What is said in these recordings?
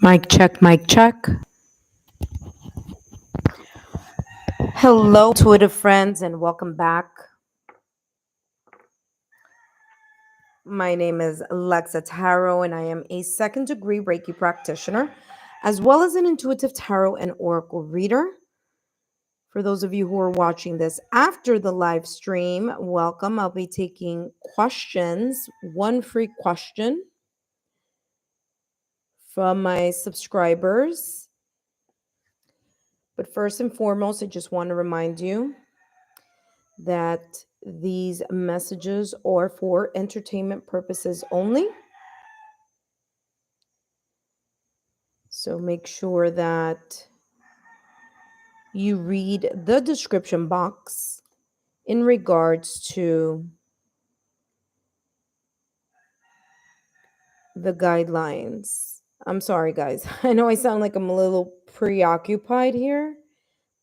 Mic check, mic check. Hello, Twitter friends, and welcome back. My name is Lexa Tarot, and I am a second degree Reiki practitioner, as well as an intuitive tarot and oracle reader. For those of you who are watching this after the live stream, welcome. I'll be taking questions, one free question from my subscribers. But first and foremost, I just want to remind you that these messages are for entertainment purposes only. So make sure that you read the description box in regards to the guidelines. I'm sorry, guys. I know I sound like I'm a little preoccupied here,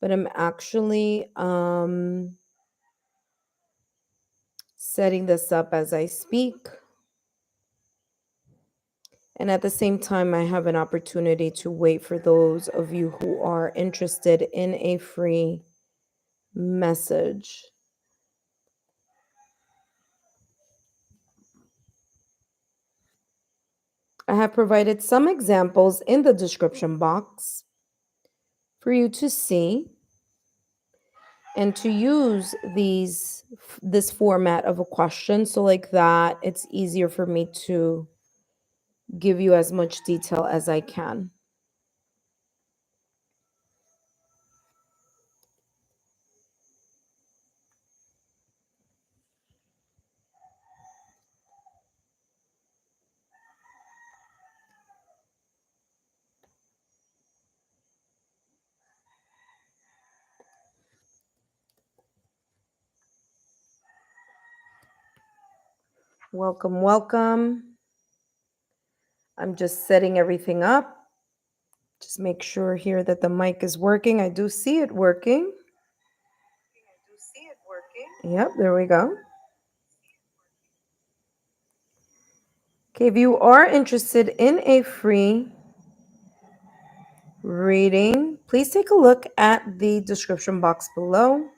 but I'm actually setting this up as I speak. And at the same time, I have an opportunity to wait for those of you who are interested in a free message. I have provided some examples in the description box for you to see and to use this format of a question, so like that it's easier for me to give you as much detail as I can. Welcome, welcome. I'm just setting everything up. Just make sure here that the mic is working. I do see it working. Yep, there we go. Okay, if you are interested in a free reading, please take a look at the description box below.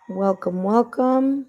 Welcome, welcome.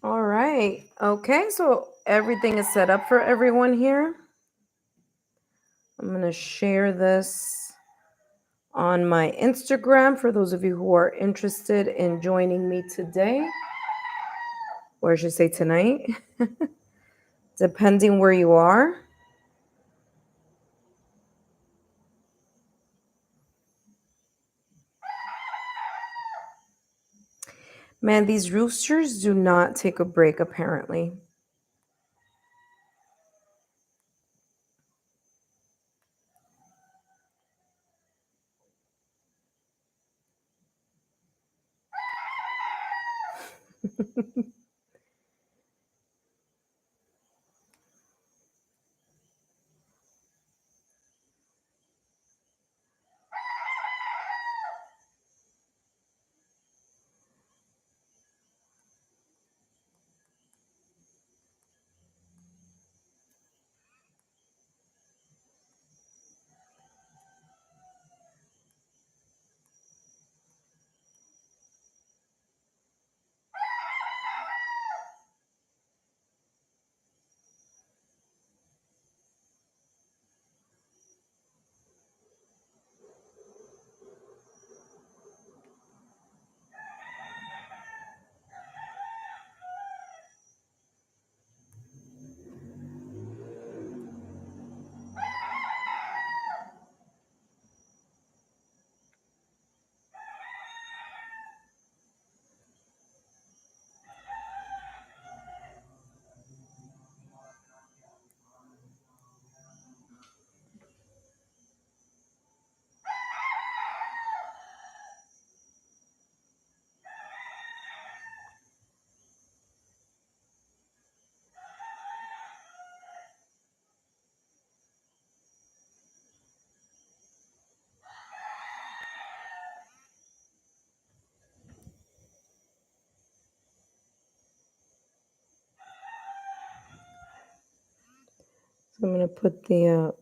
All right. Okay, so everything is set up for everyone here. I'm going to share this on my Instagram for those of you who are interested in joining me today, or I should say tonight, depending where you are. Man, these roosters do not take a break, apparently. So I'm going to put the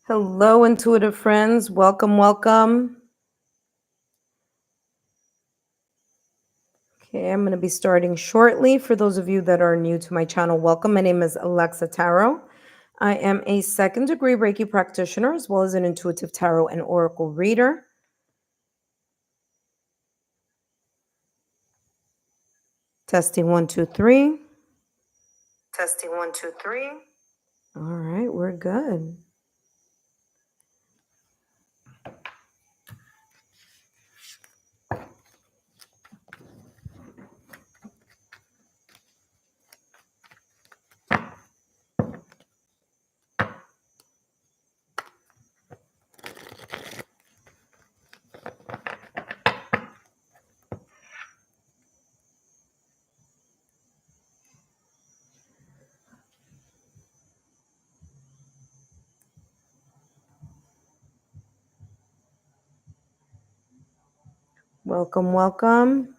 Hello, intuitive friends. Welcome, welcome. Okay, I'm going to be starting shortly. For those of you that are new to my channel, welcome. My name is Alexa Tarot. I am a second degree Reiki practitioner as well as an intuitive tarot and oracle reader. Testing 1, 2, 3. Testing 1, 2, 3. All right, we're good. Welcome, welcome.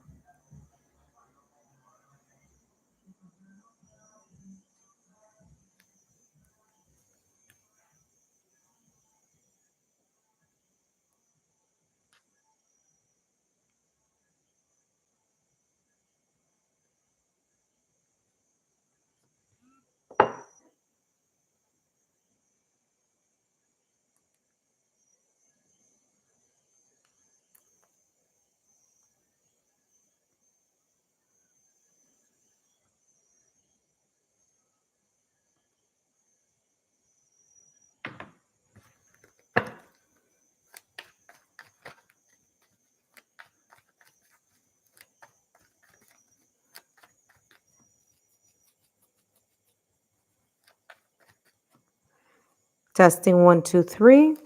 Testing 1, 2, 3.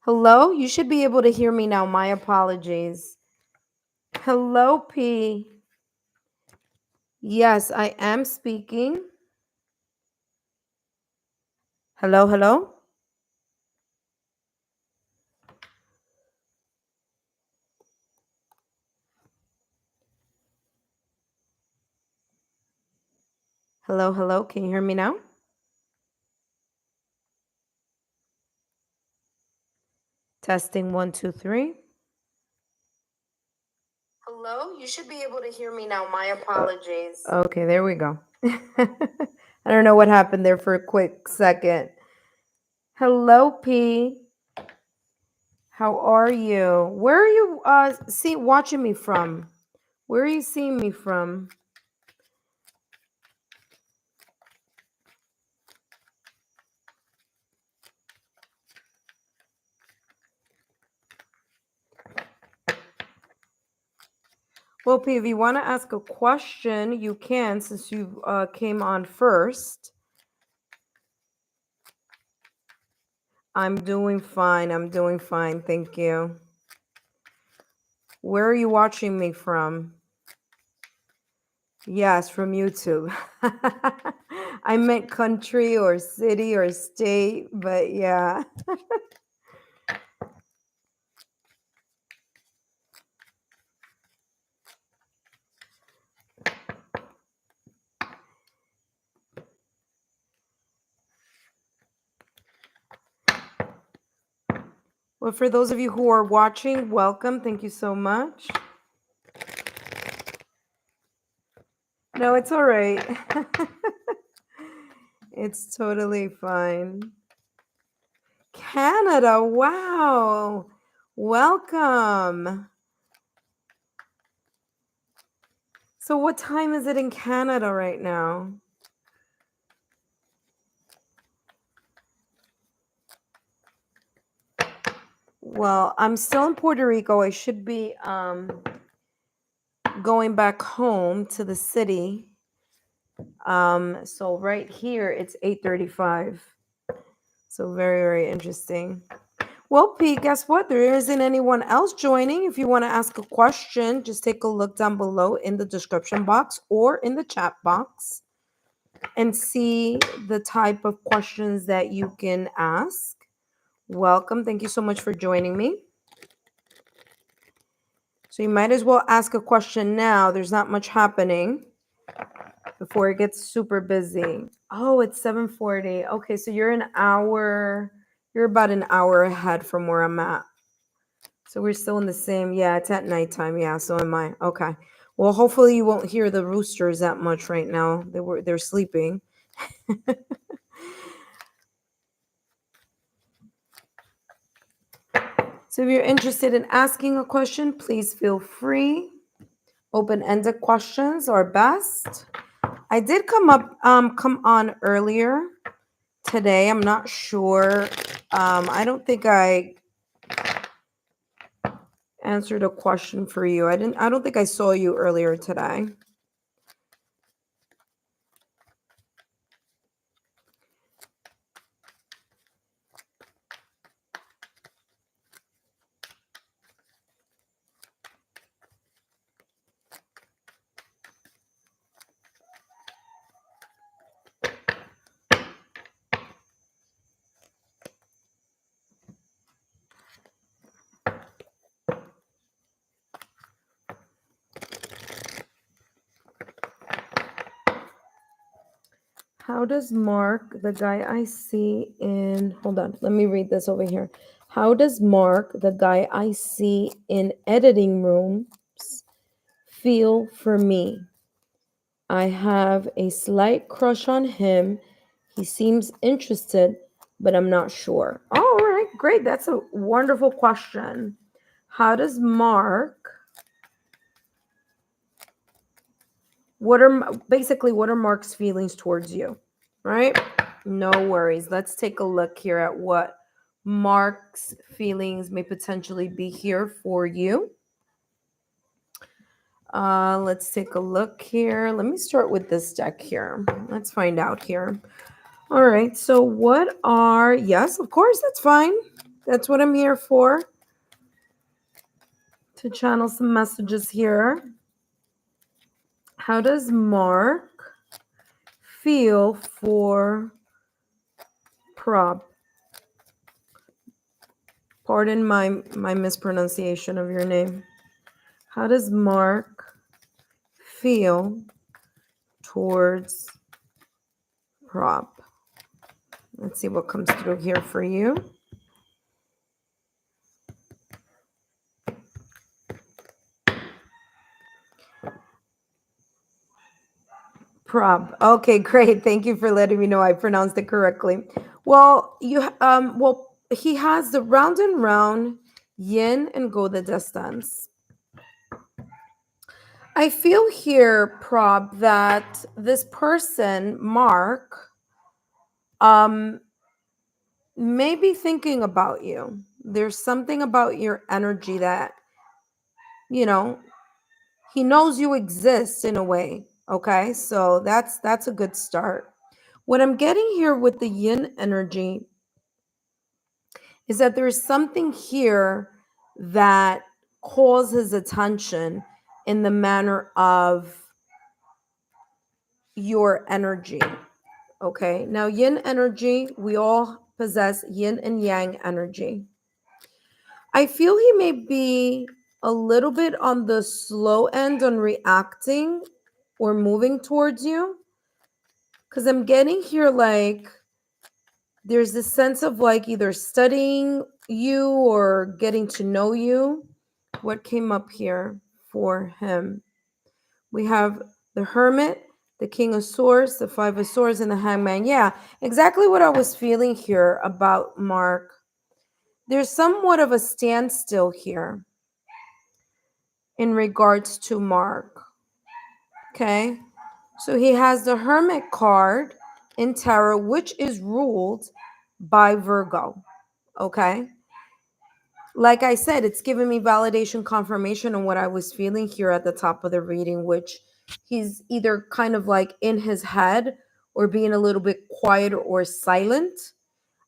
Hello? You should be able to hear me now. My apologies. Hello, P. Yes, I am speaking. Hello, hello? Hello, hello. Can you hear me now? Testing one, two, three. Hello? You should be able to hear me now. My apologies. Okay, there we go. I don't know what happened there for a quick second. Hello, P. How are you? Where are you watching me from? Where are you seeing me from? Well, P, if you want to ask a question, you can since you came on first. I'm doing fine. I'm doing fine. Thank you. Where are you watching me from? Yes, from YouTube. I meant country or city or state, but yeah. Well, for those of you who are watching, welcome. Thank you so much. No, it's all right. It's totally fine. Canada, wow. Welcome. So, what time is it in Canada right now? Well, I'm still in Puerto Rico. I should be going back home to the city. So right here it's 8:35. So very, very interesting. Well, Pete, guess what? There isn't anyone else joining. If you want to ask a question, just take a look down below in the description box or in the chat box and see the type of questions that you can ask. Welcome. Thank you so much for joining me. So you might as well ask a question now. There's not much happening before it gets super busy. Oh, it's 7:40. Okay, so you're about an hour ahead from where I'm at. So we're still in the same, yeah, it's at nighttime. Yeah, so am I. Okay. Well, hopefully you won't hear the roosters that much right now. They're sleeping. So if you're interested in asking a question, please feel free. Open-ended questions are best. I did come on earlier today. I'm not sure. I don't think I answered a question for you. I don't think I saw you earlier today. How does Mark, the guy I see in, hold on, let me read this over here. How does Mark, the guy I see in editing rooms, feel for me? I have a slight crush on him. He seems interested, but I'm not sure. All right, great. That's a wonderful question. How does Mark, what are Mark's feelings towards you? Right? No worries. Let's take a look here at what Mark's feelings may potentially be here for you. Let's take a look here. Let me start with this deck here. Let's find out here. All right. So, yes, of course, that's fine. That's what I'm here for. To channel some messages here. How does Mark feel for Prab? Pardon my mispronunciation of your name. How does Mark feel towards Prab? Let's see what comes through here for you. Prab. Okay, great. Thank you for letting me know I pronounced it correctly. Well, he has the round and round, yin and go the distance. I feel here, Prab, that this person, Mark, may be thinking about you. There's something about your energy that, you know, he knows you exist in a way. Okay, so that's a good start. What I'm getting here with the yin energy is that there's something here that calls his attention in the manner of your energy. Okay, now yin energy, we all possess yin and yang energy. I feel he may be a little bit on the slow end on reacting or moving towards you, because I'm getting here like there's this sense of like either studying you or getting to know you. What came up here for him? We have the Hermit, the King of Swords, the Five of Swords, and the Hangman. Yeah, exactly what I was feeling here about Mark. There's somewhat of a standstill here in regards to Mark. Okay, so he has the Hermit card in tarot, which is ruled by Virgo. Okay, like I said, it's giving me validation, confirmation on what I was feeling here at the top of the reading, which he's either kind of like in his head or being a little bit quiet or silent.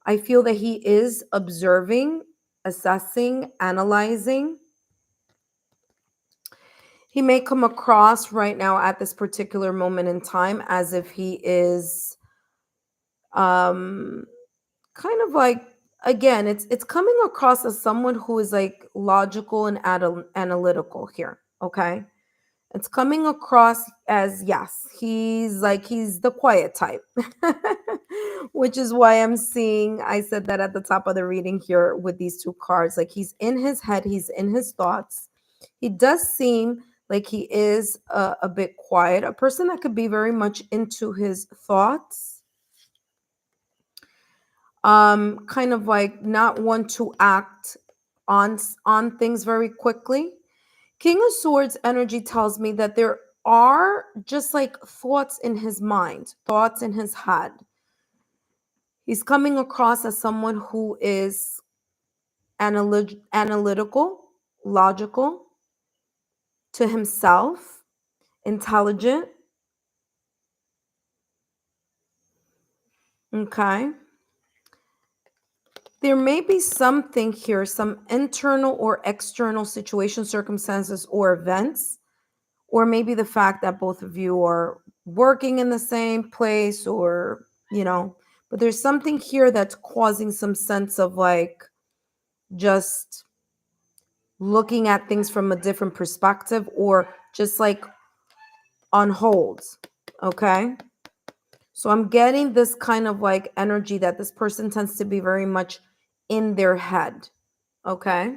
I feel that he is observing, assessing, analyzing. He may come across right now at this particular moment in time as if he is kind of like, again, it's coming across as someone who is like logical and analytical here. Okay, it's coming across as, yes, he's the quiet type. Which is why I'm seeing, I said that at the top of the reading here with these two cards, like he's in his head, he's in his thoughts. He does seem like he is a bit quiet, a person that could be very much into his thoughts, kind of like not want to act on things very quickly. King of Swords energy tells me that there are just like thoughts in his mind, thoughts in his head. He's coming across as someone who is analytical, logical, to himself, intelligent. Okay. There may be something here, some internal or external situation, circumstances, or events, or maybe the fact that both of you are working in the same place, or, but there's something here that's causing some sense of like just looking at things from a different perspective, or just like on hold. Okay. So I'm getting this kind of like energy that this person tends to be very much in their head. Okay.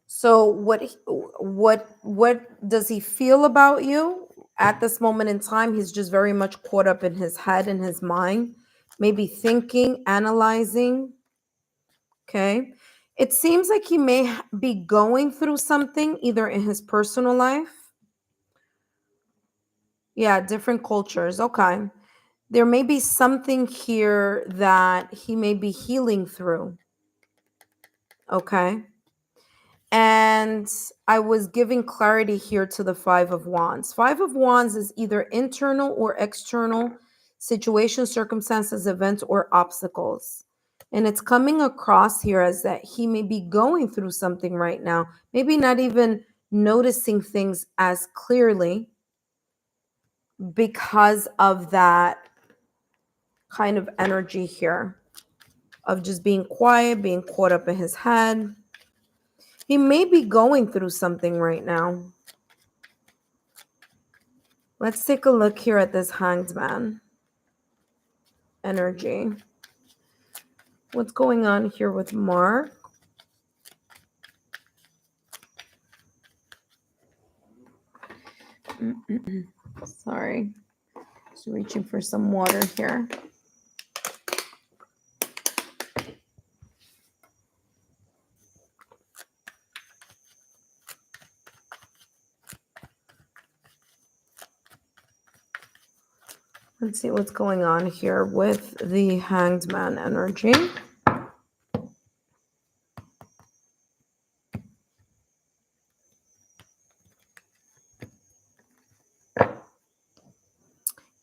So what does he feel about you at this moment in time? He's just very much caught up in his head and his mind, maybe thinking, analyzing. Okay. It seems like he may be going through something either in his personal life. Yeah, different cultures. Okay. There may be something here that he may be healing through. Okay. And I was giving clarity here to the Five of Wands. Five of Wands is either internal or external situations, circumstances, events, or obstacles. And it's coming across here as that he may be going through something right now, maybe not even noticing things as clearly because of that kind of energy here of just being quiet, being caught up in his head. He may be going through something right now. Let's take a look here at this Hanged Man energy. What's going on here with Mark? Sorry. Just reaching for some water here. Let's see what's going on here with the Hanged Man energy.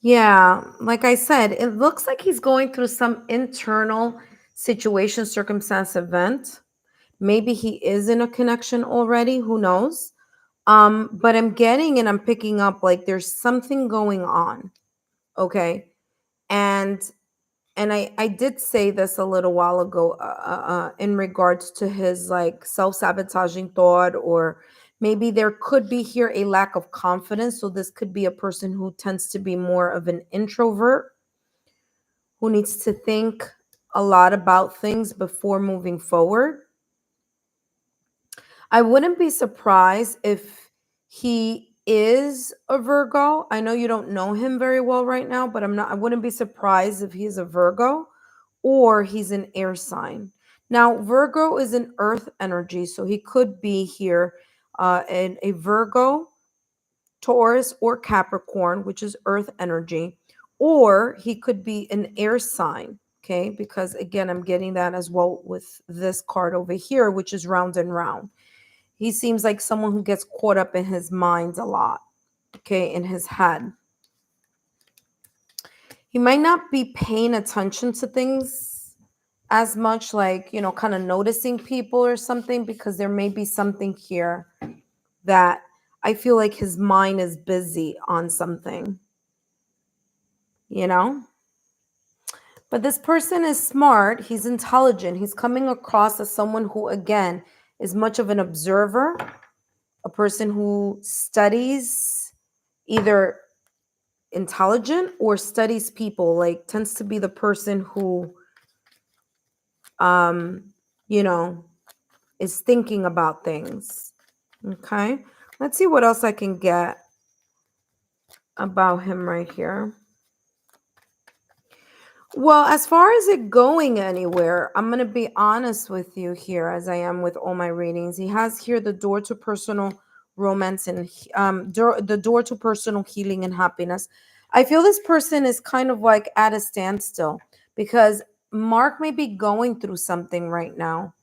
Yeah, like I said, it looks like he's going through some internal situation, circumstance, event. Maybe he is in a connection already, who knows? But I'm getting and I'm picking up like there's something going on. Okay. And I did say this a little while ago in regards to his like self-sabotaging thought, or maybe there could be here a lack of confidence. So this could be a person who tends to be more of an introvert, who needs to think a lot about things before moving forward. I wouldn't be surprised if he is a Virgo. I know you don't know him very well right now, but I wouldn't be surprised if he's a Virgo or he's an air sign. Now, Virgo is an earth energy, so he could be here in a Virgo, Taurus, or Capricorn, which is earth energy, or he could be an air sign. Okay, because again, I'm getting that as well with this card over here, which is round and round. He seems like someone who gets caught up in his mind a lot, okay, in his head. He might not be paying attention to things as much, like, kind of noticing people or something, because there may be something here that I feel like his mind is busy on something, you know? But this person is smart, he's intelligent, he's coming across as someone who, again, is much of an observer, a person who studies, either intelligent or studies people, like tends to be the person who um you know is thinking about things. Okay, let's see what else I can get about him right here. Well, as far as it going anywhere, I'm going to be honest with you here, as I am with all my readings. He has here the door to personal romance and the door to personal healing and happiness. I feel this person is kind of like at a standstill because Mark may be going through something right now.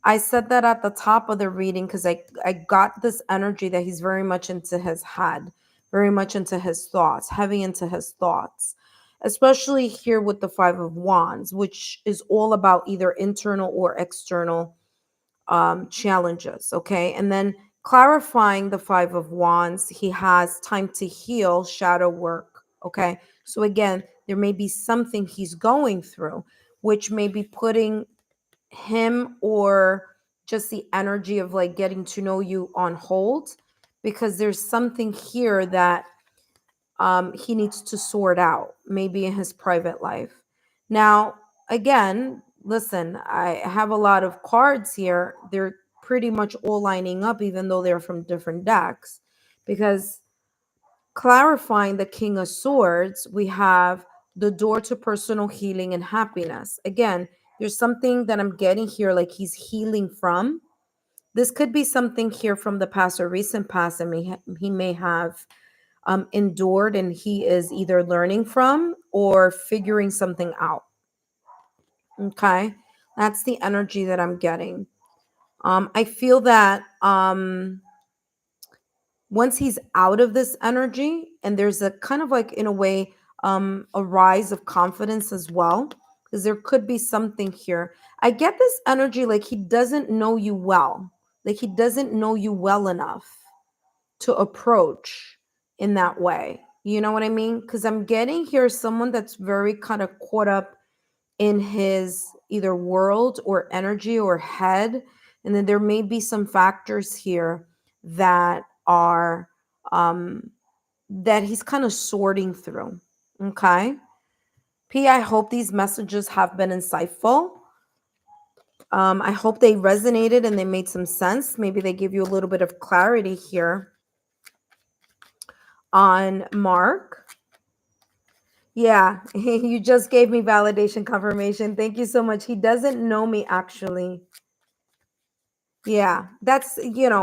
I said that at the top of the reading because I got this energy that he's very much into his head, very much into his thoughts, heavy into his thoughts, especially here with the Five of Wands, which is all about either internal or external challenges. Okay. And then clarifying the Five of Wands, he has time to heal, shadow work. Okay. So again, there may be something he's going through, which may be putting him or just the energy of like getting to know you on hold, because there's something here that he needs to sort out, maybe in his private life. Now, again, listen, I have a lot of cards here. They're pretty much all lining up, even though they're from different decks, because clarifying the King of Swords, we have the door to personal healing and happiness. Again, there's something that I'm getting here, like he's healing from. This could be something here from the past or recent past, and he may have endured, and he is either learning from or figuring something out. Okay, that's the energy that I'm getting. I feel that once he's out of this energy, and there's a kind of like, in a way, a rise of confidence as well. because there could be something here. I get this energy like he doesn't know you well, like he doesn't know you well enough to approach in that way. You know what I mean? Because I'm getting here someone that's very kind of caught up in his either world or energy or head. And then there may be some factors here that are that he's kind of sorting through. Okay. P, I hope these messages have been insightful. I hope they resonated and they made some sense. Maybe they give you a little bit of clarity here on Mark. Yeah, you just gave me validation confirmation. Thank you so much. He doesn't know me actually. Yeah, that's,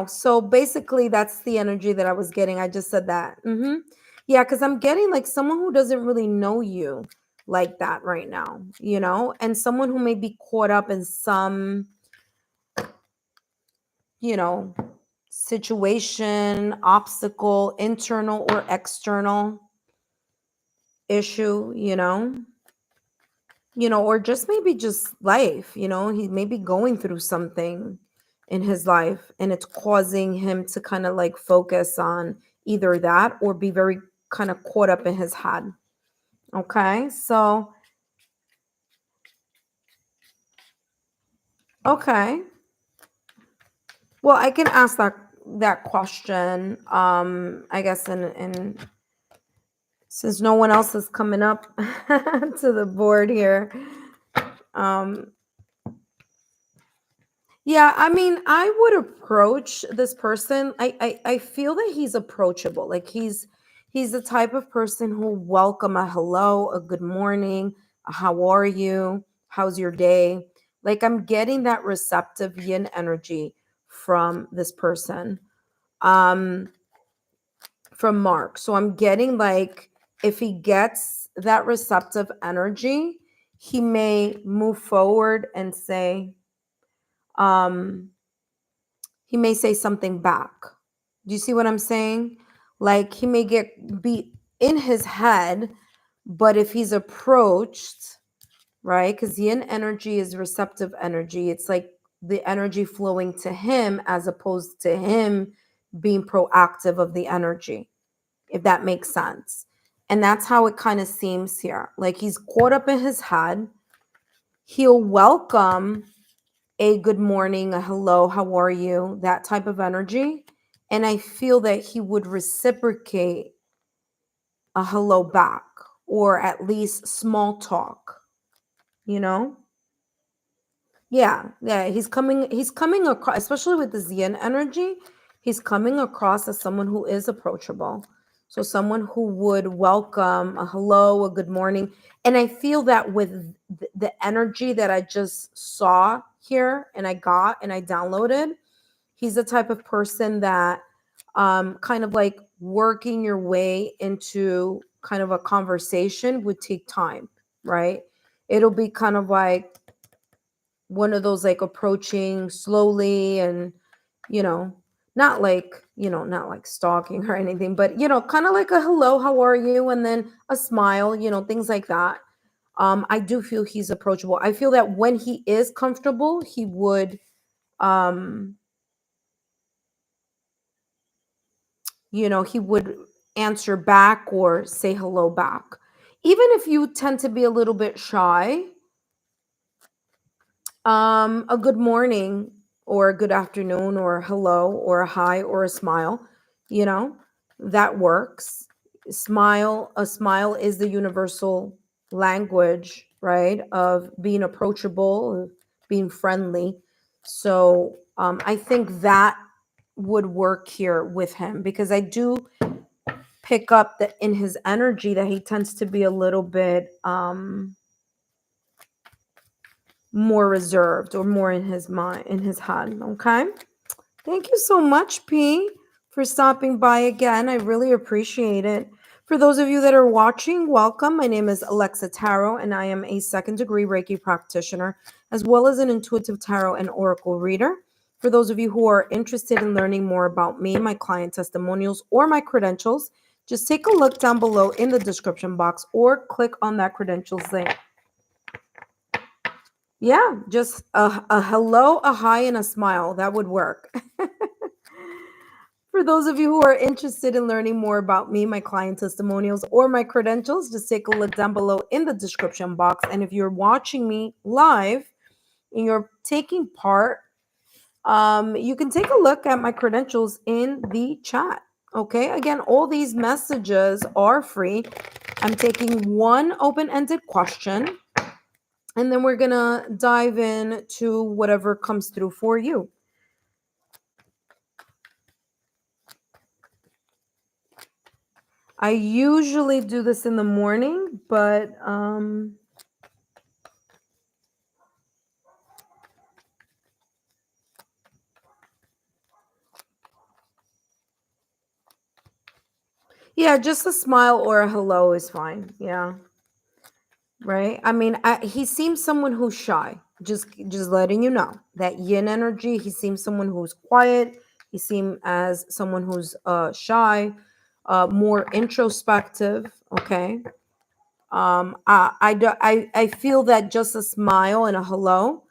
so basically that's the energy that I was getting. I just said that. Yeah, because I'm getting like someone who doesn't really know you like that right now, and someone who may be caught up in some, you know, situation, obstacle, internal or external issue, or just maybe just life, he may be going through something in his life and it's causing him to kind of like focus on either that or be very kind of caught up in his head. Okay, so, okay. Well, I can ask that question, I guess, in since no one else is coming up to the board here. Um, Yeah, I mean, I would approach this person. I feel that he's approachable. Like he's the type of person who will welcome a hello, a good morning, a how are you, how's your day. Like I'm getting that receptive yin energy from this person, um, from Mark. So I'm getting like if he gets that receptive energy, he may move forward and say, um he may say something back. Do you see what I'm saying? Like he may be in his head, but if he's approached, right? Because yin energy is receptive energy. It's like the energy flowing to him as opposed to him being proactive of the energy, if that makes sense. And that's how it kind of seems here. Like he's caught up in his head. He'll welcome a good morning, a hello, how are you, that type of energy. And I feel that he would reciprocate a hello back or at least small talk, you know? Yeah, he's coming across, especially with the yin energy, he's coming across as someone who is approachable. So someone who would welcome a hello, a good morning. And I feel that with the energy that I just saw here and I got and I downloaded, he's the type of person that kind of like working your way into kind of a conversation would take time, right? It'll be kind of like one of those like approaching slowly and you know not like stalking or anything, but kind of like a hello, how are you, and then a smile, things like that. I do feel he's approachable. I feel that when he is comfortable he would um he would answer back or say hello back. Even if you tend to be a little bit shy, a good morning or a good afternoon or a hello or a hi or a smile, you know, that works. A smile is the universal language, right? Of being approachable, of being friendly. So I think that would work here with him because I do pick up that in his energy that he tends to be a little bit more reserved or more in his mind, in his head. Okay. Thank you so much, P, for stopping by again. I really appreciate it. For those of you that are watching, welcome. My name is Alexa Tarot, and I am a second degree Reiki practitioner, as well as an intuitive tarot and oracle reader. For those of you who are interested in learning more about me, my client testimonials, or my credentials, just take a look down below in the description box or click on that credentials link. Yeah, just a hello, a hi, and a smile. That would work. For those of you who are interested in learning more about me, my client testimonials, or my credentials, just take a look down below in the description box. And if you're watching me live and you're taking part, you can take a look at my credentials in the chat. Okay, again, all these messages are free. I'm taking one open ended question, and then we're gonna dive in to whatever comes through for you. I usually do this in the morning, but yeah, just a smile or a hello is fine. Yeah, right. I mean, he seems someone who's shy. Just letting you know that yin energy. He seems someone who's quiet. He seems as someone who's shy, more introspective. Okay. I feel that just a smile and a hello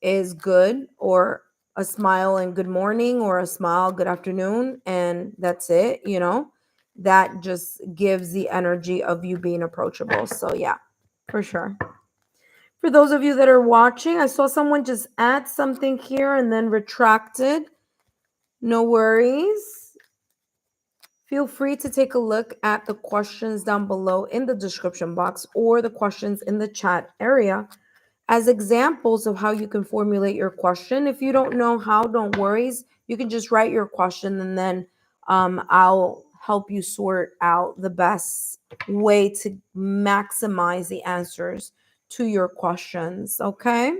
is good, or a smile and good morning, or a smile, good afternoon, and that's it, that just gives the energy of you being approachable. So, yeah, for sure. For those of you that are watching, I saw someone just add something here and then retracted. No worries. Feel free to take a look at the questions down below in the description box or the questions in the chat area as examples of how you can formulate your question. If you don't know how, don't worry. You can just write your question, and then I'll help you sort out the best way to maximize the answers to your questions. Okay.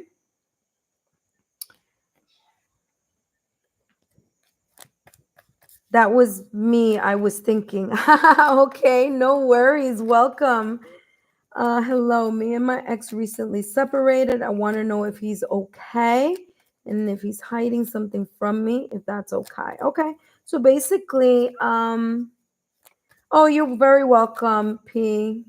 That was me. I was thinking. Okay, no worries. Welcome. Hello, me and my ex recently separated. I want to know if he's okay and if he's hiding something from me, if that's okay. Okay. So basically, oh, you're very welcome, P.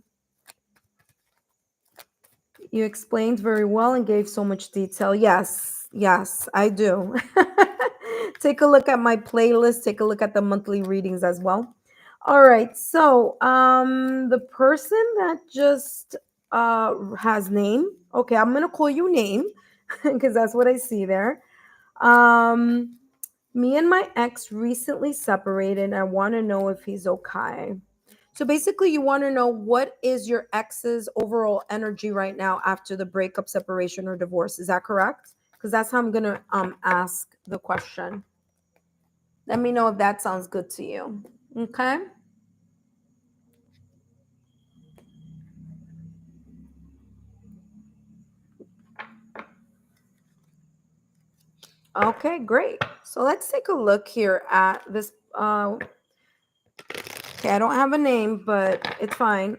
You explained very well and gave so much detail. Yes, I do. Take a look at my playlist, take a look at the monthly readings as well. All right. So, the person that just has name. Okay, I'm going to call you name because that's what I see there. Um Me and my ex recently separated. I want to know if he's okay. So basically, you want to know what is your ex's overall energy right now after the breakup, separation, or divorce. Is that correct? Because that's how I'm gonna ask the question. Let me know if that sounds good to you. Okay. Okay, great. So let's take a look here at this. Okay, I don't have a name, but it's fine.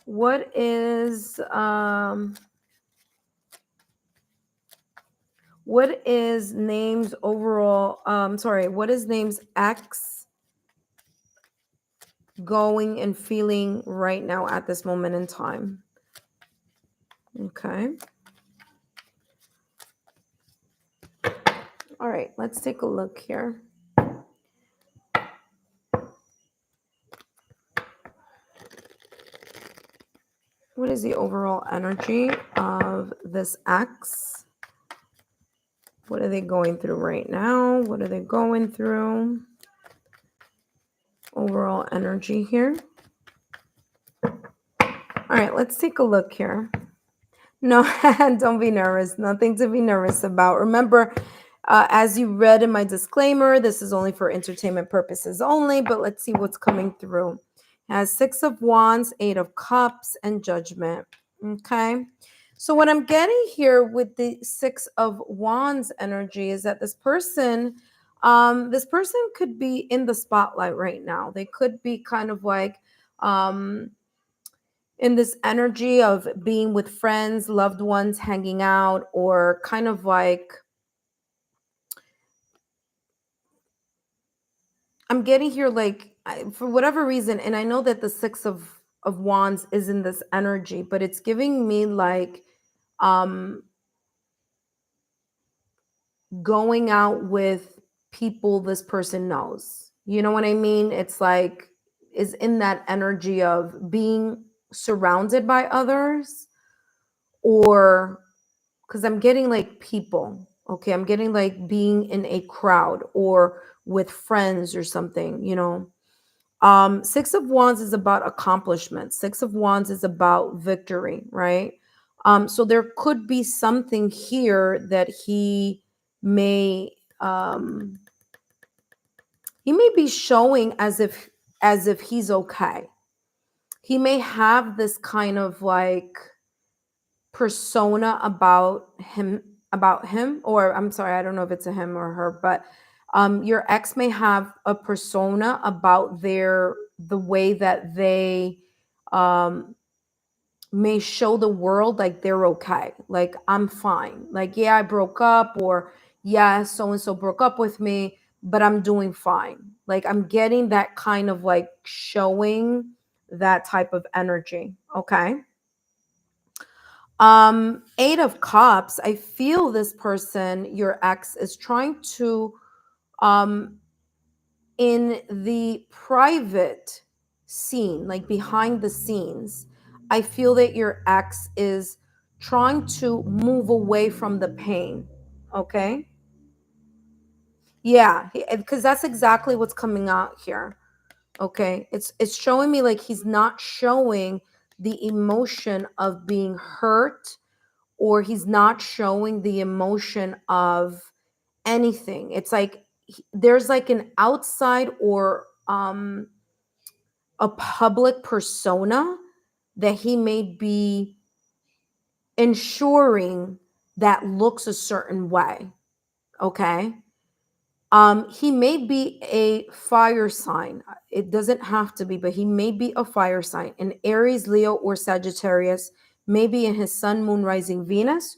What is name's overall? Sorry, what is name's X going and feeling right now at this moment in time? Okay. All right, let's take a look here. What is the overall energy of this X? What are they going through right now? What are they going through? Overall energy here. All right, let's take a look here. No, don't be nervous. Nothing to be nervous about. Remember, as you read in my disclaimer, this is only for entertainment purposes only, but let's see what's coming through. It has Six of Wands, Eight of Cups, and Judgment. Okay. So what I'm getting here with the Six of Wands energy is that this person could be in the spotlight right now. They could be kind of like in this energy of being with friends, loved ones, hanging out, or kind of like I'm getting here like for whatever reason, and I know that the Six of of Wands is in this energy, but it's giving me like um going out with people this person knows. You know what I mean? It's like is in that energy of being surrounded by others, or because I'm getting like people. Okay, I'm getting like being in a crowd or with friends or something, you know. Six of Wands is about accomplishment. Six of Wands is about victory, right? So there could be something here that may um he may be showing as if he's okay. He may have this kind of like persona about him, or I'm sorry, I don't know if it's a him or her, but your ex may have a persona about the way that they um may show the world like they're okay, like I'm fine, like yeah, I broke up, or yeah, so and so broke up with me, but I'm doing fine. Like I'm getting that kind of like showing that type of energy. Okay. Eight of Cups, I feel this person, your ex, is trying to um in the private scene, like behind the scenes, I feel that your ex is trying to move away from the pain. Okay. Yeah, because that's exactly what's coming out here. Okay. It's showing me like he's not showing the emotion of being hurt, or he's not showing the emotion of anything. It's like there's like an outside or a public persona that he may be ensuring that looks a certain way. Okay. He may be a fire sign. It doesn't have to be, but he may be a fire sign. An Aries, Leo, or Sagittarius, maybe in his sun, moon, rising, Venus,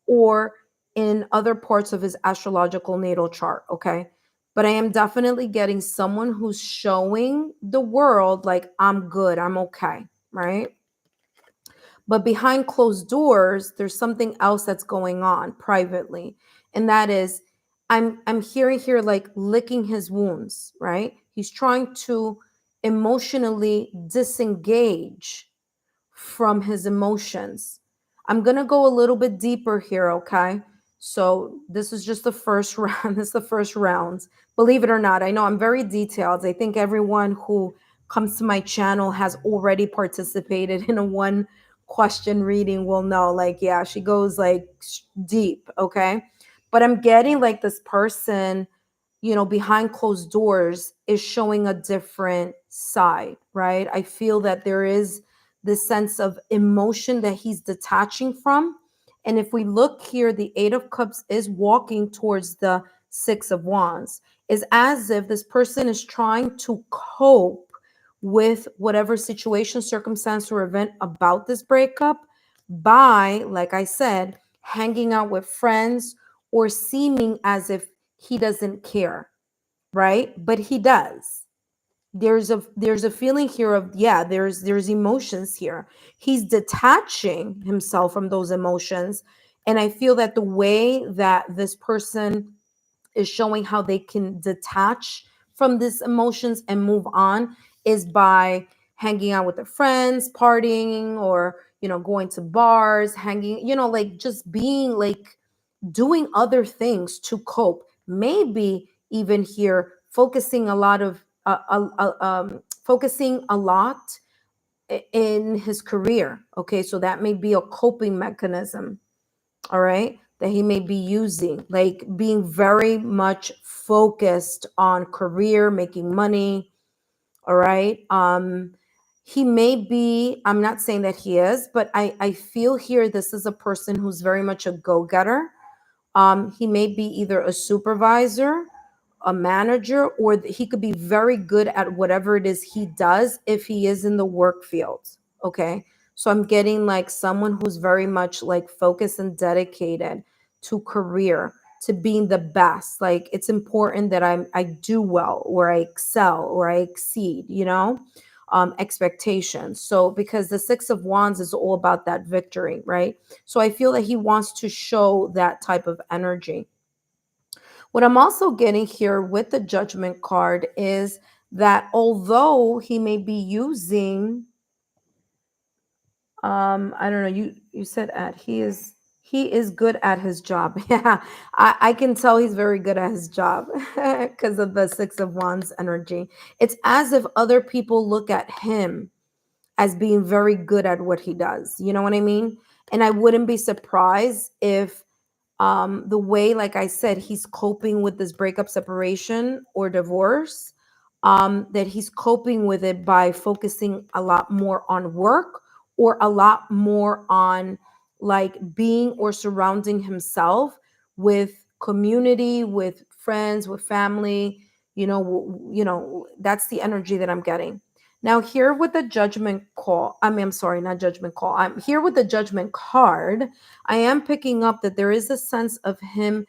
or in other parts of his astrological natal chart. Okay. But I am definitely getting someone who's showing the world like I'm good, I'm okay, right? But behind closed doors, there's something else that's going on privately. And that is I'm hearing here like licking his wounds, right? He's trying to emotionally disengage from his emotions. I'm going to go a little bit deeper here, okay? So this is just the first round. This is the first round. Believe it or not, I know I'm very detailed. I think everyone who comes to my channel has already participated in a one question reading will know, like, yeah, she goes like deep, okay? But I'm getting like this person, you know, behind closed doors is showing a different side, right? I feel that there is this sense of emotion that he's detaching from. And if we look here, the Eight of Cups is walking towards the Six of Wands. Is as if this person is trying to cope with whatever situation, circumstance, or event about this breakup by, like I said, hanging out with friends or seeming as if he doesn't care, right? But he does. There's a feeling here of, yeah, there's emotions here. He's detaching himself from those emotions, and I feel that the way that this person is showing how they can detach from these emotions and move on is by hanging out with their friends, partying, or going to bars, hanging, like just being like doing other things to cope. Maybe even here focusing a lot of focusing a lot in his career. Okay, so that may be a coping mechanism. All right, that he may be using, like being very much focused on career, making money. All right. He may be, I'm not saying that he is, but I feel here this is a person who's very much a go-getter. He may be either a supervisor, a manager, or he could be very good at whatever it is he does if he is in the work field. Okay. So I'm getting like someone who's very much like focused and dedicated to career, to being the best. Like it's important that I do well, or I excel, or I exceed, expectations. So because the Six of Wands is all about that victory, right? So I feel that he wants to show that type of energy. What I'm also getting here with the Judgment card is that although he may be using, I don't know, you said at he is good at his job. Yeah, I can tell he's very good at his job because of the Six of Wands energy. It's as if other people look at him as being very good at what he does. You know what I mean? And I wouldn't be surprised if the way, like I said, he's coping with this breakup, separation, or divorce, that he's coping with it by focusing a lot more on work or a lot more on like being or surrounding himself with community, with friends, with family. That's the energy that I'm getting. Now, here with the Judgment call, I'm sorry, not Judgment call. I'm here with the Judgment card. I am picking up that there is a sense of him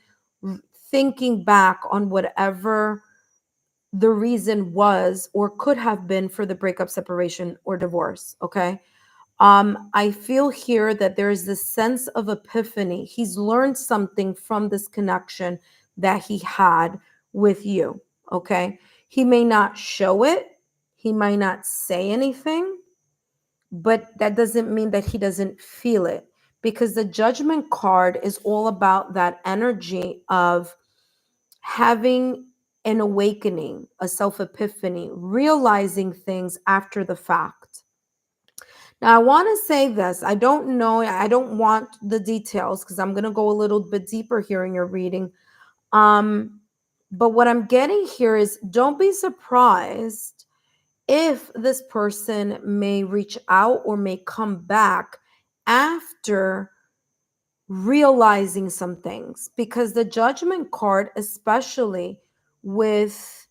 thinking back on whatever the reason was or could have been for the breakup, separation, or divorce. Okay. I feel here that there is this sense of epiphany. He's learned something from this connection that he had with you. Okay. He may not show it, he might not say anything, but that doesn't mean that he doesn't feel it, because the Judgment card is all about that energy of having an awakening, a self epiphany, realizing things after the fact. Now, I want to say this. I don't know. I don't want the details because I'm going to go a little bit deeper here in your reading. But what I'm getting here is don't be surprised if this person may reach out or may come back after realizing some things, because the Judgment card, especially with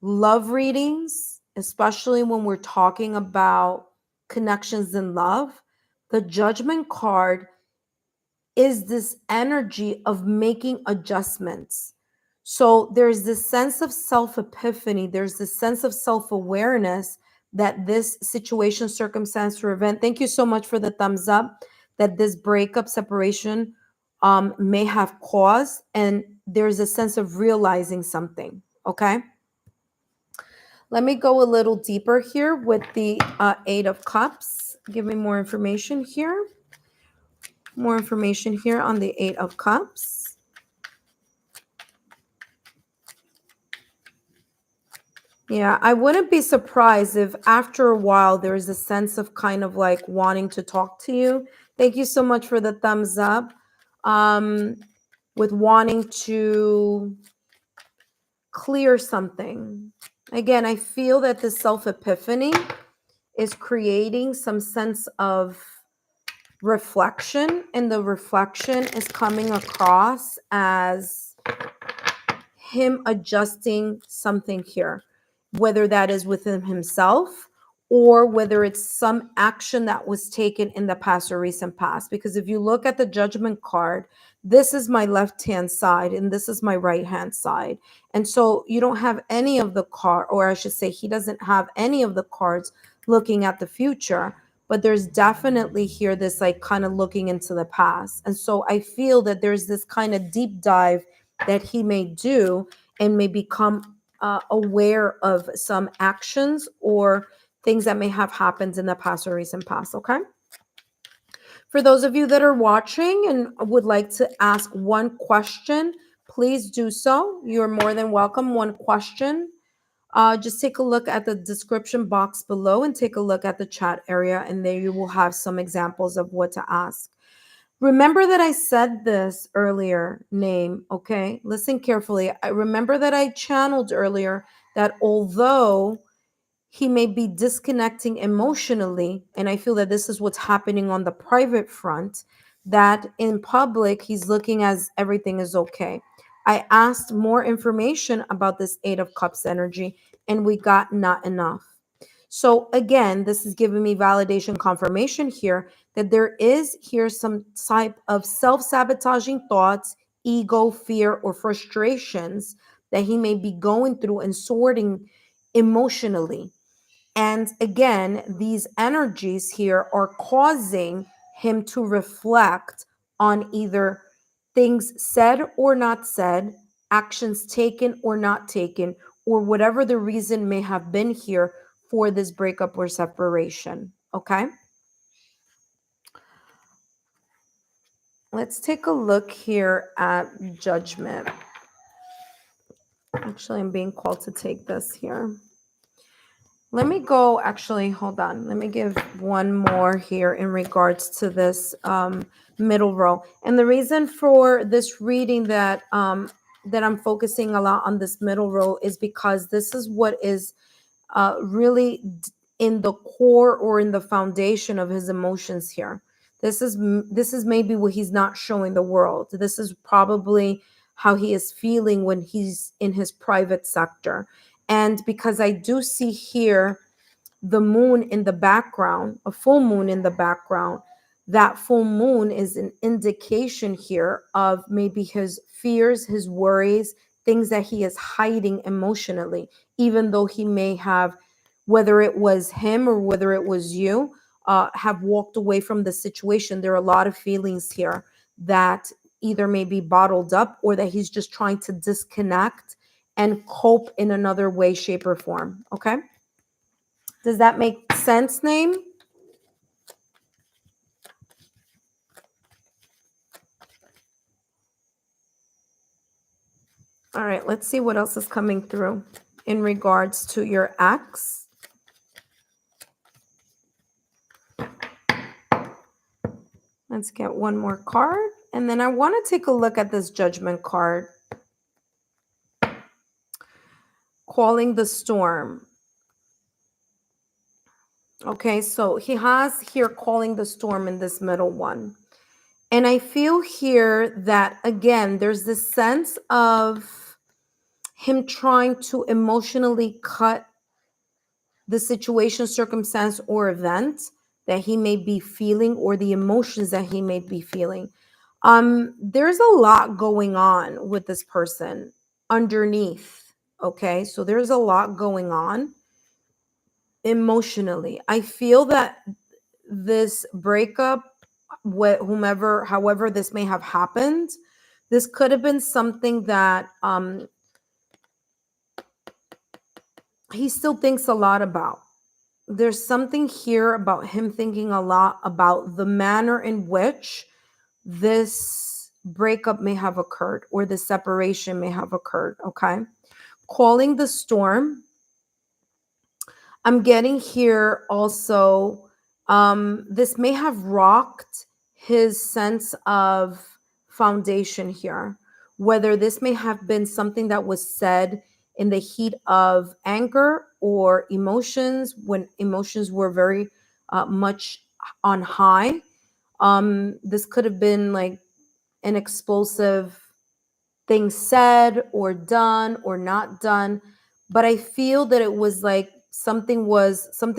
love readings, especially when we're talking about connections in love, the Judgment card is this energy of making adjustments. So there's this sense of self epiphany, there's this sense of self awareness that this situation, circumstance, or event, thank you so much for the thumbs up, that this breakup, separation may have caused. And there's a sense of realizing something. Okay. Let me go a little deeper here with the Eight of Cups. Give me more information here. More information here on the Eight of Cups. Yeah, I wouldn't be surprised if after a while there's a sense of kind of like wanting to talk to you. Thank you so much for the thumbs up. With wanting to clear something. Again, I feel that the self epiphany is creating some sense of reflection, and the reflection is coming across as him adjusting something here, whether that is within himself or whether it's some action that was taken in the past or recent past. Because if you look at the Judgment card, this is my left hand side and this is my right hand side. And so you don't have any of the card, or I should say, he doesn't have any of the cards looking at the future. But there's definitely here this like kind of looking into the past. And so I feel that there's this kind of deep dive that he may do and may become aware of some actions or things that may have happened in the past or recent past. Okay. For those of you that are watching and would like to ask one question, please do so. You're more than welcome. One question. Just take a look at the description box below and take a look at the chat area, and there you will have some examples of what to ask. Remember that I said this earlier, name, okay? Listen carefully. I remember that I channeled earlier that although he may be disconnecting emotionally, and I feel that this is what's happening on the private front, that in public, he's looking as everything is okay. I asked more information about this Eight of Cups energy, and we got not enough. So again, this is giving me validation, confirmation here that there is here some type of self-sabotaging thoughts, ego, fear, or frustrations that he may be going through and sorting emotionally. And again, these energies here are causing him to reflect on either things said or not said, actions taken or not taken, or whatever the reason may have been here for this breakup or separation. Okay? Let's take a look here at judgment. Actually, I'm being called to take this here. Let me go, actually, hold on. Let me give one more here in regards to this middle row. And the reason for this reading that that I'm focusing a lot on this middle row is because this is what is really in the core or in the foundation of his emotions here. This is maybe what he's not showing the world. This is probably how he is feeling when he's in his private sector. And because I do see here the moon in the background, a full moon in the background, that full moon is an indication here of maybe his fears, his worries, things that he is hiding emotionally, even though he may have, whether it was him or whether it was you, have walked away from the situation. There are a lot of feelings here that either may be bottled up or that he's just trying to disconnect and cope in another way, shape, or form. Okay. Does that make sense, name? All right, let's see what else is coming through in regards to your ex. Let's get one more card. And then I want to take a look at this judgment card. Calling the storm. Okay, so he has here calling the storm in this middle one. And I feel here that, again, there's this sense of him trying to emotionally cut the situation, circumstance, or event that he may be feeling, or the emotions that he may be feeling. There's a lot going on with this person underneath. Okay, so there's a lot going on emotionally. I feel that this breakup, whomever, however this may have happened, this could have been something that he still thinks a lot about. There's something here about him thinking a lot about the manner in which this breakup may have occurred or the separation may have occurred. Okay. Calling the storm. I'm getting here also, this may have rocked his sense of foundation here, whether this may have been something that was said in the heat of anger or emotions, when emotions were very much on high. This could have been like an explosive thing said or done or not done, but I feel that it was like something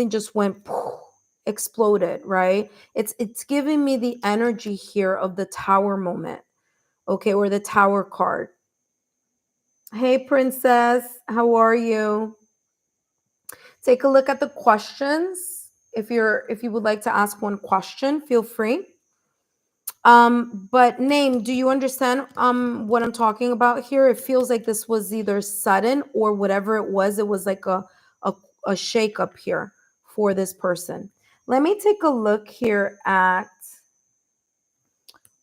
just went poof, exploded, right? It's giving me the energy here of the tower moment, okay, or the tower card. Hey princess, how are you? Take a look at the questions. If you would like to ask one question, feel free. But name, do you understand what I'm talking about here? It feels like this was either sudden or whatever it was like a, a shakeup here for this person. Let me take a look here at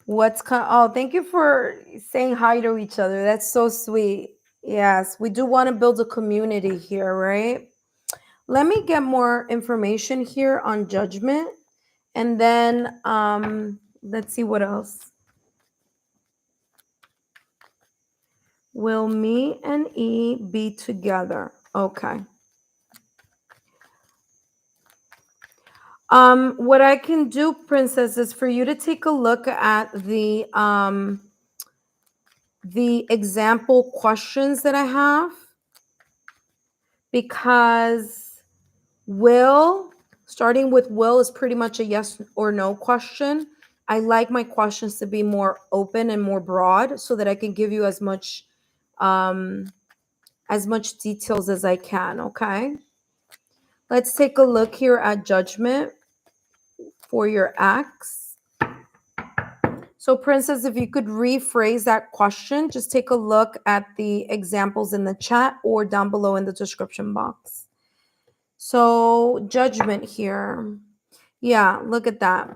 oh, thank you for saying hi to each other. That's so sweet. Yes, we do want to build a community here, right? Let me get more information here on judgment, and then let's see what else. Will me and E be together? Okay. What I can do, princess, is for you to take a look at the example questions that I have, because starting with will is pretty much a yes or no question. I like my questions to be more open and more broad so that I can give you as much details as I can, okay? Let's take a look here at judgment for your ex. So, Princess, if you could rephrase that question, just take a look at the examples in the chat or down below in the description box. So, judgment here. Yeah, look at that.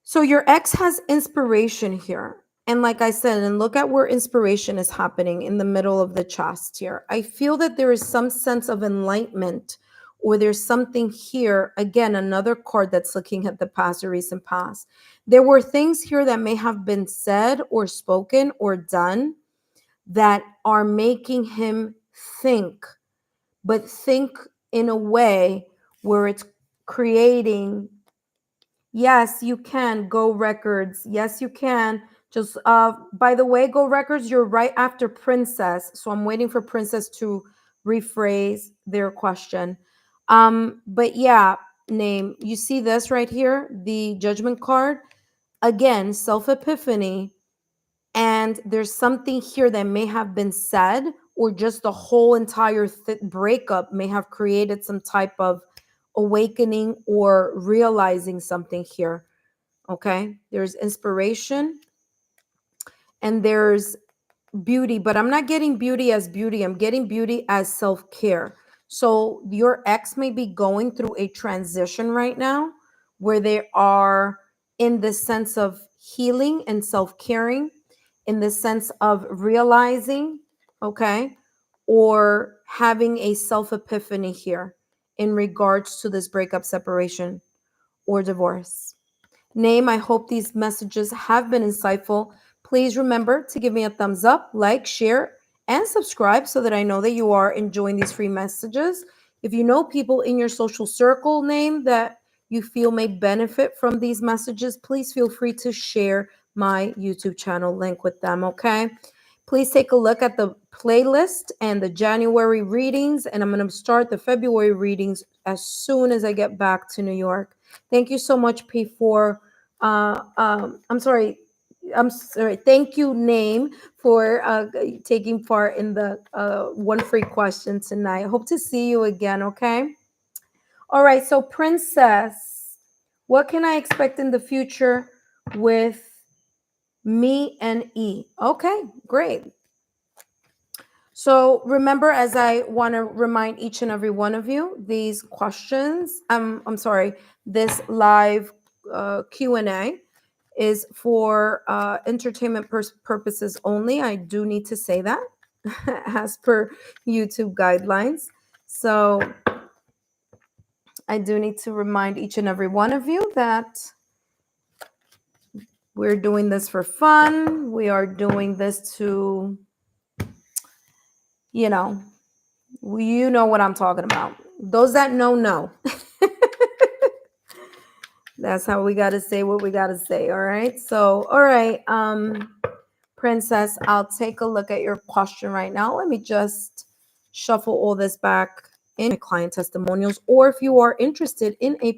So, your ex has inspiration here. And like I said, and look at where inspiration is happening in the middle of the chest here. I feel that there is some sense of enlightenment, or there's something here. Again, another card that's looking at the past or recent past. There were things here that may have been said or spoken or done that are making him think, but think in a way where it's creating. Yes, you can. Go Records. Yes, you can. Just by the way, Go Records, you're right after Princess. So I'm waiting for Princess to rephrase their question. But yeah, name. You see this right here, the judgment card. Again, self-epiphany. And there's something here that may have been said, or just the whole entire breakup may have created some type of awakening or realizing something here. Okay, there's inspiration and there's beauty, but I'm not getting beauty as beauty. I'm getting beauty as self-care. So your ex may be going through a transition right now where they are in the sense of healing and self-caring, in the sense of realizing, okay, or having a self-epiphany here in regards to this breakup, separation, or divorce. Name, I hope these messages have been insightful. Please remember to give me a thumbs up, like, share, and subscribe so that I know that you are enjoying these free messages. If you know people in your social circle, name, that you feel may benefit from these messages, please feel free to share my YouTube channel link with them, okay? Please take a look at the playlist and the January readings, and I'm going to start the February readings as soon as I get back to New York. Thank you so much, P, for I'm sorry. I'm sorry. Thank you, Name, for taking part in the one free question tonight. Hope to see you again, okay? All right, so Princess, what can I expect in the future with me and E? Okay, great. So remember, as I want to remind each and every one of you, these questions, I'm sorry, this live Q&A is for entertainment purposes only. I do need to say that as per YouTube guidelines. So I do need to remind each and every one of you that we're doing this for fun. We are doing this to, you know what I'm talking about. Those that know. That's how we got to say what we got to say. All right. So, all right. Princess, I'll take a look at your question right now. Let me just shuffle all this back in client testimonials, or if you are interested in a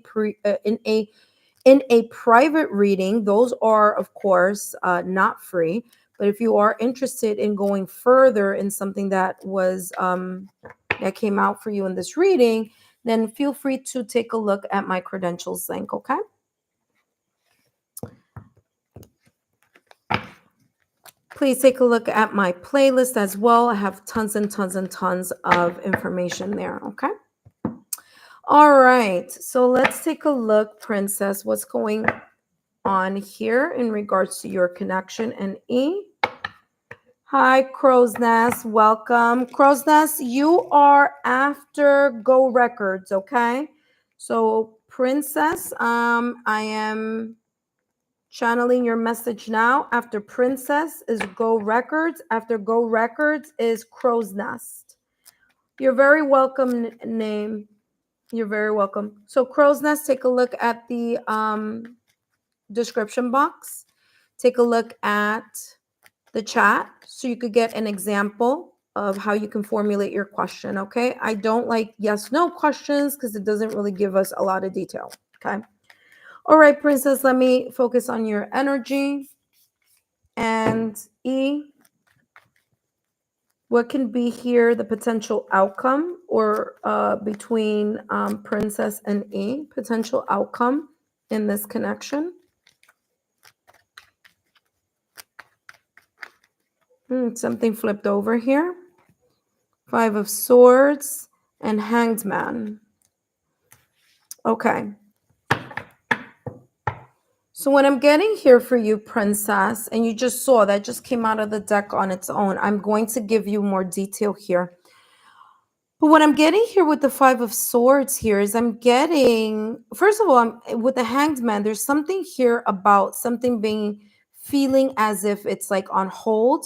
private reading, those are of course not free. But if you are interested in going further in something that was that came out for you in this reading, then feel free to take a look at my credentials link. Okay. Please take a look at my playlist as well. I have tons and tons and tons of information there, okay? All right, so let's take a look, Princess, what's going on here in regards to your connection and E. Hi, Crow's Nest, welcome. Crow's Nest, you are after Go Records, okay? So, Princess, I am channeling your message now. After Princess is Go Records. After Go Records is Crow's Nest. You're very welcome, Name. You're very welcome. So Crow's Nest, take a look at the description box. Take a look at the chat so you could get an example of how you can formulate your question, okay? I don't like yes/no questions because it doesn't really give us a lot of detail, okay? All right, Princess, let me focus on your energy. And E, What can be here the potential outcome or between Princess and E? Potential outcome in this connection. Something flipped over here. Five of Swords and Hanged Man. Okay. So what I'm getting here for you, Princess, and you just saw that just came out of the deck on its own. I'm going to give you more detail here. But what I'm getting here with the Five of Swords here is I'm getting, first of all, with the Hanged Man, there's something here about something being feeling as if it's like on hold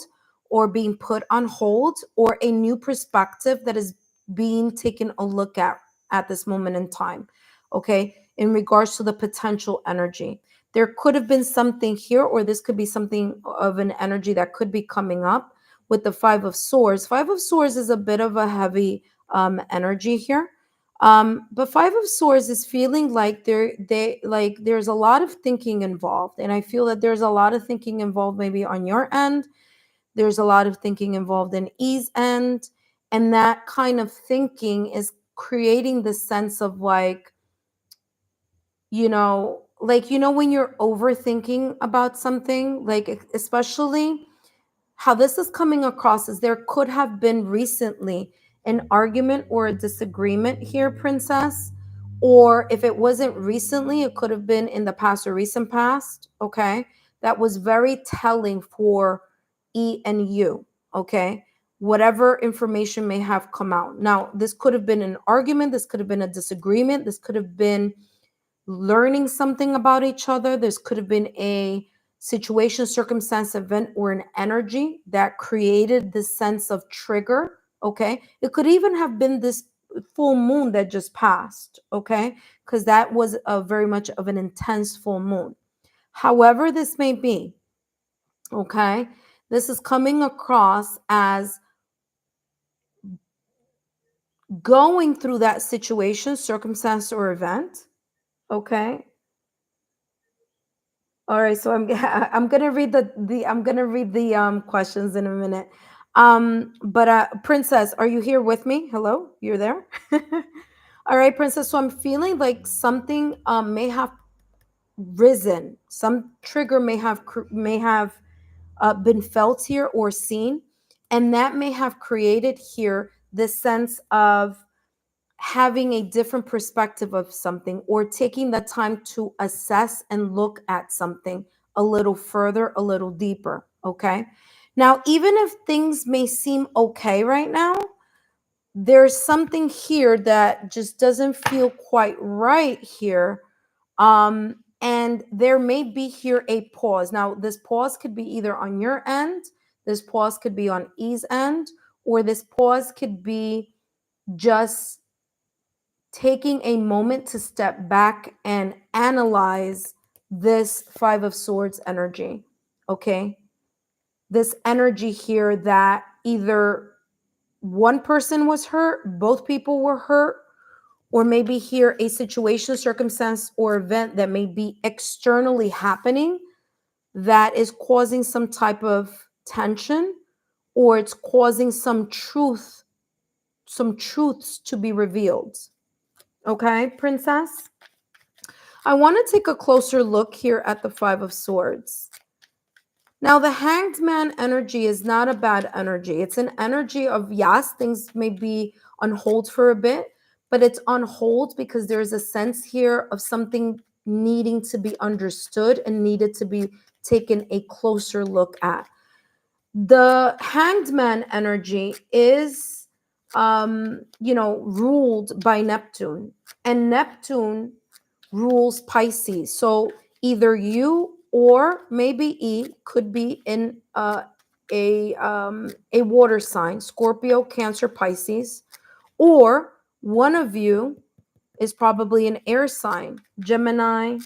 or being put on hold, or a new perspective that is being taken a look at this moment in time. Okay. In regards to the potential energy, there could have been something here, or this could be something of an energy that could be coming up with the Five of Swords. Five of Swords is a bit of a heavy energy here. But Five of Swords is feeling like there's a lot of thinking involved, and I feel that there's a lot of thinking involved maybe on your end. There's a lot of thinking involved in E's end, and that kind of thinking is creating the sense of like, when you're overthinking about something, like especially how this is coming across is there could have been recently an argument or a disagreement here, Princess. Or if it wasn't recently, it could have been in the past or recent past. Okay. That was very telling for E and U. Okay. Whatever information may have come out. Now, this could have been an argument. This could have been a disagreement. This could have been learning something about each other. This could have been a situation, circumstance, event, or an energy that created this sense of trigger. Okay. It could even have been this full moon that just passed. Okay. Because that was a very much of an intense full moon. However, this may be. Okay. This is coming across as going through that situation, circumstance, or event. Okay. All right, so I'm gonna read the questions in a minute. But Princess, are you here with me? Hello, you're there. All right, Princess. So I'm feeling like something may have risen. Some trigger may have been felt here or seen, and that may have created here this sense of having a different perspective of something, or taking the time to assess and look at something a little further, a little deeper. Okay. Now, even if things may seem okay right now, there's something here that just doesn't feel quite right here. And there may be here a pause. Now, this pause could be either on your end, this pause could be on E's end, or this pause could be just taking a moment to step back and analyze this Five of Swords energy. Okay. This energy here that either one person was hurt, both people were hurt, or maybe here a situation, circumstance, or event that may be externally happening that is causing some type of tension, or it's causing some truths to be revealed. Okay, Princess? I want to take a closer look here at the Five of Swords. Now, the Hanged Man energy is not a bad energy. It's an energy of, yes, things may be on hold for a bit, but it's on hold because there's a sense here of something needing to be understood and needed to be taken a closer look at. The Hanged Man energy is, ruled by Neptune, and Neptune rules Pisces. So either you or maybe E could be in a water sign, Scorpio, Cancer, Pisces, or one of you is probably an air sign, Gemini,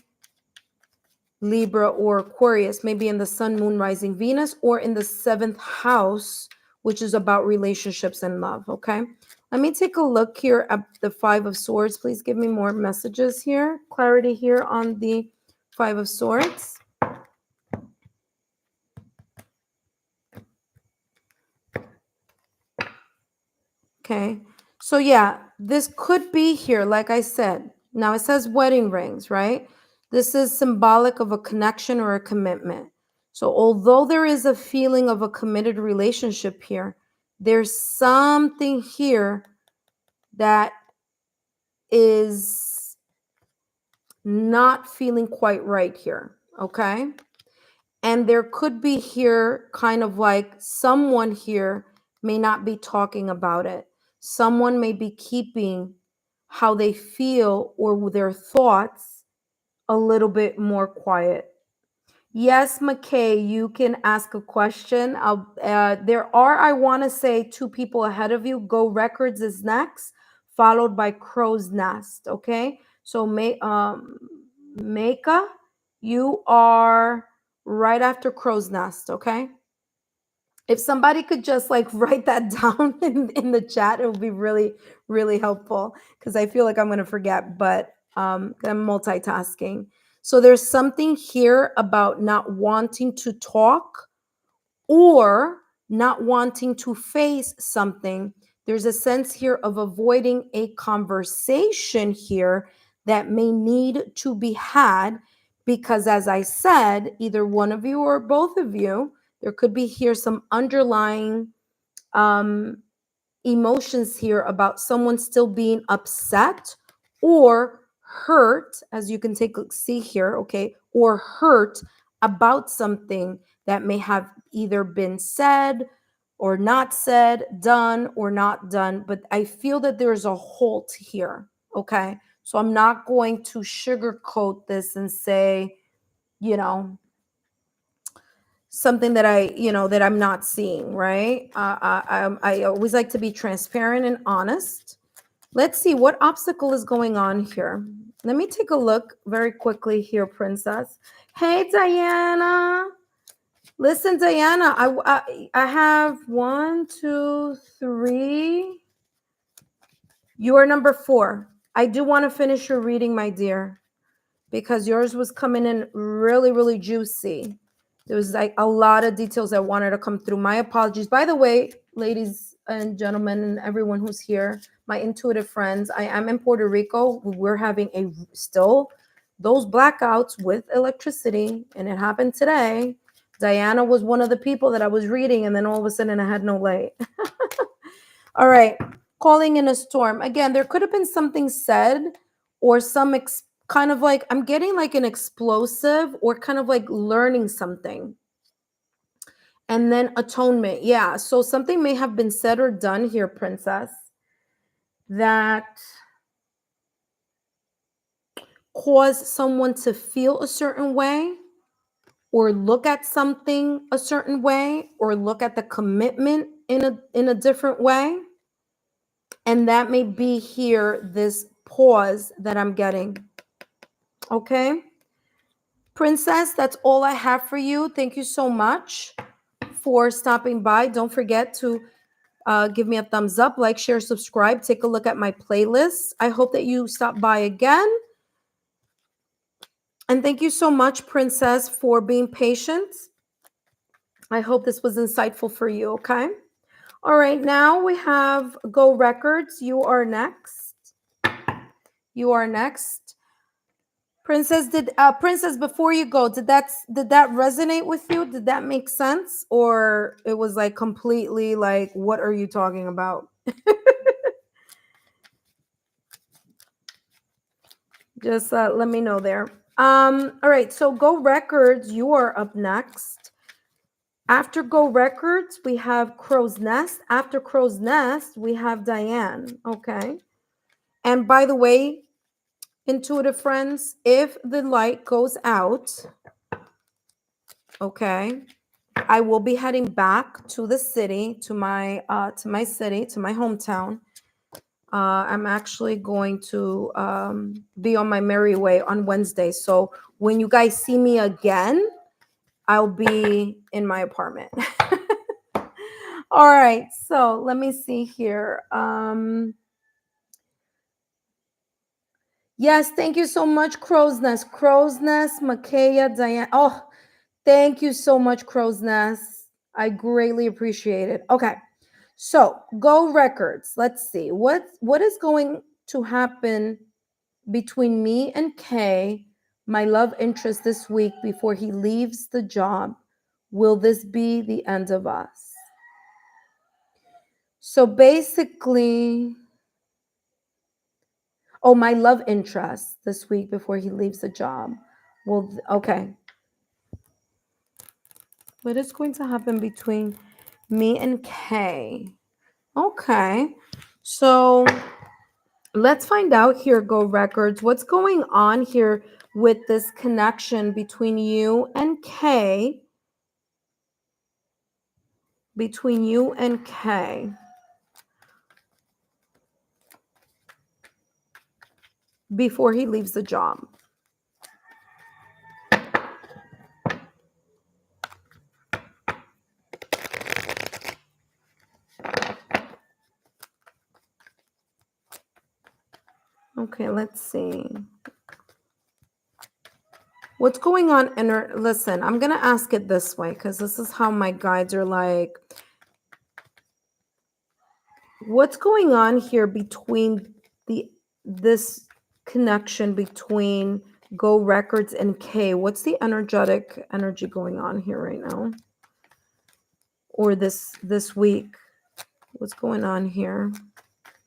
Libra, or Aquarius, maybe in the Sun, Moon, Rising, Venus, or in the seventh house, which is about relationships and love. Okay. Let me take a look here at the Five of Swords. Please give me more messages here, clarity here on the Five of Swords. Okay. So yeah, this could be here, like I said. Now it says wedding rings, right? This is symbolic of a connection or a commitment. So although there is a feeling of a committed relationship here, there's something here that is not feeling quite right here. Okay. And there could be here kind of like someone here may not be talking about it. Someone may be keeping how they feel or their thoughts a little bit more quiet. Yes, McKay, you can ask a question. There are, I want to say, two people ahead of you. Go Records is next, followed by Crow's Nest. Okay, so Meka, you are right after Crow's Nest. Okay, if somebody could just like write that down in the chat, it would be really, really helpful because I feel like I'm going to forget, but I'm multitasking. So there's something here about not wanting to talk or not wanting to face something. There's a sense here of avoiding a conversation here that may need to be had because, as I said, either one of you or both of you, there could be here some underlying emotions here about someone still being upset or hurt, as you can see here, okay, or hurt about something that may have either been said or not said, done or not done. But I feel that there's a halt here, okay? So I'm not going to sugarcoat this and say, you know, something that that I'm not seeing, right? I always like to be transparent and honest. Let's see what obstacle is going on here. Let me take a look very quickly here, Princess. Hey, Diana. Listen, Diana, I have 1, 2, 3. You are number 4. I do want to finish your reading, my dear, because yours was coming in really, really juicy. There was like a lot of details that wanted to come through. My apologies. By the way, ladies and gentlemen, and everyone who's here, my intuitive friends, I am in Puerto Rico. We're having still those blackouts with electricity, and it happened today. Diana was one of the people that I was reading, and then all of a sudden I had no light. All right. Calling in a storm. Again, there could have been something said or some kind of like, I'm getting like an explosive or kind of like learning something. And then atonement. Yeah. So something may have been said or done here, Princess, that caused someone to feel a certain way or look at something a certain way or look at the commitment in a different way. And that may be here, this pause that I'm getting. Okay. Princess, that's all I have for you. Thank you so much for stopping by. Don't forget to give me a thumbs up, like, share, subscribe. Take a look at my playlist. I hope that you stop by again. And thank you so much, Princess, for being patient. I hope this was insightful for you. Okay. All right. Now we have Go Records. You are next. You are next. Princess, Princess, before you go, did that resonate with you? Did that make sense? Or it was like completely like, what are you talking about? Just let me know there. All right, so Go Records, you are up next. After Go Records, we have Crow's Nest. After Crow's Nest, we have Diane. Okay. And by the way, intuitive friends, if the light goes out, okay, I will be heading back to the city, to my city, to my hometown. I'm actually going to be on my merry way on Wednesday. So when you guys see me again, I'll be in my apartment. All right. So let me see here. Yes, thank you so much, Crow's Nest. Crow's Nest, Makaya, Diane. Oh, thank you so much, Crow's Nest. I greatly appreciate it. Okay. So Go Records. Let's see. What is going to happen between me and Kay, my love interest, this week before he leaves the job? Will this be the end of us? So basically, oh, my love interest this week before he leaves the job. Well, okay. What is going to happen between me and Kay? Okay. So let's find out here, Go Records. What's going on here with this connection between you and Kay? Between you and Kay. Before he leaves the job. Okay, let's see. What's going on? Listen, I'm going to ask it this way because this is how my guides are like. What's going on here between this connection between Go Records and Kay? What's the energy going on here right now? Or this week? What's going on here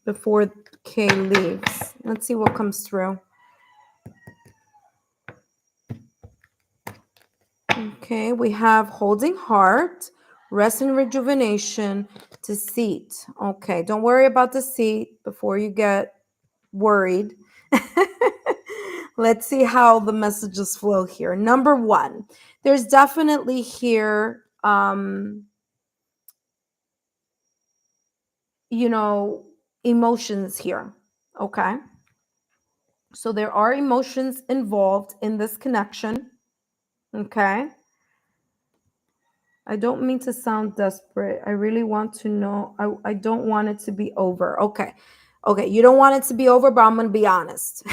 before Kay leaves? Let's see what comes through. Okay, we have holding heart, rest and rejuvenation, deceit. Okay, don't worry about deceit before you get worried. Let's see how the messages flow here. Number one, there's definitely here, emotions here. Okay. So there are emotions involved in this connection. Okay. I don't mean to sound desperate. I really want to know. I don't want it to be over. Okay. Okay. You don't want it to be over, but I'm going to be honest.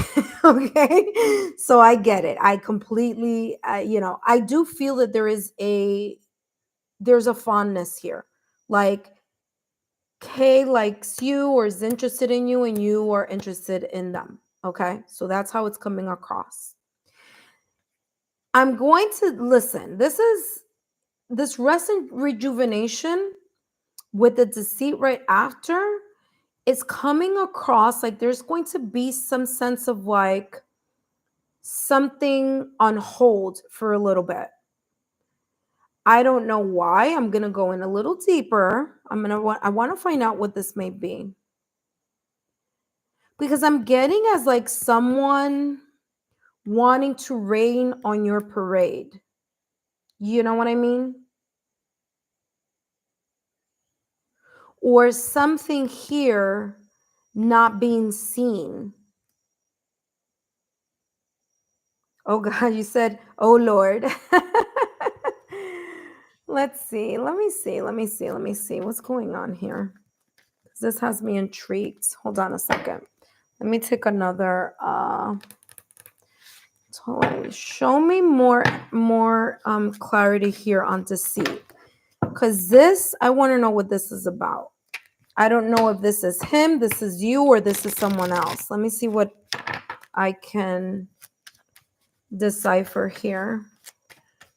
Okay. So I get it. I completely, I do feel that there's a fondness here. Like Kay likes you or is interested in you and you are interested in them. Okay. So that's how it's coming across. I'm going to listen. This rest and rejuvenation with the deceit right after is coming across like there's going to be some sense of like something on hold for a little bit. I don't know why. I'm going to go in a little deeper. I want to find out what this may be. Because I'm getting as like someone wanting to rain on your parade. You know what I mean? Or something here not being seen. Oh God, you said, oh Lord. Let's see. Let me see. What's going on here? This has me intrigued. Hold on a second. Let me take another show me more clarity here on deceit. Because this, I want to know what this is about. I don't know if this is him, this is you, or this is someone else. Let me see what I can decipher here.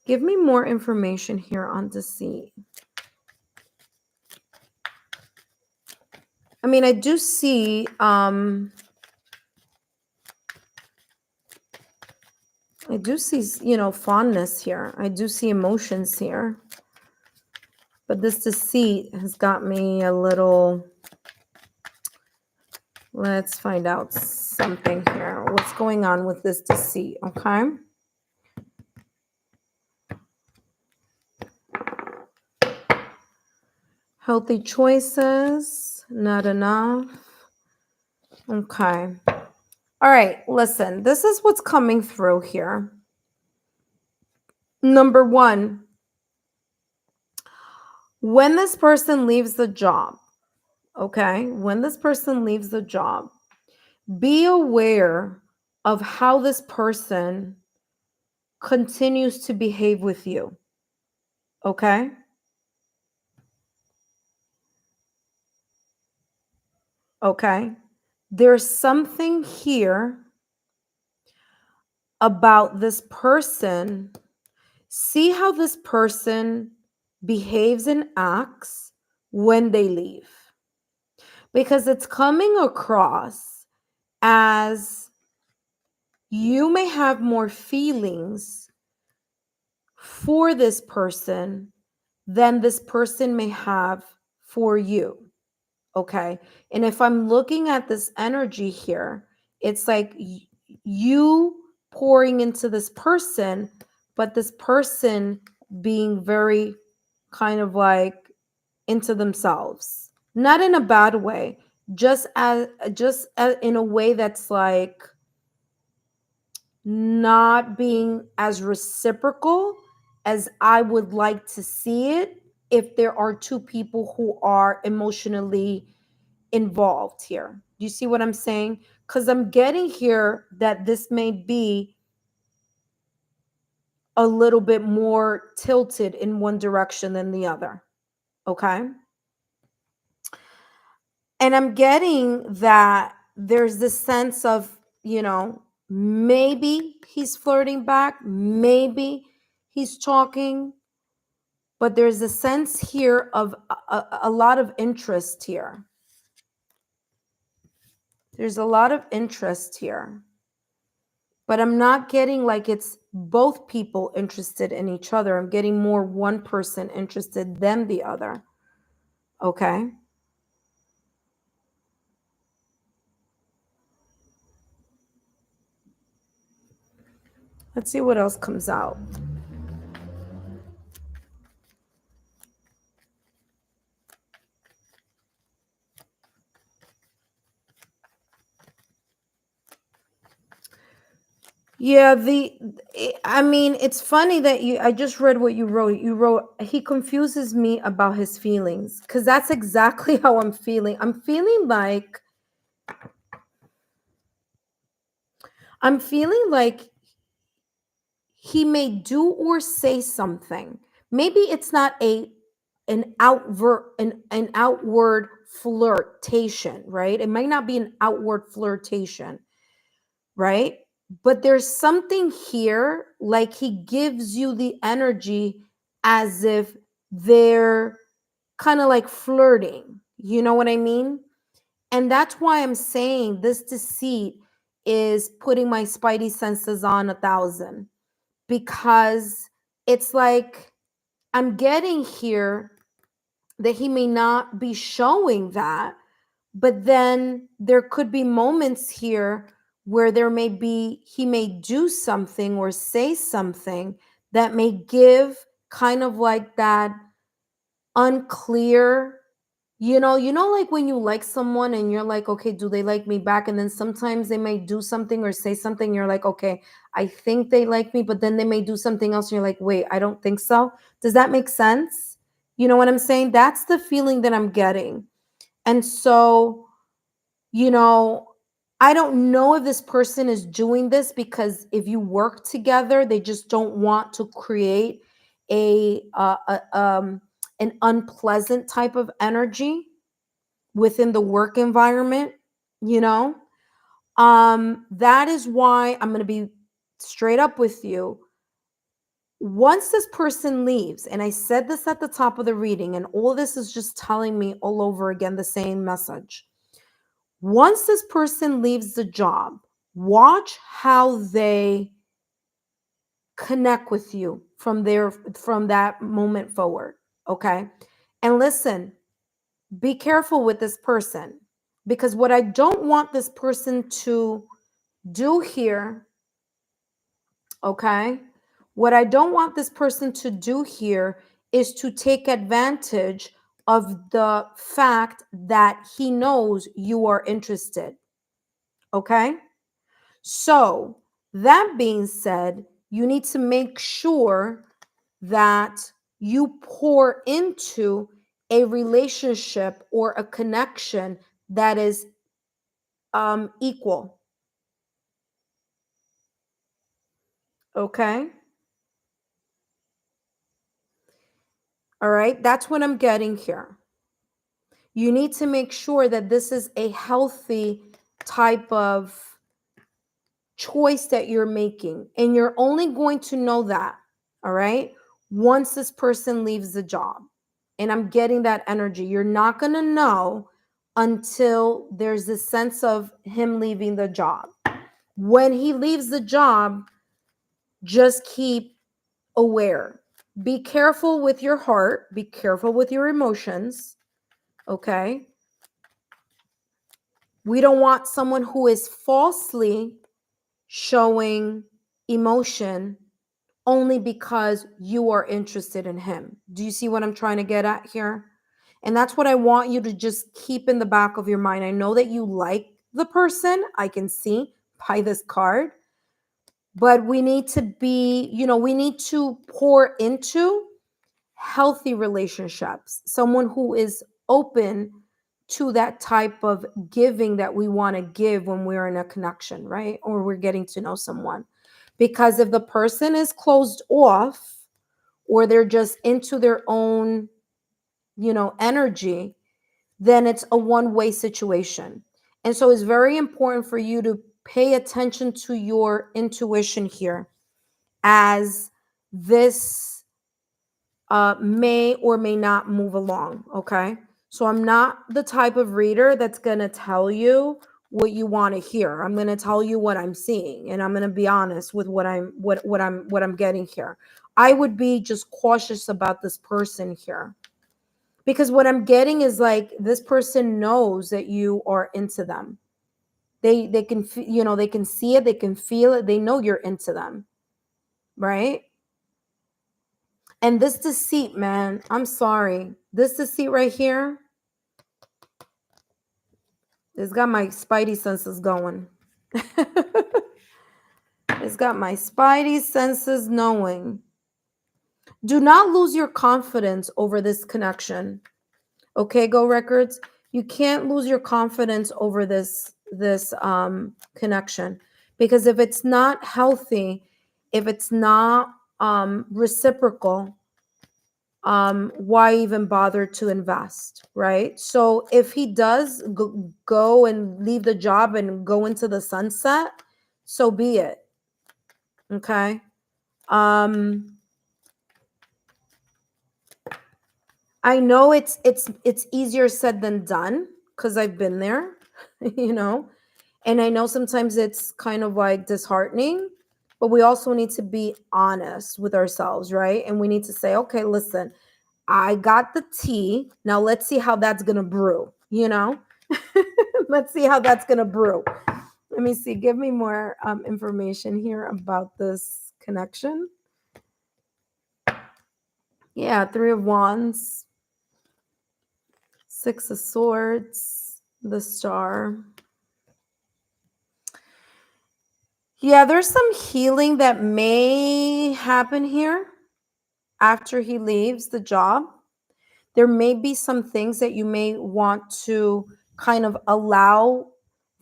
Give me more information here on deceit. I mean, I do see fondness here. I do see emotions here. But this deceit has got me a little. Let's find out something here. What's going on with this deceit, okay? Healthy choices, not enough. Okay. All right, listen, this is what's coming through here. Number one, when this person leaves the job, okay, be aware of how this person continues to behave with you, okay? Okay. There's something here about this person. See how this person behaves and acts when they leave. Because it's coming across as you may have more feelings for this person than this person may have for you. Okay. And if I'm looking at this energy here, it's like you pouring into this person, but this person being very kind of like into themselves. Not in a bad way, just as in a way that's like not being as reciprocal as I would like to see it if there are two people who are emotionally involved here. Do you see what I'm saying? Because I'm getting here that this may be a little bit more tilted in one direction than the other. Okay. And I'm getting that there's this sense of, maybe he's flirting back, maybe he's talking, but there's a sense here of a lot of interest here. There's a lot of interest here. But I'm not getting like it's both people interested in each other. I'm getting more one person interested than the other. Okay. Let's see what else comes out. Yeah, I mean, it's funny that I just read what you wrote. You wrote, he confuses me about his feelings, because that's exactly how I'm feeling. I'm feeling like he may do or say something. Maybe it's not an outward flirtation, right? It might not be an outward flirtation, right? But there's something here, like he gives you the energy as if they're kind of like flirting. You know what I mean? And that's why I'm saying this deceit is putting my spidey senses on 1,000, because it's like I'm getting here that he may not be showing that, but then there could be moments here where he may do something or say something that may give kind of like that unclear, like when you like someone and you're like, okay, do they like me back? And then sometimes they may do something or say something, you're like, okay, I think they like me, but then they may do something else and you're like, wait, I don't think so. Does that make sense? You know what I'm saying? That's the feeling that I'm getting. And so, you know, I don't know if this person is doing this because if you work together, they just don't want to create an unpleasant type of energy within the work environment, you know? That is why I'm going to be straight up with you. Once this person leaves, and I said this at the top of the reading, and all this is just telling me all over again the same message. Once this person leaves the job, watch how they connect with you from that moment forward, okay? And listen, be careful with this person, because what I don't want this person to do here, okay? What I don't want this person to do here is to take advantage of the fact that he knows you are interested, okay? So, that being said, you need to make sure that you pour into a relationship or a connection that is equal. Okay. All right. That's what I'm getting here. You need to make sure that this is a healthy type of choice that you're making. And you're only going to know that, all right, once this person leaves the job. And I'm getting that energy. You're not going to know until there's a sense of him leaving the job. When he leaves the job, just keep aware. Be careful with your heart, be careful with your emotions, okay? We don't want someone who is falsely showing emotion only because you are interested in him. Do you see what I'm trying to get at here? And that's what I want you to just keep in the back of your mind. I know that you like the person, I can see by this card, but we need to be, we need to pour into healthy relationships, someone who is open to that type of giving that we want to give when we're in a connection, right? Or we're getting to know someone. Because if the person is closed off or they're just into their own, energy, then it's a one-way situation. And so it's very important for you to pay attention to your intuition here, as this may or may not move along. Okay. So I'm not the type of reader that's going to tell you what you want to hear. I'm going to tell you what I'm seeing, and I'm going to be honest with what I'm getting here. I would be just cautious about this person here, because what I'm getting is like this person knows that you are into them. They can they can see it, they can feel it, they know you're into them, right? And this deceit, man, I'm sorry. This deceit right here, it's got my spidey senses going. It's got my spidey senses knowing. Do not lose your confidence over this connection. Okay, Go Records? You can't lose your confidence over this connection, because if it's not healthy, if it's not reciprocal, why even bother to invest, right? So if he does go and leave the job and go into the sunset, so be it. Okay. I know it's easier said than done, because I've been there, and I know sometimes it's kind of like disheartening, but we also need to be honest with ourselves, right? And we need to say, okay, listen, I got the tea. Now let's see how that's going to brew, Let's see how that's going to brew. Let me see. Give me more information here about this connection. Yeah, Three of Wands, Six of Swords, the Star. Yeah, there's some healing that may happen here after he leaves the job. There may be some things that you may want to kind of allow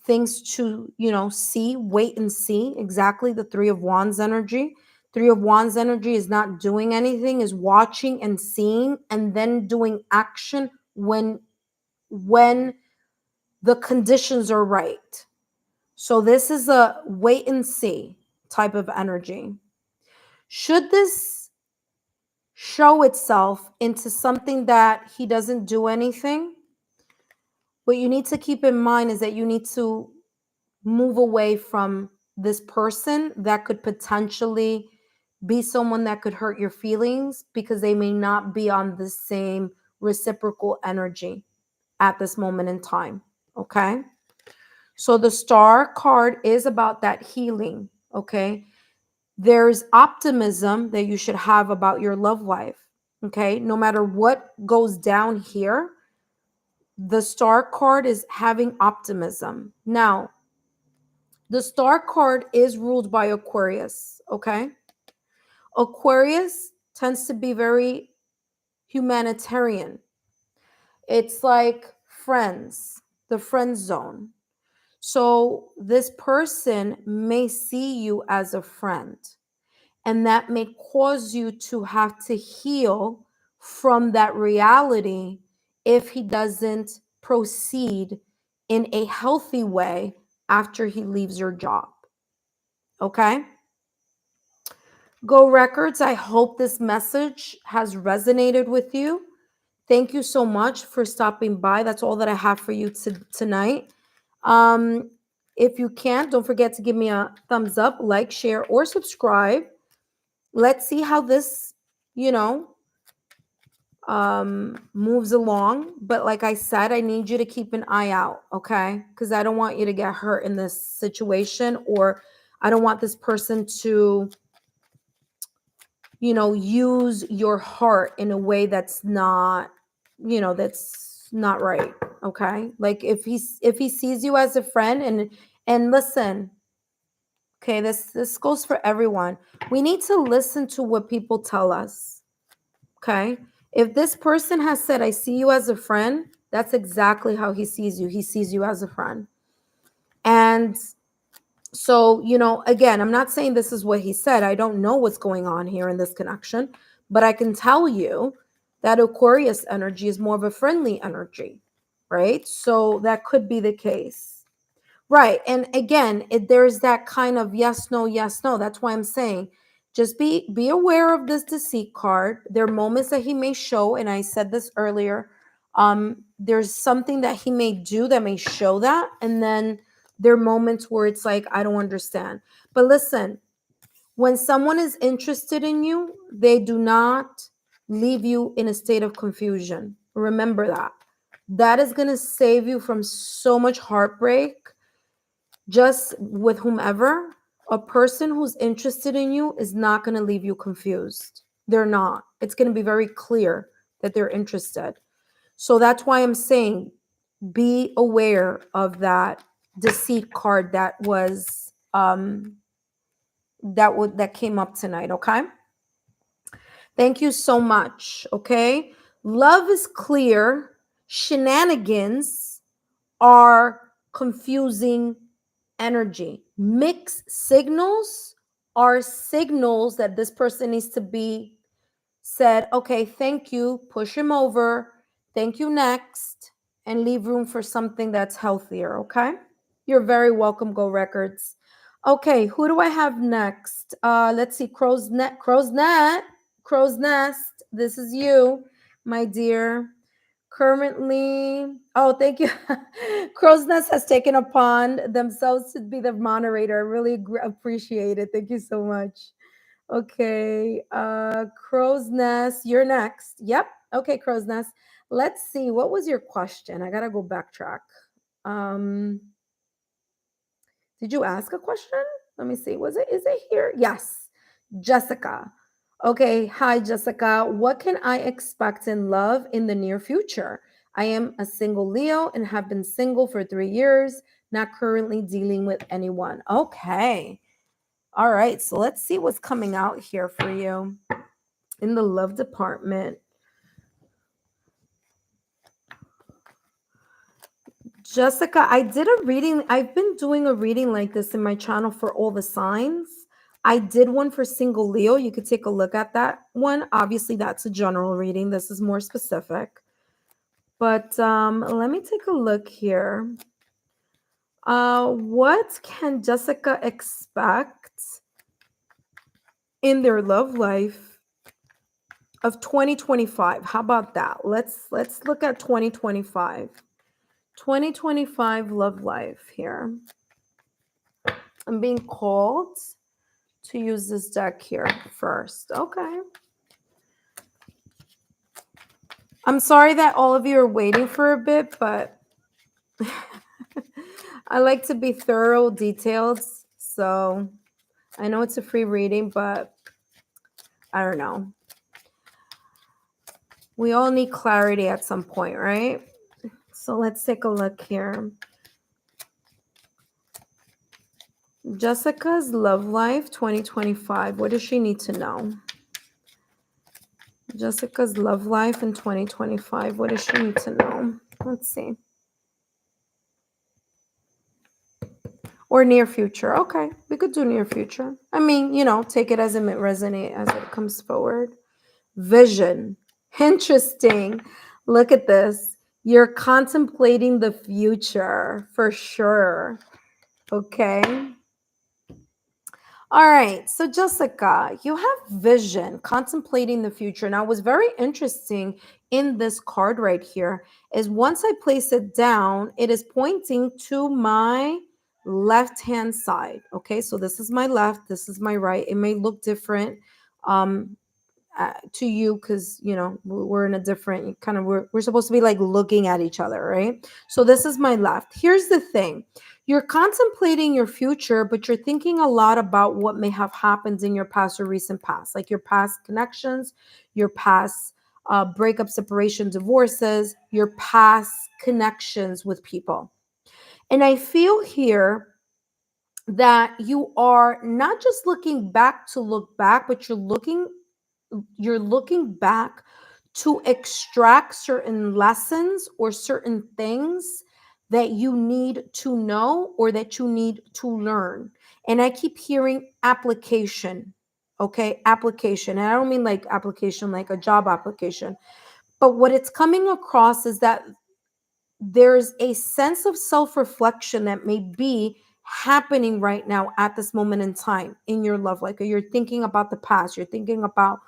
things to, see, wait and see. Exactly, the Three of Wands energy. Three of Wands energy is not doing anything, is watching and seeing, and then doing action when the conditions are right. So this is a wait and see type of energy. Should this show itself into something that he doesn't do anything, what you need to keep in mind is that you need to move away from this person that could potentially be someone that could hurt your feelings, because they may not be on the same reciprocal energy at this moment in time. Okay. So the Star card is about that healing. Okay. There's optimism that you should have about your love life. Okay. No matter what goes down here, the Star card is having optimism. Now, the Star card is ruled by Aquarius. Okay. Aquarius tends to be very humanitarian. It's like friends, the friend zone. So this person may see you as a friend, and that may cause you to have to heal from that reality if he doesn't proceed in a healthy way after he leaves your job. Okay? Go Records, I hope this message has resonated with you. Thank you so much for stopping by. That's all that I have for you tonight. If you can, don't forget to give me a thumbs up, like, share, or subscribe. Let's see how this, moves along. But like I said, I need you to keep an eye out, okay? Because I don't want you to get hurt in this situation, or I don't want this person to, use your heart in a way that's not, that's not right, okay? Like if he sees you as a friend, and listen, okay, this goes for everyone. We need to listen to what people tell us, okay? If this person has said, I see you as a friend, that's exactly how he sees you. He sees you as a friend. And so, again, I'm not saying this is what he said. I don't know what's going on here in this connection, but I can tell you that Aquarius energy is more of a friendly energy, right? So that could be the case. Right. And again, there's that kind of yes, no, yes, no. That's why I'm saying just be aware of this deceit card. There are moments that he may show, and I said this earlier. There's something that he may do that may show that, and then there are moments where it's like, I don't understand. But listen, when someone is interested in you, they do not leave you in a state of confusion. Remember that. That is going to save you from so much heartbreak. Just with whomever, a person who's interested in you is not going to leave you confused. They're not. It's going to be very clear that they're interested. So that's why I'm saying be aware of that deceit card that was that came up tonight, okay? Thank you so much, okay? Love is clear. Shenanigans are confusing energy. Mixed signals are signals that this person needs to be said, okay, thank you, push him over, thank you, next, and leave room for something that's healthier, okay? You're very welcome, Go Records. Okay, who do I have next? Let's see, Crow's Nest. This is you, my dear. Currently, oh, thank you. Crow's Nest has taken upon themselves to be the moderator. I really appreciate it. Thank you so much. Okay, Crow's Nest, you're next. Yep. Okay, Crow's Nest. Let's see. What was your question? I gotta go backtrack. Did you ask a question? Let me see. Is it here? Yes. Jessica. Okay. Hi, Jessica. What can I expect in love in the near future? I am a single Leo and have been single for 3 years, not currently dealing with anyone. Okay. All right. So let's see what's coming out here for you in the love department. Jessica, I did a reading. I've been doing a reading like this in my channel for all the signs. I did one for single Leo. You could take a look at that one. Obviously, that's a general reading. This is more specific. But let me take a look here. What can Jessica expect in their love life of 2025? How about that? Let's look at 2025. 2025 love life here. I'm being called to use this deck here first. Okay. I'm sorry that all of you are waiting for a bit, but I like to be thorough, detailed. So I know it's a free reading, but I don't know. We all need clarity at some point, right? So let's take a look here. Jessica's love life 2025. What does she need to know? Jessica's love life in 2025. What does she need to know? Let's see. Or near future. Okay, we could do near future. I mean, take it as it resonates as it comes forward. Vision. Interesting. Look at this. You're contemplating the future for sure. Okay. All right. So, Jessica, you have vision, contemplating the future. Now, what's very interesting in this card right here is once I place it down, it is pointing to my left hand side. Okay. So, this is my left, this is my right. It may look different. To you because we're in a different kind of we're supposed to be like looking at each other, right? So this is my left. Here's the thing: you're contemplating your future, but you're thinking a lot about what may have happened in your past or recent past, like your past connections, your past breakup, separation, divorces, your past connections with people. And I feel here that you are not just looking back to look back, but you're looking back to extract certain lessons or certain things that you need to know or that you need to learn. And I keep hearing application. Okay, application. And I don't mean like application like a job application, but what it's coming across is that there's a sense of self-reflection that may be happening right now at this moment in time in your love life. You're thinking about the past, you're thinking about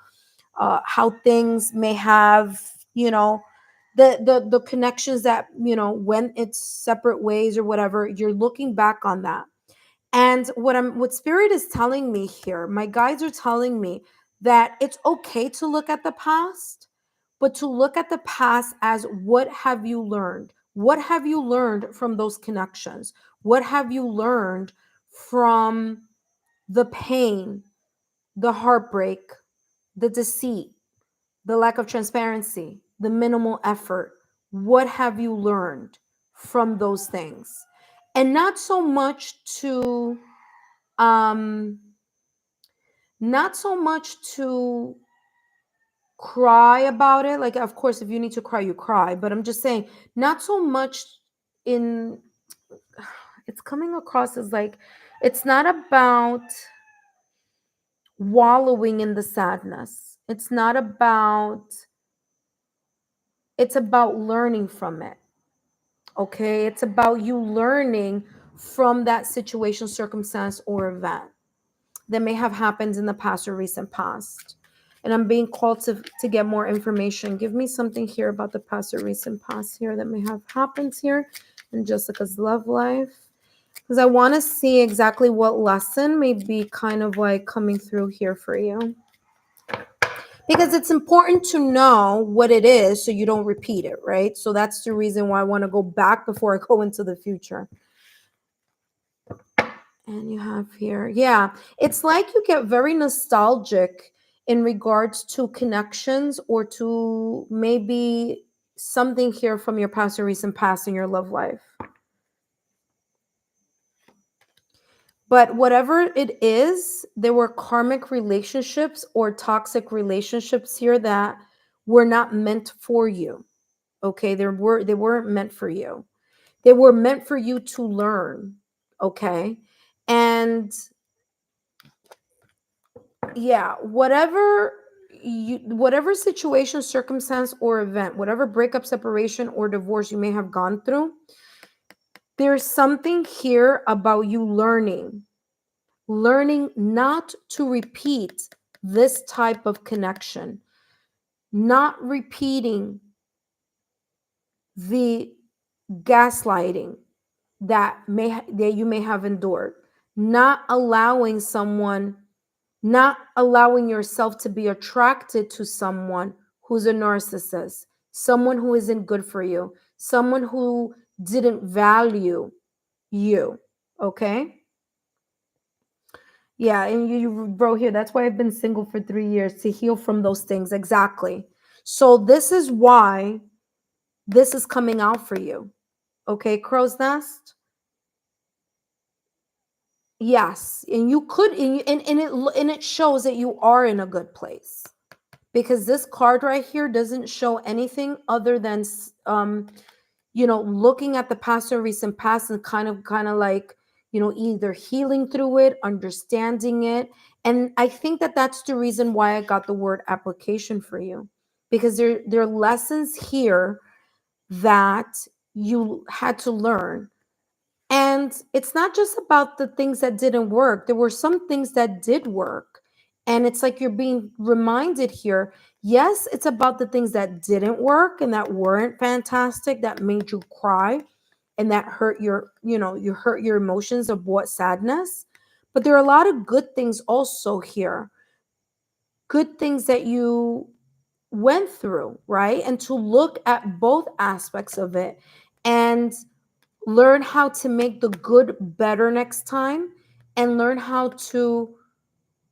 how things may have, the connections that when it's separate ways or whatever, you're looking back on that. And what spirit is telling me here, my guides are telling me that it's okay to look at the past, but to look at the past as what have you learned? What have you learned from those connections? What have you learned from the pain, the heartbreak, the deceit, the lack of transparency, the minimal effort? What have you learned from those things? And not so much to um not so much to cry about it. Like, of course, if you need to cry, you cry, but I'm just saying, not so much in it's coming across as like it's not about wallowing in the sadness. It's about learning from it. Okay, it's about you learning from that situation, circumstance, or event that may have happened in the past or recent past. And I'm being called to get more information. Give me something here about the past or recent past here that may have happened here in Jessica's love life. Because I want to see exactly what lesson may be kind of like coming through here for you. Because it's important to know what it is so you don't repeat it, right? So that's the reason why I want to go back before I go into the future. And you have here, yeah, it's like you get very nostalgic in regards to connections or to maybe something here from your past or recent past in your love life. But whatever it is, there were karmic relationships or toxic relationships here that were not meant for you. Okay, they weren't meant for you. They were meant for you to learn. Okay, and yeah, whatever situation, circumstance, or event, whatever breakup, separation, or divorce you may have gone through, there's something here about you learning not to repeat this type of connection, not repeating the gaslighting that you may have endured, not allowing someone, not allowing yourself to be attracted to someone who's a narcissist, someone who isn't good for you, someone who didn't value you. Okay. Yeah, and you wrote here, that's why I've been single for 3 years, to heal from those things. Exactly. So this is why this is coming out for you. Okay, crow's nest. Yes, and you could, and it shows that you are in a good place, because this card right here doesn't show anything other than looking at the past or recent past and kind of like, either healing through it, understanding it. And I think that that's the reason why I got the word application for you, because there are lessons here that you had to learn. And it's not just about the things that didn't work. There were some things that did work. And it's like you're being reminded here. Yes, it's about the things that didn't work and that weren't fantastic, that made you cry and that hurt you hurt your emotions of what sadness. But there are a lot of good things also here. Good things that you went through, right? And to look at both aspects of it and learn how to make the good better next time and learn how to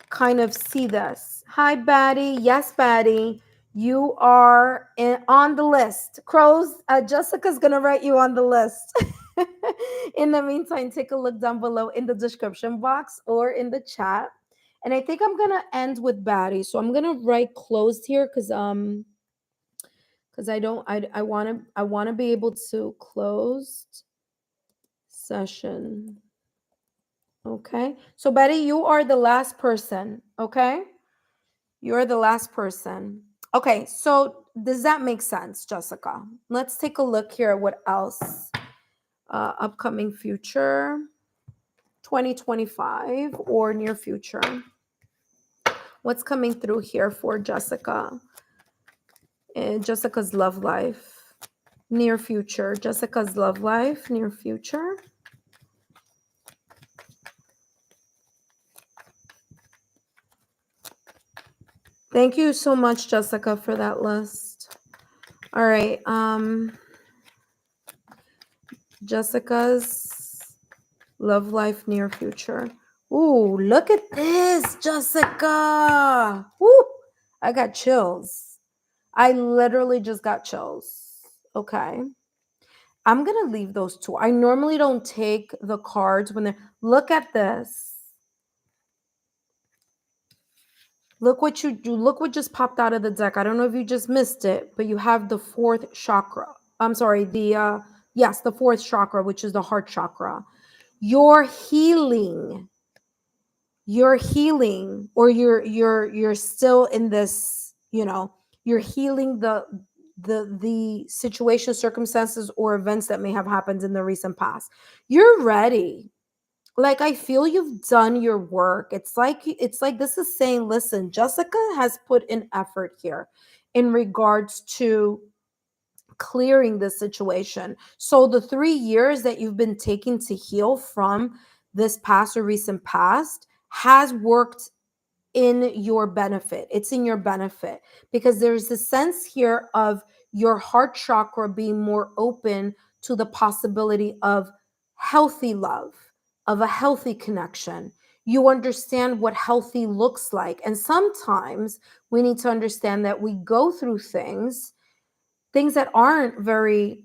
kind of see this. Hi, Batty. Yes, Batty. You are on the list. Crows, Jessica's going to write you on the list. In the meantime, take a look down below in the description box or in the chat. And I think I'm going to end with Batty. So I'm going to write closed here because I want to be able to close session. Okay. So Betty, you are the last person. Okay. You're the last person. Okay. So does that make sense, Jessica? Let's take a look here at what else. Upcoming future, 2025 or near future. What's coming through here for Jessica? Jessica's love life, near future. Jessica's love life, near future. Thank you so much, Jessica, for that list. All right. Jessica's love life near future. Ooh, look at this, Jessica. Woo! I got chills. I literally just got chills. Okay. I'm going to leave those two. I normally don't take the cards when they're. Look at this. Look what you do. Look what just popped out of the deck. I don't know if you just missed it, but you have the fourth chakra. I'm sorry, the fourth chakra, which is the heart chakra. You're healing, or you're still in this, you're healing the situation, circumstances, or events that may have happened in the recent past. You're ready. Like, I feel you've done your work. It's like this is saying, listen, Jessica has put in effort here in regards to clearing the situation. So the 3 years that you've been taking to heal from this past or recent past has worked in your benefit. It's in your benefit because there's a sense here of your heart chakra being more open to the possibility of healthy love, of a healthy connection. You understand what healthy looks like. And sometimes we need to understand that we go through things that aren't very,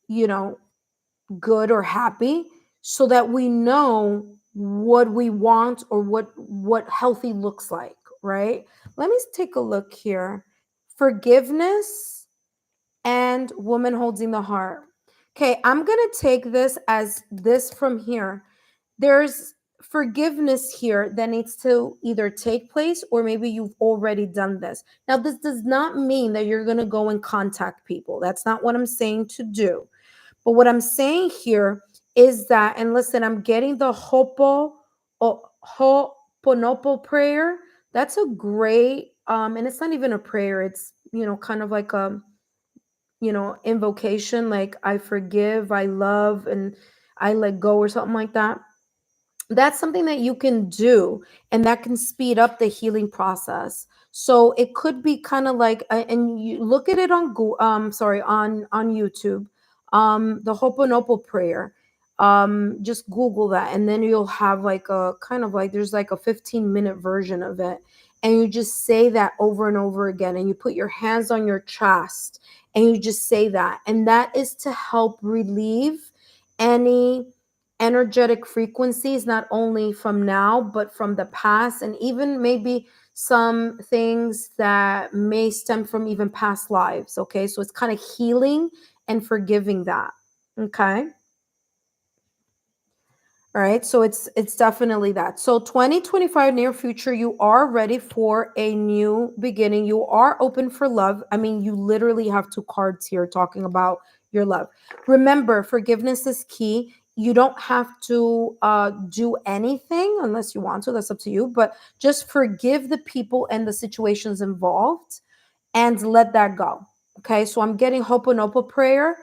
good or happy, so that we know what we want or what healthy looks like, right? Let me take a look here. Forgiveness and woman holding the heart. Okay, I'm going to take this as this from here. There's forgiveness here that needs to either take place, or maybe you've already done this. Now, this does not mean that you're going to go and contact people. That's not what I'm saying to do. But what I'm saying here is that, and listen, I'm getting the Ho'oponopo prayer. That's a great, and it's not even a prayer. It's, kind of like a, invocation, like I forgive, I love, and I let go, or something like that. That's something that you can do, and that can speed up the healing process. So it could be kind of like, and you look at it on on YouTube, the Ho'oponopo prayer. Just Google that, and then you'll have like a kind of like, there's like a 15-minute version of it, and you just say that over and over again, and you put your hands on your chest, and you just say that, and that is to help relieve any energetic frequencies, not only from now, but from the past, and even maybe some things that may stem from even past lives. Okay. So it's kind of healing and forgiving that. Okay. All right, so it's definitely that. So 2025 near future, you are ready for a new beginning. You are open for love. I mean, you literally have two cards here talking about your love. Remember, forgiveness is key. You don't have to do anything unless you want to. That's up to you. But just forgive the people and the situations involved and let that go. Okay, so I'm getting Ho'oponopo prayer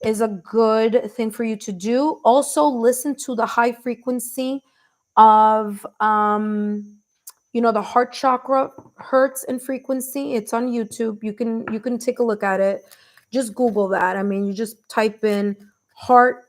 is a good thing for you to do. Also, listen to the high frequency of the heart chakra hertz and frequency. It's on YouTube. You can take a look at it. Just Google that. I mean, you just type in heart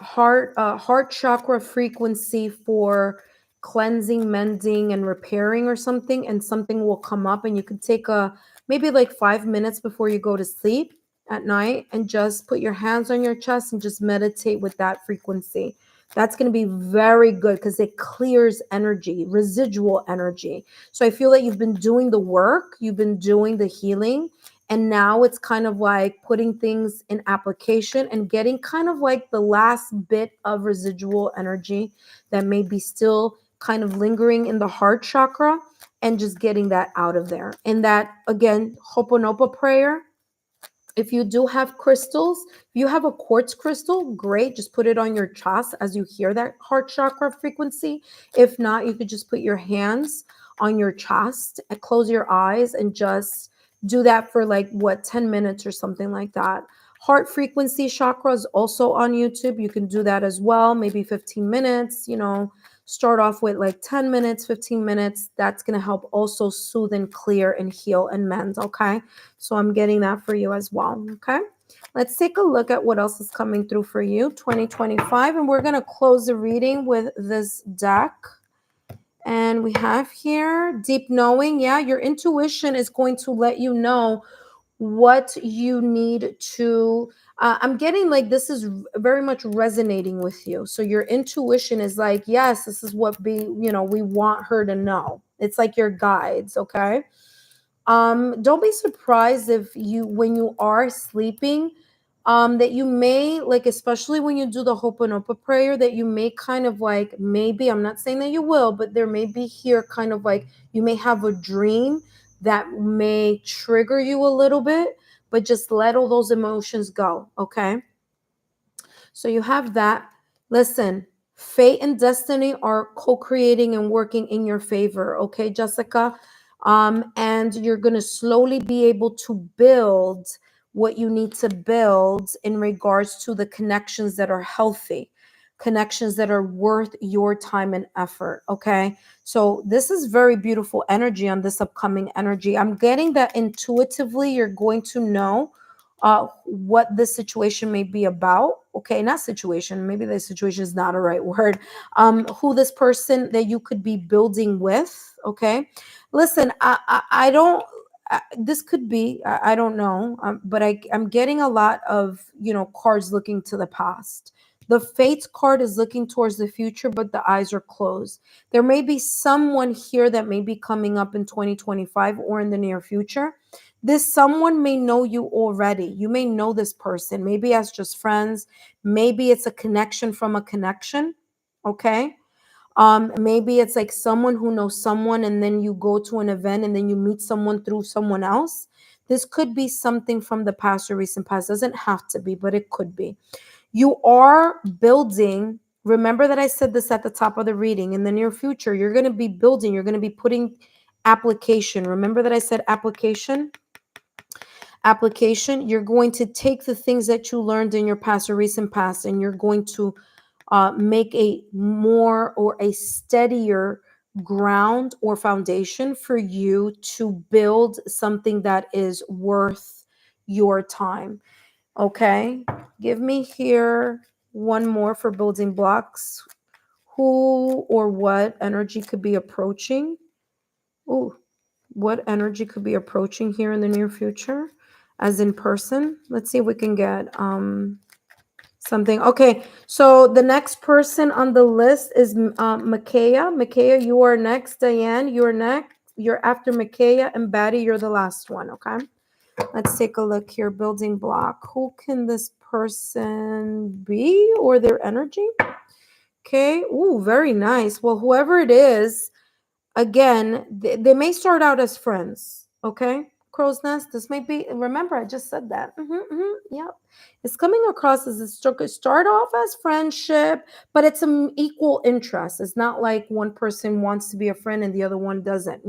heart chakra frequency for cleansing, mending, and repairing or something, and something will come up, and you can take a maybe like 5 minutes before you go to sleep at night and just put your hands on your chest and just meditate with that frequency. That's going to be very good because it clears energy, residual energy. So I feel that you've been doing the work, you've been doing the healing, and now it's kind of like putting things in application and getting kind of like the last bit of residual energy that may be still kind of lingering in the heart chakra, and just getting that out of there. And that, again, Ho'oponopo prayer. If you do have crystals, if you have a quartz crystal, great. Just put it on your chest as you hear that heart chakra frequency. If not, you could just put your hands on your chest and close your eyes and just do that for like 10 minutes or something like that. Heart frequency chakra is also on YouTube. You can do that as well, maybe 15 minutes, start off with like 10 minutes, 15 minutes. That's going to help also soothe and clear and heal and mend. Okay. So I'm getting that for you as well. Okay. Let's take a look at what else is coming through for you 2025. And we're going to close the reading with this deck. And we have here deep knowing. Yeah, your intuition is going to let you know what you need to. I'm getting like this is very much resonating with you. So your intuition is like, yes, this is what we want her to know. It's like your guides. Okay. Don't be surprised if when you are sleeping, that you may like, especially when you do the Ho'oponopo prayer, that you may kind of like, maybe, I'm not saying that you will, but there may be here kind of like you may have a dream that may trigger you a little bit, but just let all those emotions go. Okay. So you have that. Listen, fate and destiny are co-creating and working in your favor. Okay, Jessica. And you're going to slowly be able to build what you need to build in regards to the connections that are healthy, connections that are worth your time and effort. Okay. So this is very beautiful energy on this upcoming energy. I'm getting that intuitively you're going to know what this situation may be about. Okay, not situation, maybe the situation is not a right word. Who this person that you could be building with. Okay, listen, I don't. This could be, I don't know, but I'm getting a lot of cards looking to the past. The Fates card is looking towards the future, but the eyes are closed. There may be someone here that may be coming up in 2025 or in the near future. This someone may know you already. You may know this person, maybe as just friends, maybe it's a connection from a connection. Okay. Maybe it's like someone who knows someone, and then you go to an event and then you meet someone through someone else. This could be something from the past or recent past. Doesn't have to be, but it could be. You are building. Remember that I said this at the top of the reading. In the near future, you're going to be building, you're going to be putting application. Remember that I said application. You're going to take the things that you learned in your past or recent past, and you're going to make a more or a steadier ground or foundation for you to build something that is worth your time. Okay, give me here one more for building blocks. Who or what energy could be approaching? Oh, what energy could be approaching here in the near future as in person? Let's see if we can get something. Okay, so the next person on the list is Makaya. Makaya, you are next. Diane, you're next. You're after Makaya, and Batty, you're the last one. Okay, let's take a look here. Building block. Who can this person be or their energy? Okay. Ooh, very nice. Well, whoever it is, again, they may start out as friends. Okay. Crow's nest. This may be, remember, I just said that. Yep. It's coming across as start off as friendship, but it's an equal interest. It's not like one person wants to be a friend and the other one doesn't,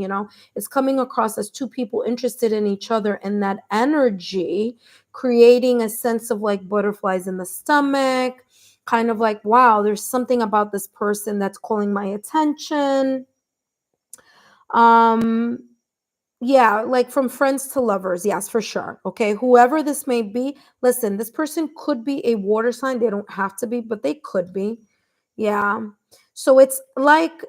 It's coming across as two people interested in each other, and that energy creating a sense of like butterflies in the stomach, kind of like, wow, there's something about this person that's calling my attention. um yeah, like from friends to lovers. Yes, for sure. Okay. Whoever this may be, listen, this person could be a water sign. They don't have to be, but they could be. Yeah. So it's like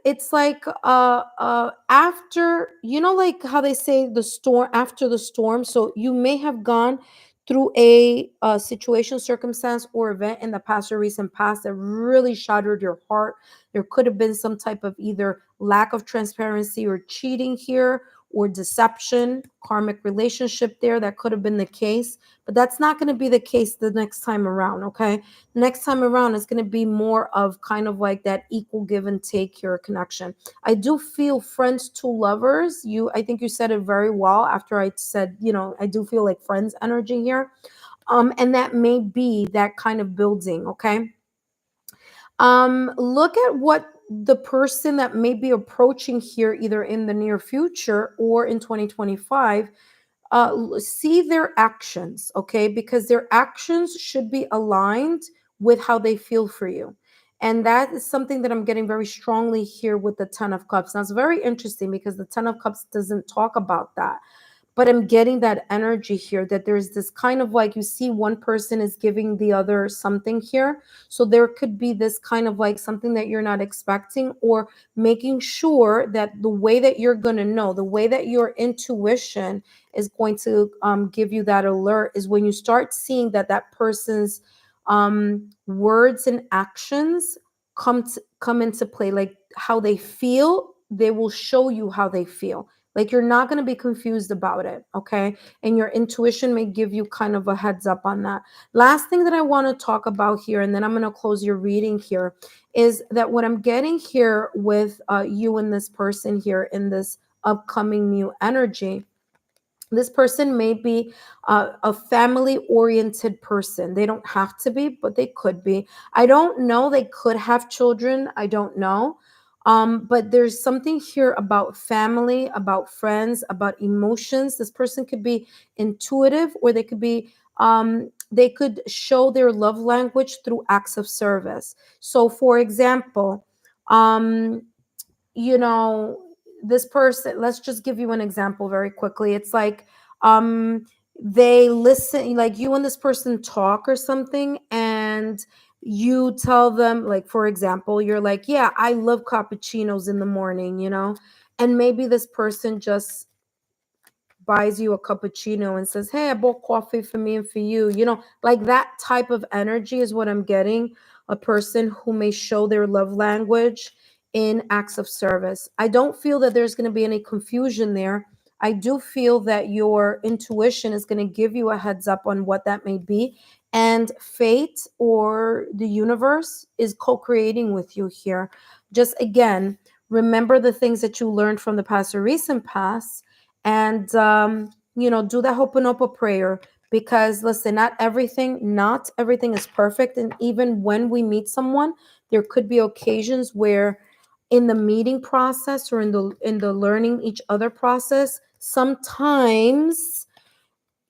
after, like how they say the storm after the storm. So you may have gone through a situation, circumstance, or event in the past or recent past that really shattered your heart. There could have been some type of either lack of transparency or cheating here, or deception, karmic relationship there. That could have been the case, but that's not going to be the case the next time around. Okay. Next time around is going to be more of kind of like that equal give and take here connection. I do feel friends to lovers. I think you said it very well after I said, I do feel like friends energy here. And that may be that kind of building. Okay. Look at what the person that may be approaching here, either in the near future or in 2025, see their actions, okay? Because their actions should be aligned with how they feel for you. And that is something that I'm getting very strongly here with the Ten of Cups. Now, it's very interesting because the Ten of Cups doesn't talk about that, but I'm getting that energy here that there's this kind of like, you see one person is giving the other something here. So there could be this kind of like something that you're not expecting, or making sure that the way that you're going to know, the way that your intuition is going to give you that alert, is when you start seeing that that person's words and actions come into play, like how they feel. They will show you how they feel. Like you're not going to be confused about it, okay? And your intuition may give you kind of a heads up on that. Last thing that I want to talk about here, and then I'm going to close your reading here, is that what I'm getting here with you and this person here in this upcoming new energy, this person may be a family oriented person. They don't have to be, but they could be. I don't know. They could have children. I don't know. But there's something here about family, about friends, about emotions. This person could be intuitive, or they could show their love language through acts of service. So, for example, um, you know this person, let's just give you an example very quickly. It's like um they listen, like you and this person talk or something, and you tell them, like, for example, you're like, yeah, I love cappuccinos in the morning, and maybe this person just buys you a cappuccino and says, hey, I bought coffee for me and for you. Like that type of energy is what I'm getting. A person who may show their love language in acts of service. I don't feel that there's going to be any confusion there. I do feel that your intuition is going to give you a heads up on what that may be. And fate or the universe is co creating with you here. Just again, remember the things that you learned from the past or recent past, and do that Ho'oponopono prayer. Because listen, not everything is perfect, and even when we meet someone, there could be occasions where in the meeting process or in the learning each other process, sometimes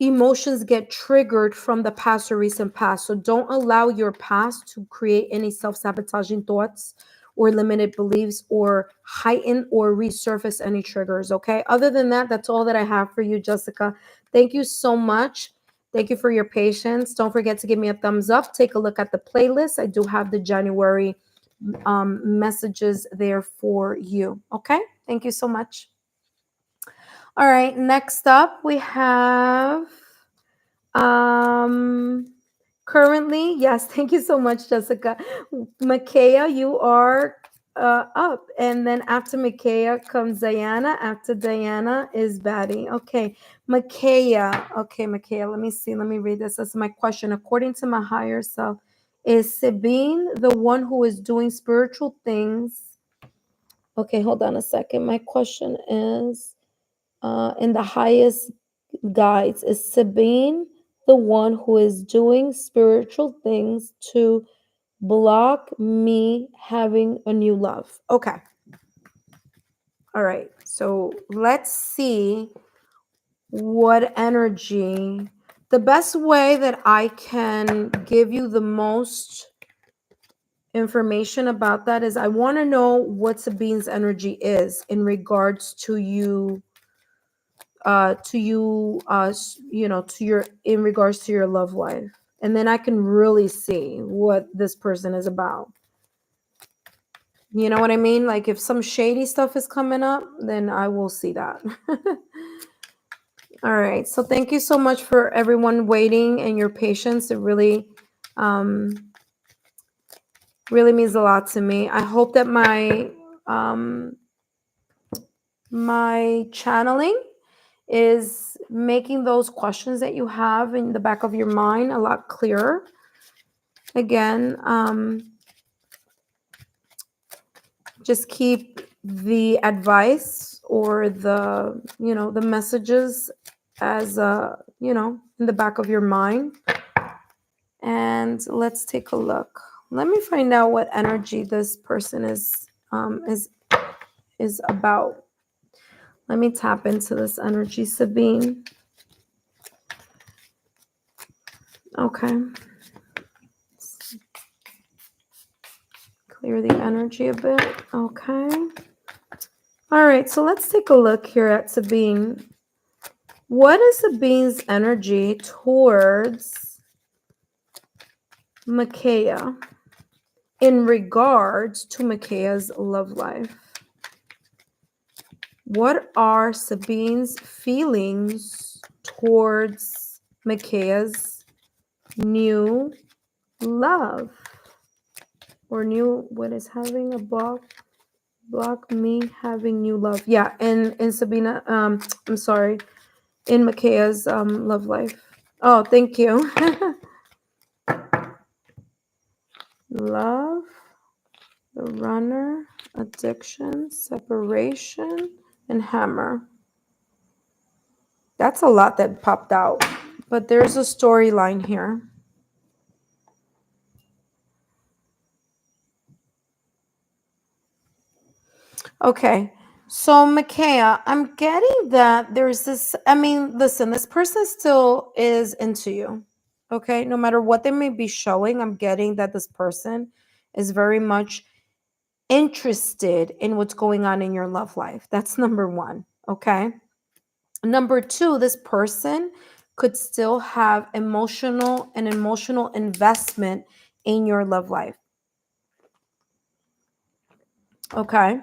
emotions get triggered from the past or recent past. So don't allow your past to create any self-sabotaging thoughts or limited beliefs, or heighten or resurface any triggers. Okay. Other than that, that's all that I have for you, Jessica. Thank you so much. Thank you for your patience. Don't forget to give me a thumbs up. Take a look at the playlist. I do have the January messages there for you. Okay. Thank you so much. All right. Next up, we have um, currently, yes, thank you so much, Jessica. Makaya, you are up. And then after Makaya comes Diana. After Diana is Batty. Okay, Makaya. Okay, Makaya, let me see. Let me read this. This is my question. According to my higher self, Is Sabine the one who is doing spiritual things? Okay, hold on a second. My question is, in the highest guides, is Sabine the one who is doing spiritual things to block me having a new love? Okay. All right. So let's see what energy. The best way that I can give you the most information about that is I want to know what Sabine's energy is in regards to you, to your, in regards to your love life. And then I can really see what this person is about. You know what I mean? Like if some shady stuff is coming up, then I will see that. All right. So thank you so much for everyone waiting and your patience. It really, really means a lot to me. I hope that my channeling is making those questions that you have in the back of your mind a lot clearer. Again, just keep the advice or the messages as in the back of your mind. And let's take a look. Let me find out what energy this person is about. Let me tap into this energy, Sabine. Okay. Clear the energy a bit. Okay. All right, so let's take a look here at Sabine. What is Sabine's energy towards Micaiah in regards to Micaiah's love life? What are Sabine's feelings towards Micaiah's new love? Or what is having a block me having new love? Yeah, in Sabina, I'm sorry, in Micaiah's love life. Oh, thank you. Love, the runner, addiction, separation, and hammer. That's a lot that popped out, but there's a storyline here. Okay, so Micaiah, I'm getting that there's this. I mean, listen, this person still is into you. Okay, no matter what they may be showing, I'm getting that this person is very much interested in what's going on in your love life. That's number one. Okay. Number two, this person could still have emotional investment in your love life. Okay.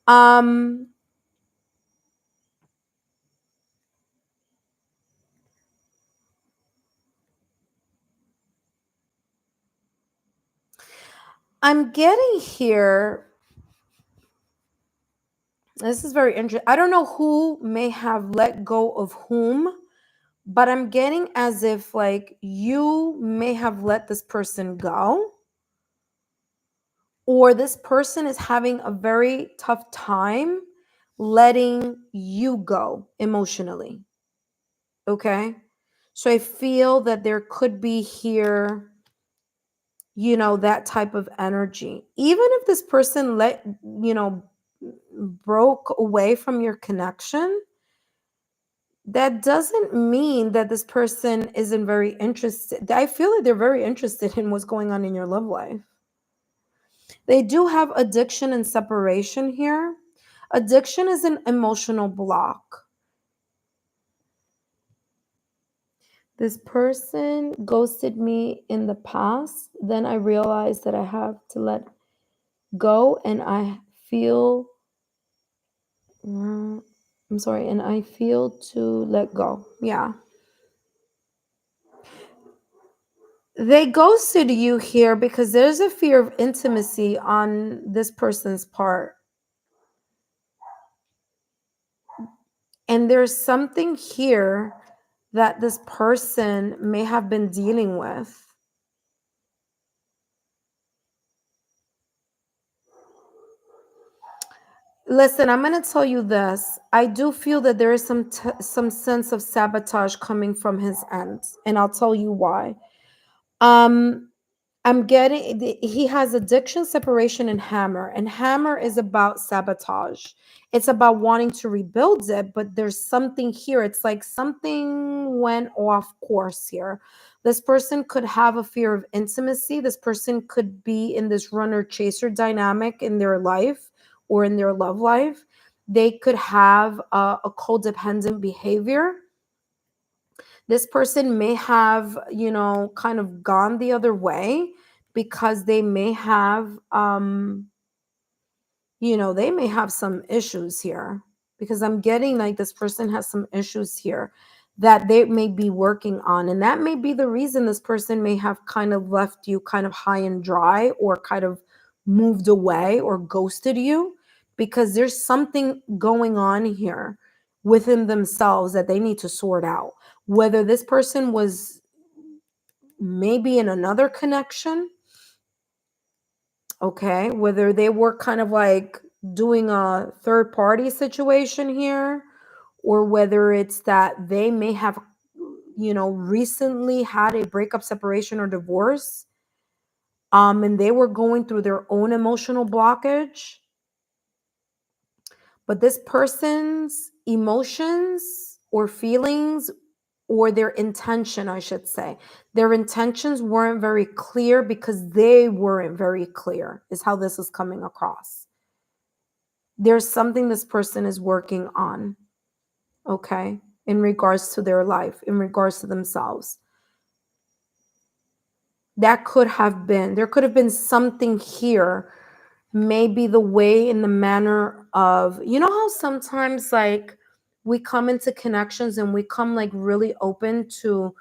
Um, I'm getting here. This is very interesting. I don't know who may have let go of whom, but I'm getting as if like you may have let this person go, or this person is having a very tough time letting you go emotionally. Okay. So I feel that there could be here, that type of energy. Even if this person broke away from your connection, that doesn't mean that this person isn't very interested. I feel like they're very interested in what's going on in your love life. They do have addiction and separation here. Addiction is an emotional block. This person ghosted me in the past. Then I realized that I have to let go, and I feel, and I feel to let go. Yeah. They ghosted you here because there's a fear of intimacy on this person's part. And there's something here that this person may have been dealing with. Listen, I'm going to tell you this. I do feel that there is some sense of sabotage coming from his end, and I'll tell you why. Um, he has addiction, separation, and hammer. And hammer is about sabotage. It's about wanting to rebuild it, but there's something here. It's like something went off course here. This person could have a fear of intimacy. This person could be in this runner chaser dynamic in their life or in their love life. They could have a codependent behavior. This person may have, kind of gone the other way because they may have, they may have some issues here, because I'm getting like this person has some issues here that they may be working on. And that may be the reason this person may have kind of left you kind of high and dry, or kind of moved away or ghosted you, because there's something going on here within themselves that they need to sort out. Whether this person was maybe in another connection, okay, whether they were kind of like doing a third party situation here, or whether it's that they may have, recently had a breakup, separation, or divorce, and they were going through their own emotional blockage. But this person's emotions or feelings, or their intention, I should say, their intentions weren't very clear because they weren't very clear, is how this is coming across. There's something this person is working on, okay, in regards to their life, in regards to themselves. There could have been something here, maybe the way, in the manner of, how sometimes like we come into connections and we come like really open to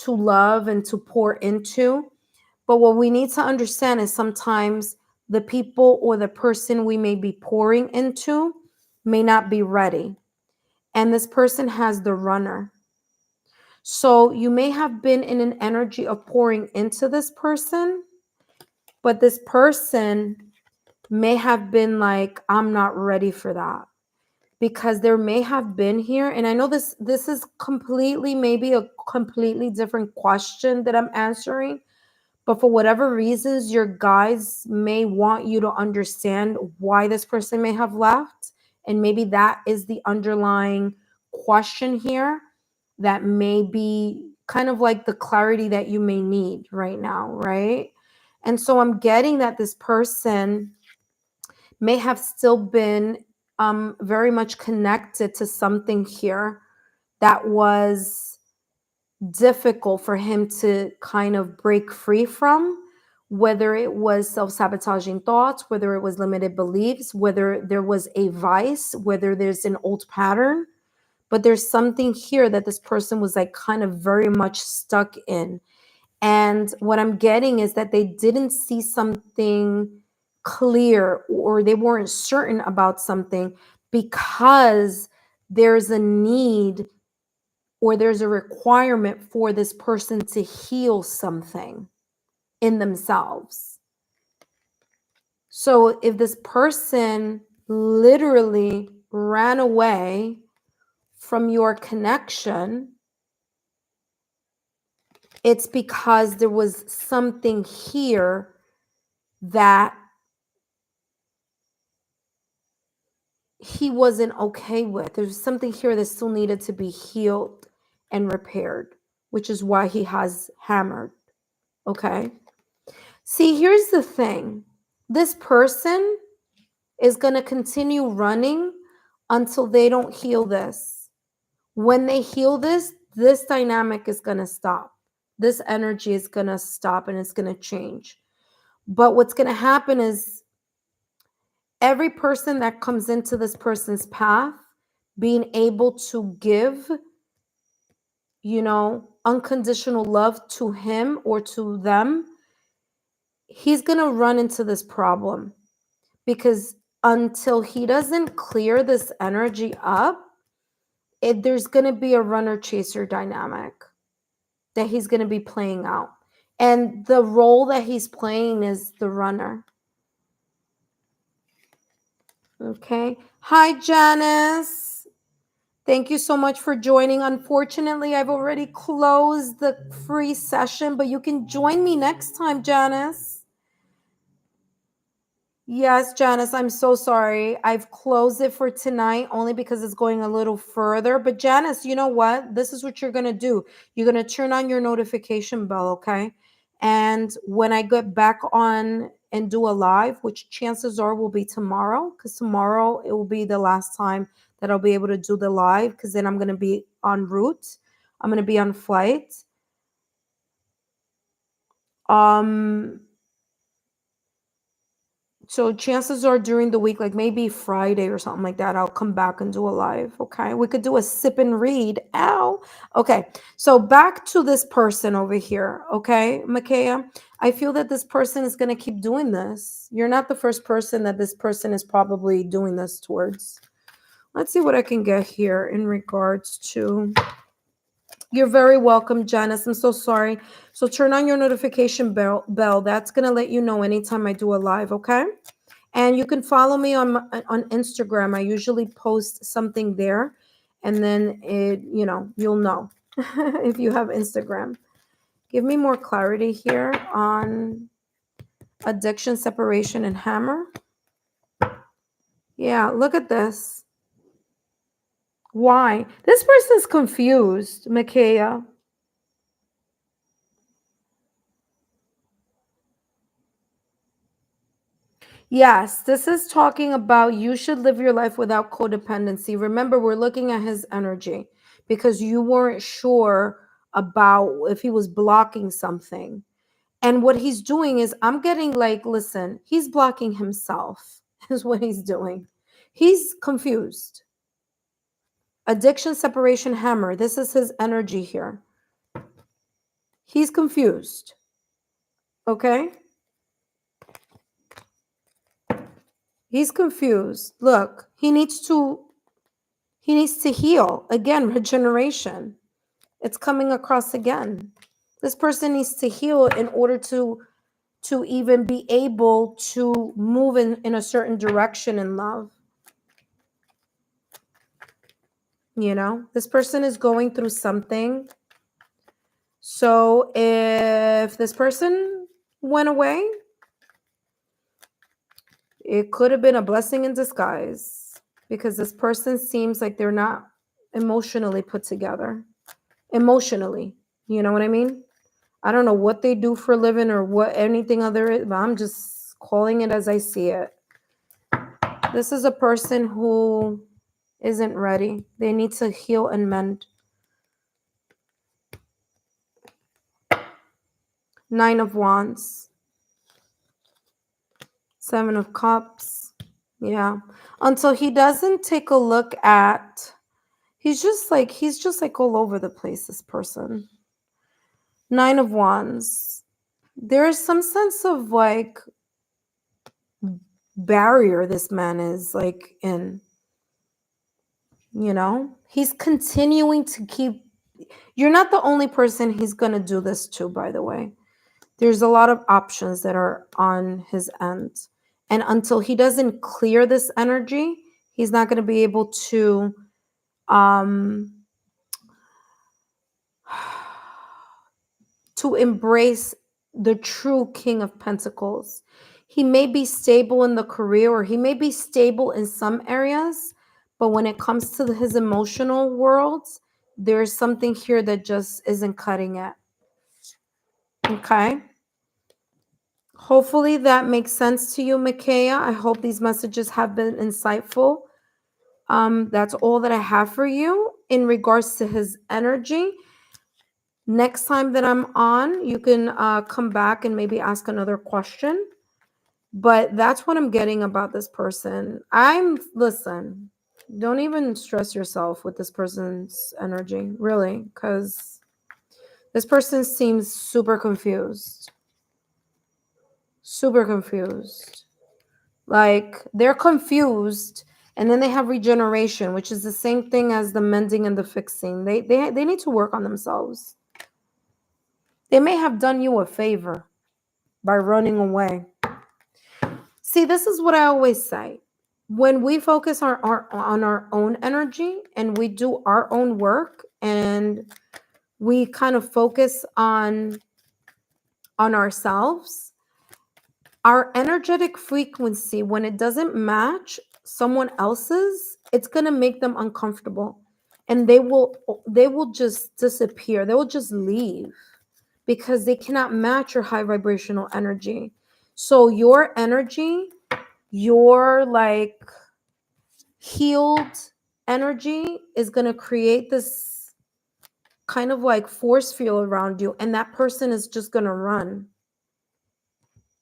love and to pour into. But what we need to understand is sometimes the people or the person we may be pouring into may not be ready. And this person has the runner. So you may have been in an energy of pouring into this person, but this person may have been like, I'm not ready for that. Because there may have been here, and I know this is completely, maybe a completely different question that I'm answering, but for whatever reasons, your guides may want you to understand why this person may have left. And maybe that is the underlying question here, that may be kind of like the clarity that you may need right now, right? And so I'm getting that this person may have still been very much connected to something here that was difficult for him to kind of break free from, whether it was self-sabotaging thoughts, whether it was limited beliefs, whether there was a vice, whether there's an old pattern. But there's something here that this person was like kind of very much stuck in. And what I'm getting is that they didn't see something clear, or they weren't certain about something, because there's a need, or there's a requirement for this person to heal something in themselves. So if this person literally ran away from your connection, it's because there was something here that he wasn't okay with. There's something here that still needed to be healed and repaired, which is why he has hammered. Okay. See, here's the thing. This person is going to continue running until they don't heal this. When they heal this, this dynamic is going to stop. This energy is going to stop, and it's going to change. But what's going to happen is every person that comes into this person's path, being able to give, unconditional love to him or to them, he's going to run into this problem, because until he doesn't clear this energy up, there's going to be a runner chaser dynamic that he's going to be playing out. And the role that he's playing is the runner. Okay. Hi, Janice. Thank you so much for joining. Unfortunately, I've already closed the free session, but you can join me next time, Janice. Yes, Janice, I'm so sorry. I've closed it for tonight only because it's going a little further. But Janice, you know what? This is what you're going to do. You're going to turn on your notification bell, okay? And when I get back on and do a live, which chances are will be tomorrow, because tomorrow it will be the last time that I'll be able to do the live, because then I'm going to be en route. I'm going to be on flight. Um, So chances are during the week, like maybe Friday or something like that, I'll come back and do a live. Okay. We could do a sip and read. Ow. Okay. So back to this person over here. Okay, Makaya. I feel that this person is going to keep doing this. You're not the first person that this person is probably doing this towards. Let's see what I can get here in regards to. You're very welcome, Janice. I'm so sorry. So turn on your notification bell. That's going to let you know anytime I do a live. Okay. And you can follow me on Instagram. I usually post something there, and then you'll know if you have Instagram. Give me more clarity here on addiction, separation, and hammer. Yeah, look at this. Why? This person's confused, Makaya. Yes, this is talking about you should live your life without codependency. Remember, we're looking at his energy because you weren't sure about if he was blocking something. And what he's doing is, I'm getting like, listen, he's blocking himself, is what he's doing. He's confused. Addiction, separation, hammer. This is his energy here. He's confused. Okay? He's confused. Look, he needs to heal. Again, regeneration. It's coming across again. This person needs to heal in order to even be able to move in a certain direction in love. This person is going through something. So if this person went away, it could have been a blessing in disguise, because this person seems like they're not emotionally put together. Emotionally, you know what I mean? I don't know what they do for a living or what anything other, but I'm just calling it as I see it. This is a person who isn't ready. They need to heal and mend. 9 of Wands. 7 of Cups. Yeah. Until he doesn't take a look at, he's just like all over the place, this person. 9 of Wands. There is some sense of like barrier this man is like in. He's continuing to keep. You're not the only person he's going to do this to, by the way. There's a lot of options that are on his end. And until he doesn't clear this energy, he's not going to be able to to embrace the true King of Pentacles. He may be stable in the career, or he may be stable in some areas, but when it comes to his emotional worlds, there's something here that just isn't cutting it. Okay? Hopefully that makes sense to you, Makaya. I hope these messages have been insightful. That's all that I have for you in regards to his energy. Next time that I'm on, you can come back and maybe ask another question. But that's what I'm getting about this person. Listen, don't even stress yourself with this person's energy, really, because this person seems super confused. Super confused. Like, they're confused, and then they have regeneration, which is the same thing as the mending and the fixing. They need to work on themselves. They may have done you a favor by running away. See, this is what I always say. when we focus on our own energy and we do our own work and we kind of focus on ourselves, our energetic frequency, when it doesn't match someone else's, it's going to make them uncomfortable, and they will just disappear, they will just leave because they cannot match your high vibrational energy. So your energy, your like healed energy is going to create this kind of like force field around you, and that person is just going to run.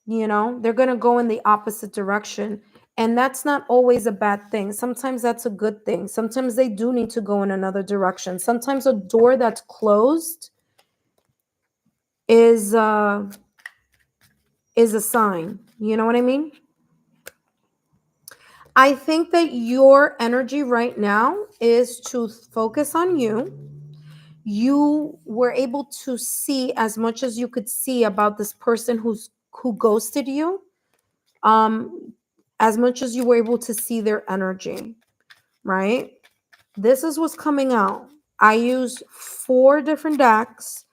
They're going to go in the opposite direction. And that's not always a bad thing. Sometimes that's a good thing. Sometimes they do need to go in another direction. Sometimes a door that's closed is a sign. You know what I mean? I think that your energy right now is to focus on you. You were able to see as much as you could see about this person who ghosted you. As much as you were able to see their energy, right? This is what's coming out. I used 4 different decks,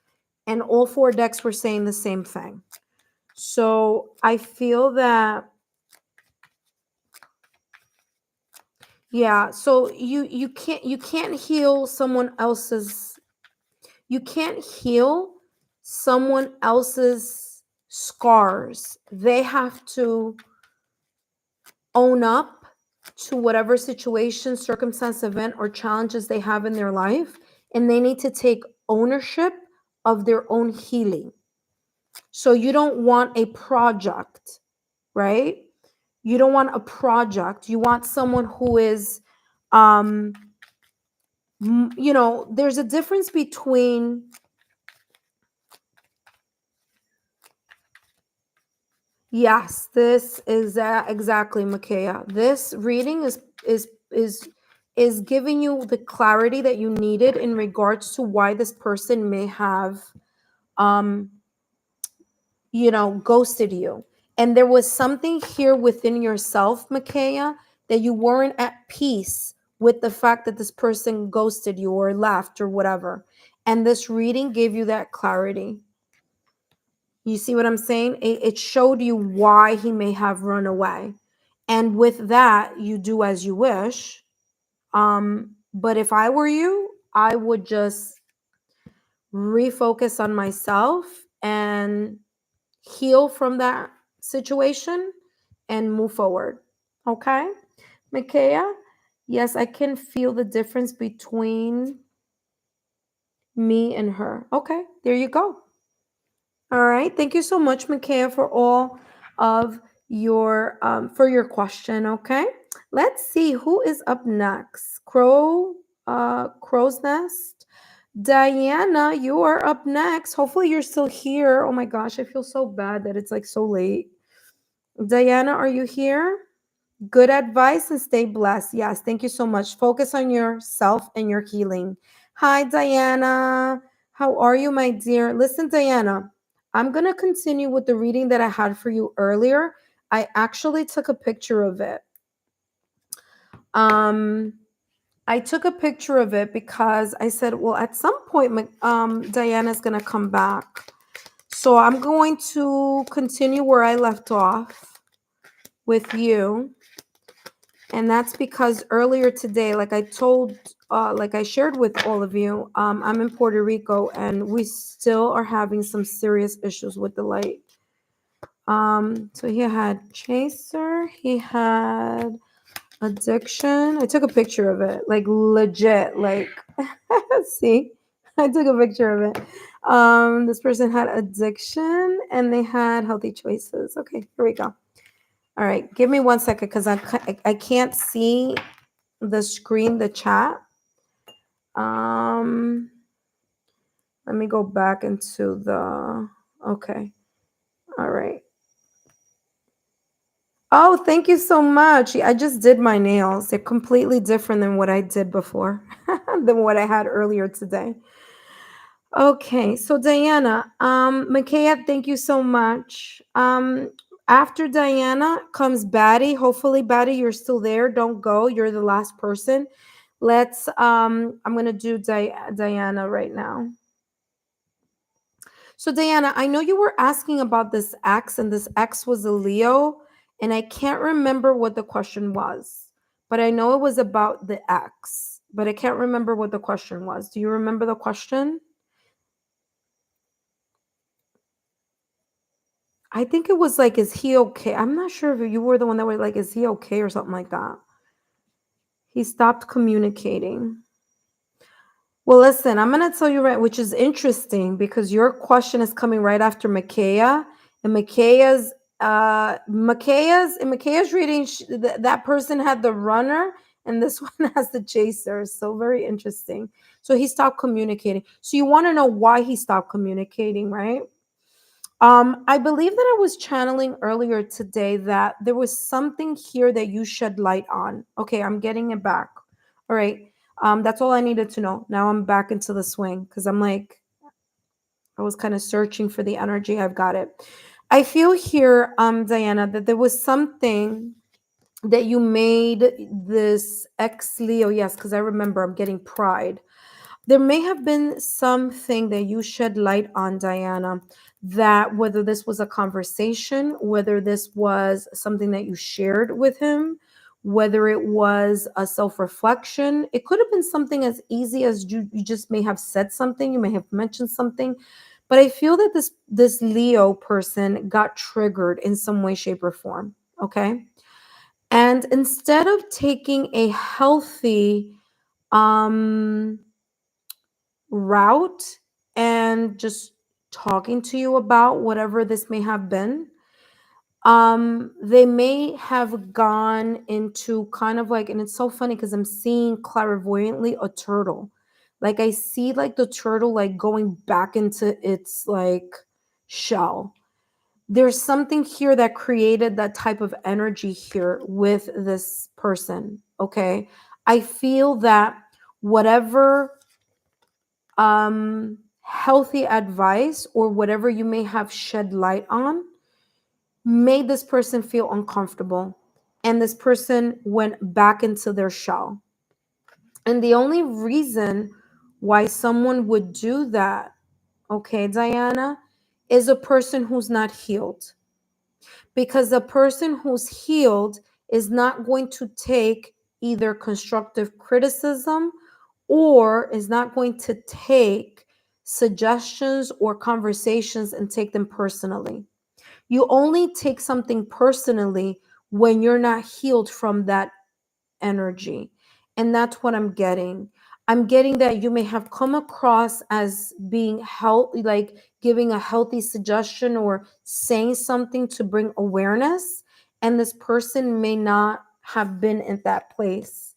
and all 4 decks were saying the same thing. So I feel that, yeah. So you can't heal someone else's. You can't heal someone else's scars. They have to own up to whatever situation, circumstance, event, or challenges they have in their life, and they need to take ownership of their own healing. So you don't want a project, right? You don't want a project. You want someone who is, there's a difference between. Yes, this is exactly, Makaya. This reading is giving you the clarity that you needed in regards to why this person may have um ghosted you. And there was something here within yourself, Makaya, that you weren't at peace with the fact that this person ghosted you or left or whatever. And this reading gave you that clarity. You see what I'm saying? It showed you why he may have run away. And with that, you do as you wish. But if I were you, I would just refocus on myself and heal from that situation and move forward. Okay? Makaya? Yes, I can feel the difference between me and her. Okay, there you go. All right. Thank you so much, Makaya, for all of your for your question. Okay. Let's see who is up next. Crow's Nest. Diana, you are up next. Hopefully you're still here. Oh my gosh, I feel so bad that it's like so late. Diana, are you here? Good advice and stay blessed. Yes, thank you so much. Focus on yourself and your healing. Hi, Diana. How are you, my dear? Listen, Diana, I'm going to continue with the reading that I had for you earlier. I actually took a picture of it. I took a picture of it because I said, well, at some point, Diana's going to come back. So I'm going to continue where I left off with you. And that's because earlier today, like I shared with all of you, I'm in Puerto Rico and we still are having some serious issues with the light. So he had chaser, he had addiction. I took a picture of it, like legit, like see, I took a picture of it. This person had addiction and they had healthy choices. Okay, here we go. All right, give me 1 second because I can't see the screen, the chat. Let me go back into the. Okay, all right. Oh, thank you so much. I just did my nails. They're completely different than what I did before, than what I had earlier today. Okay, so Diana, Makaya, thank you so much. After Diana comes Batty. Hopefully, Batty, you're still there. Don't go. You're the last person. Let's I'm gonna do Diana right now. So Diana, I know you were asking about this X, and this X was a Leo, and I can't remember what the question was, but I know it was about the X, but I can't remember what the question was. Do you remember the question? I think it was like, is he okay? I'm not sure if you were the one that was like, is he okay or something like that. He stopped communicating. Well, listen, I'm gonna tell you right, which is interesting because your question is coming right after Makaya, and Makaya's reading. That person had the runner, and this one has the chaser. So very interesting. So he stopped communicating. So you want to know why he stopped communicating, right? I believe that I was channeling earlier today that there was something here that you shed light on. Okay, I'm getting it back. All right. That's all I needed to know. Now I'm back into the swing because I'm like, I was kind of searching for the energy. I've got it. I feel here, Diana, that there was something that you made this ex Leo. Yes, because I remember I'm getting pride. There may have been something that you shed light on, Diana, that whether this was a conversation, whether this was something that you shared with him, whether it was a self reflection, it could have been something as easy as you just may have said something, you may have mentioned something. But I feel that this Leo person got triggered in some way, shape, or form. Okay. And instead of taking a healthy um route and just talking to you about whatever this may have been, they may have gone into kind of like, and it's so funny because I'm seeing clairvoyantly a turtle. Like I see like the turtle like going back into its like shell. There's something here that created that type of energy here with this person. Okay, I feel that whatever healthy advice or whatever you may have shed light on made this person feel uncomfortable, and this person went back into their shell. And the only reason why someone would do that, okay, Diana, is a person who's not healed. Because a person who's healed is not going to take either constructive criticism or is not going to take suggestions or conversations and take them personally. You only take something personally when you're not healed from that energy. And that's what I'm getting. I'm getting that you may have come across as being healthy, like giving a healthy suggestion or saying something to bring awareness. And this person may not have been in that place.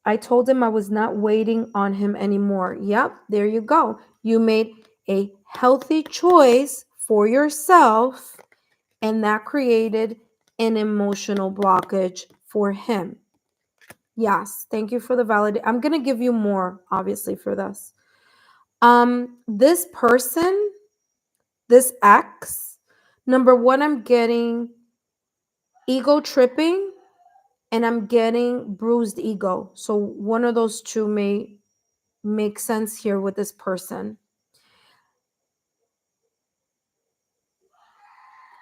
I told him I was not waiting on him anymore. Yep, there you go. You made a healthy choice for yourself, and that created an emotional blockage for him. Yes, thank you for the valid. I'm going to give you more obviously for this. This person, this ex, number 1, I'm getting ego tripping and I'm getting bruised ego. So one of those two may make sense here with this person.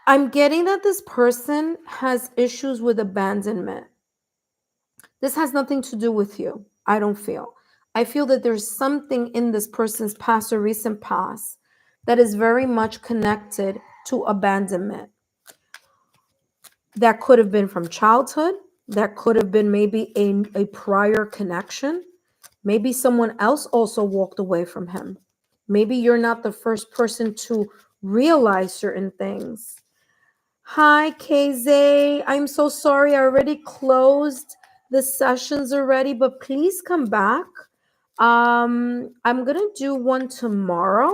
I'm getting that this person has issues with abandonment. This has nothing to do with you, I don't feel. I feel that there's something in this person's past or recent past that is very much connected to abandonment. That could have been from childhood, that could have been maybe a prior connection. Maybe someone else also walked away from him. Maybe you're not the first person to realize certain things. Hi, KZ. I'm so sorry. I already closed the sessions already, but please come back. I'm going to do one tomorrow.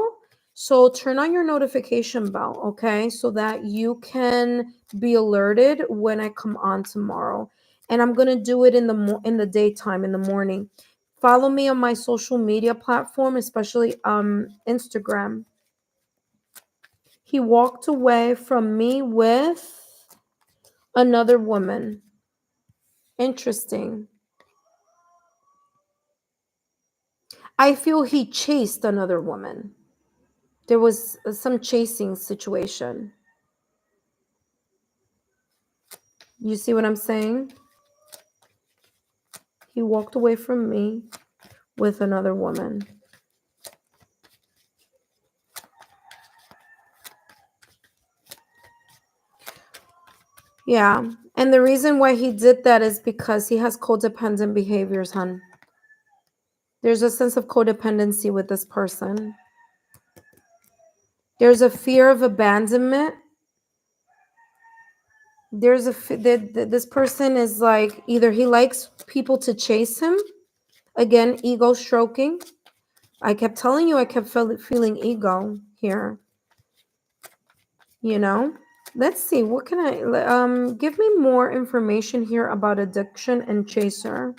So turn on your notification bell, okay? So that you can be alerted when I come on tomorrow. And I'm going to do it in the daytime, in the morning. Follow me on my social media platform, especially Instagram. He walked away from me with another woman. Interesting. I feel he chased another woman. There was some chasing situation. You see what I'm saying? He walked away from me with another woman. Yeah. And the reason why he did that is because he has codependent behaviors, hon. There's a sense of codependency with this person. There's a fear of abandonment. This person is like, either he likes people to chase him. Again, ego stroking. I kept telling you I kept feeling ego here. You know? Let's see. What can I give me more information here about addiction and chaser.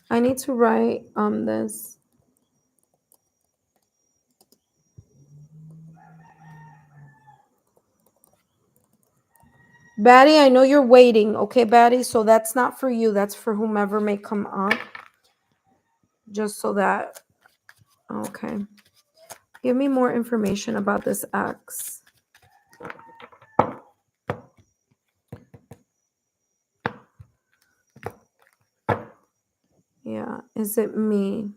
I need to write this. Batty, I know you're waiting. Okay, Batty? So that's not for you. That's for whomever may come up. Just so that... Okay. Give me more information about this X. Yeah. Is it me?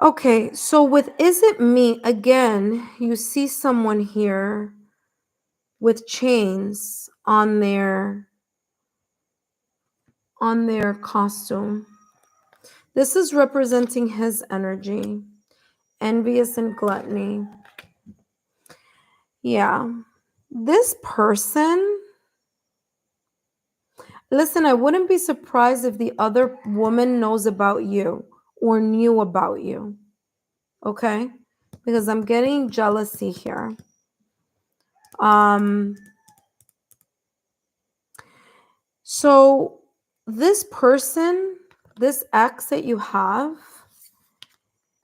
Okay. So with is it me, again, you see someone here with chains on their costume. This is representing his energy. Envious and gluttony. Yeah. This person, listen, I wouldn't be surprised if the other woman knows about you or knew about you. Okay? Because I'm getting jealousy here. So this person, this ex that you have,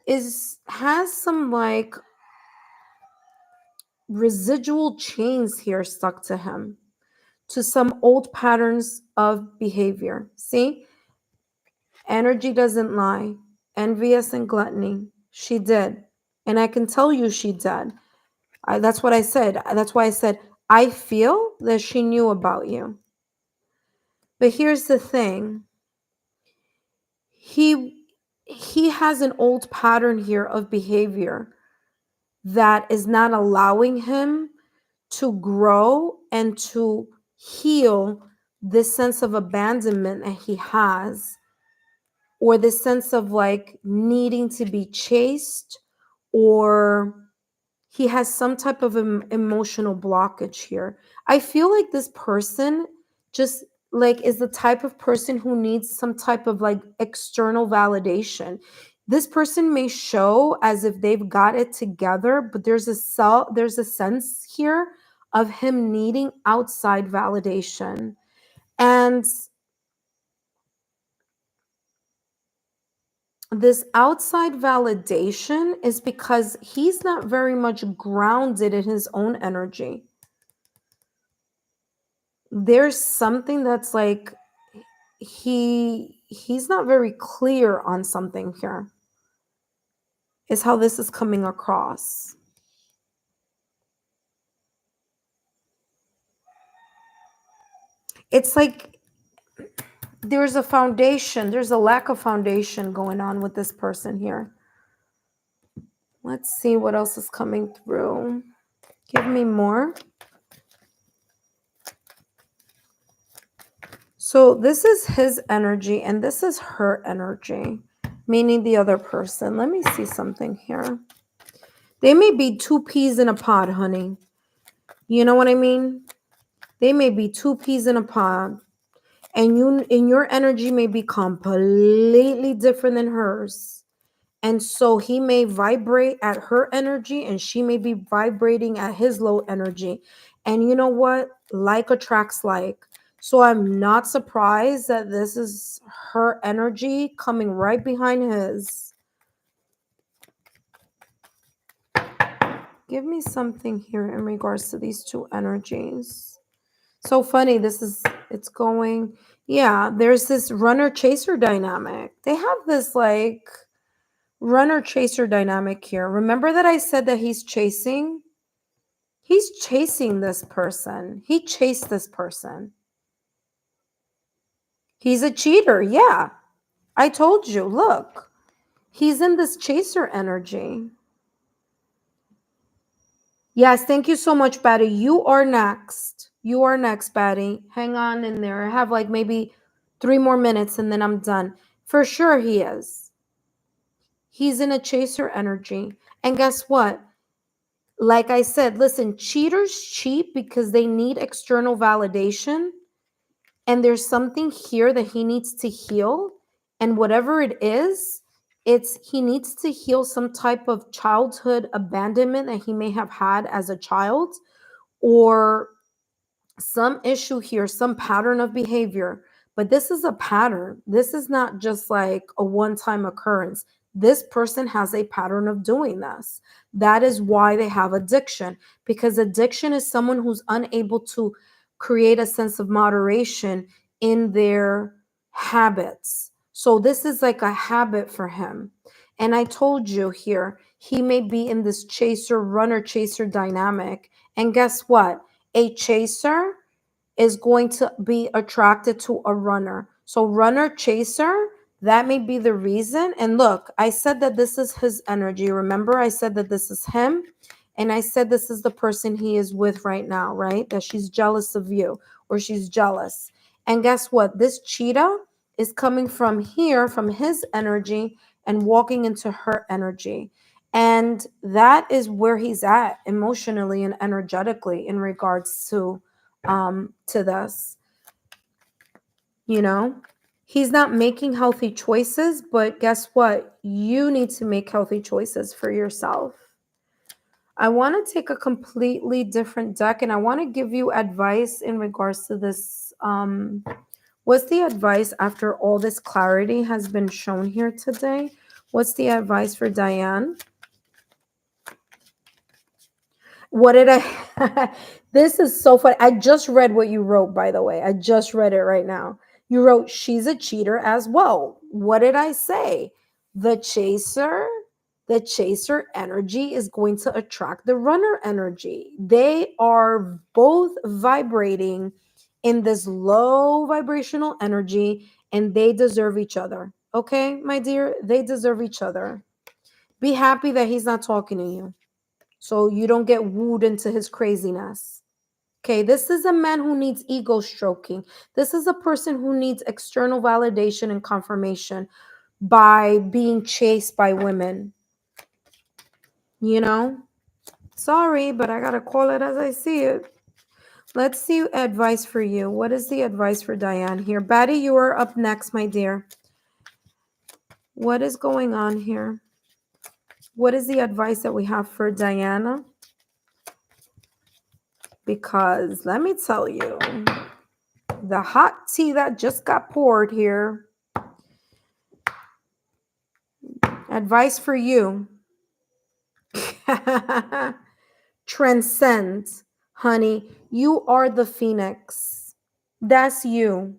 has some like residual chains here stuck to him, to some old patterns of behavior. See? Energy doesn't lie. Envious and gluttony. She did. And I can tell you she did. That's what I said. That's why I said, I feel that she knew about you. But here's the thing. He has an old pattern here of behavior that is not allowing him to grow and to heal this sense of abandonment that he has, or this sense of like needing to be chased, or he has some type of emotional blockage here. I feel like this person just like is the type of person who needs some type of like external validation. This person may show as if they've got it together, but there's a sense here of him needing outside validation. And this outside validation is because he's not very much grounded in his own energy. There's something that's like he's not very clear on something here, is how this is coming across. It's like there's a foundation, there's a lack of foundation going on with this person here. Let's see what else is coming through. Give me more. So this is his energy and this is her energy, meaning the other person. Let me see something here. They may be two peas in a pod, honey. You know what I mean? They may be two peas in a pod. And your energy may be completely different than hers. And so he may vibrate at her energy and she may be vibrating at his low energy. And you know what? Like attracts like. So I'm not surprised that this is her energy coming right behind his. Give me something here in regards to these two energies. So funny. It's going, yeah, there's this runner chaser dynamic. They have this like runner chaser dynamic here. Remember that I said that he's chasing? He's chasing this person. He chased this person. He's a cheater. Yeah. I told you, look, he's in this chaser energy. Yes, thank you so much, Batty. You are next. You are next, Batty. Hang on in there. I have like maybe 3 more minutes and then I'm done. For sure he is. He's in a chaser energy. And guess what? Like I said, listen, cheaters cheat because they need external validation. And there's something here that he needs to heal. And whatever it is, he needs to heal some type of childhood abandonment that he may have had as a child, or some issue here, some pattern of behavior. But this is a pattern. This is not just like a one-time occurrence. This person has a pattern of doing this. That is why they have addiction, because addiction is someone who's unable to create a sense of moderation in their habits. So this is like a habit for him. And I told you here, he may be in this chaser, runner, chaser dynamic. And guess what? A chaser is going to be attracted to a runner. So runner chaser, that may be the reason. And look, I said that this is his energy. Remember, I said that this is him. And I said this is the person he is with right now, right? That she's jealous of you, or she's jealous. And guess what? This cheetah is coming from here, from his energy, and walking into her energy. And that is where he's at emotionally and energetically in regards to this. You know, he's not making healthy choices, but guess what? You need to make healthy choices for yourself. I want to take a completely different deck and I want to give you advice in regards to this. What's the advice after all this clarity has been shown here today? What's the advice for Diane? What did I? This is so funny. I just read what you wrote, by the way. I just read it right now. You wrote, she's a cheater as well. What did I say? The chaser energy is going to attract the runner energy. They are both vibrating in this low vibrational energy and they deserve each other. Okay, my dear, they deserve each other. Be happy that he's not talking to you, so you don't get wooed into his craziness. Okay, this is a man who needs ego stroking. This is a person who needs external validation and confirmation by being chased by women. You know? Sorry, but I gotta call it as I see it. Let's see advice for you. What is the advice for Diane here? Batty, you are up next, my dear. What is going on here? What is the advice that we have for Diana? Because let me tell you, the hot tea that just got poured here. Advice for you. Transcend, honey. You are the phoenix. That's you.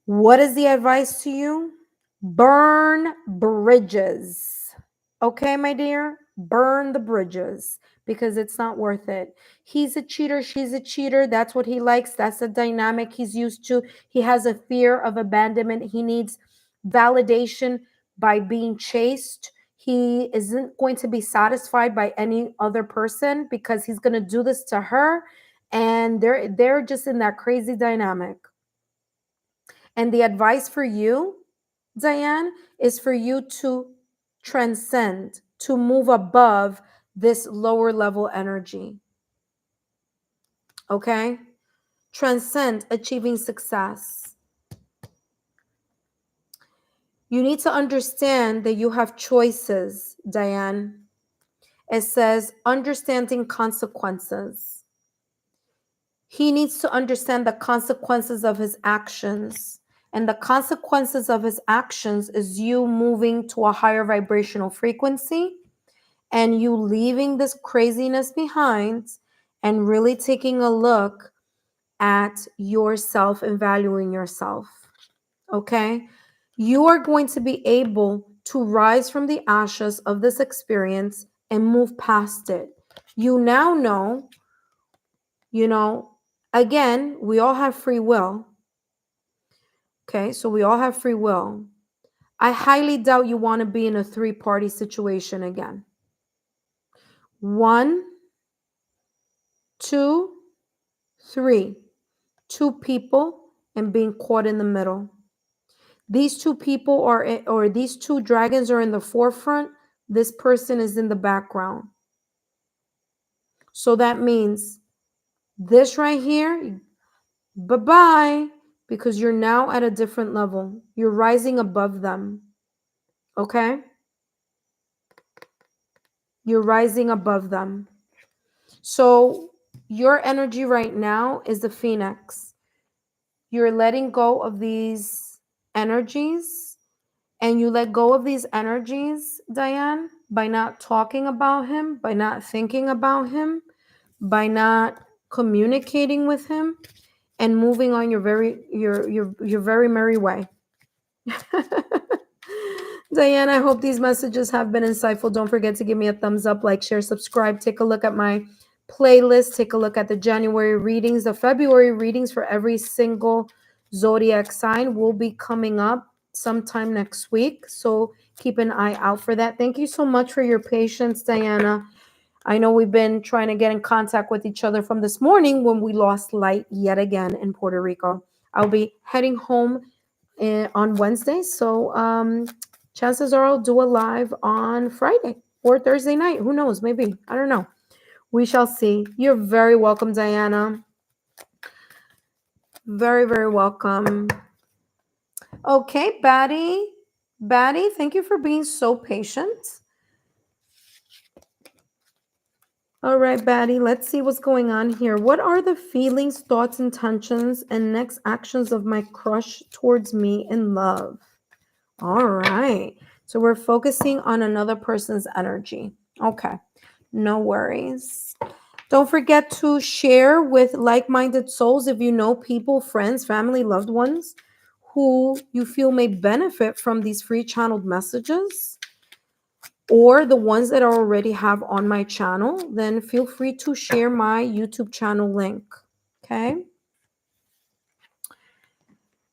What is the advice to you? Burn bridges. Okay, my dear? Burn the bridges because it's not worth it. He's a cheater. She's a cheater. That's what he likes. That's the dynamic he's used to. He has a fear of abandonment. He needs validation by being chased. He isn't going to be satisfied by any other person because he's going to do this to her. And they're just in that crazy dynamic. And the advice for you, Diane, is for you to transcend, to move above this lower level energy. Okay? Transcend achieving success. You need to understand that you have choices, Diane. It says understanding consequences. He needs to understand the consequences of his actions. And the consequences of his actions is you moving to a higher vibrational frequency and you leaving this craziness behind and really taking a look at yourself and valuing yourself. Okay? You are going to be able to rise from the ashes of this experience and move past it. You now know, again, we all have free will. Okay? So we all have free will. I highly doubt you want to be in a three-party situation again. 1, 2, 3. 2 people and being caught in the middle. These 2 people or these 2 dragons are in the forefront. This person is in the background. So that means this right here, bye-bye, because you're now at a different level. You're rising above them. Okay? You're rising above them. So your energy right now is the phoenix. You're letting go of these energies, and you let go of these energies, Diane, by not talking about him, by not thinking about him, by not communicating with him, and moving on your very merry way. Diane, I hope these messages have been insightful. Don't forget to give me a thumbs up, like, share, subscribe. Take a look at my playlist. Take a look at the January readings. The February readings for every single zodiac sign will be coming up sometime next week. So keep an eye out for that. Thank you so much for your patience, Diana. I know we've been trying to get in contact with each other from this morning when we lost light yet again in Puerto Rico. I'll be heading home on Wednesday. So chances are I'll do a live on Friday or Thursday night. Who knows? Maybe. I don't know. We shall see. You're very welcome, Diana. Very, very welcome. Okay, Batty. Batty, thank you for being so patient. All right, Batty, let's see what's going on here. What are the feelings, thoughts, intentions, and next actions of my crush towards me in love? All right. So we're focusing on another person's energy. Okay. No worries. Don't forget to share with like-minded souls if you know people, friends, family, loved ones who you feel may benefit from these free channeled messages, or the ones that I already have on my channel. Then feel free to share my YouTube channel link. Okay.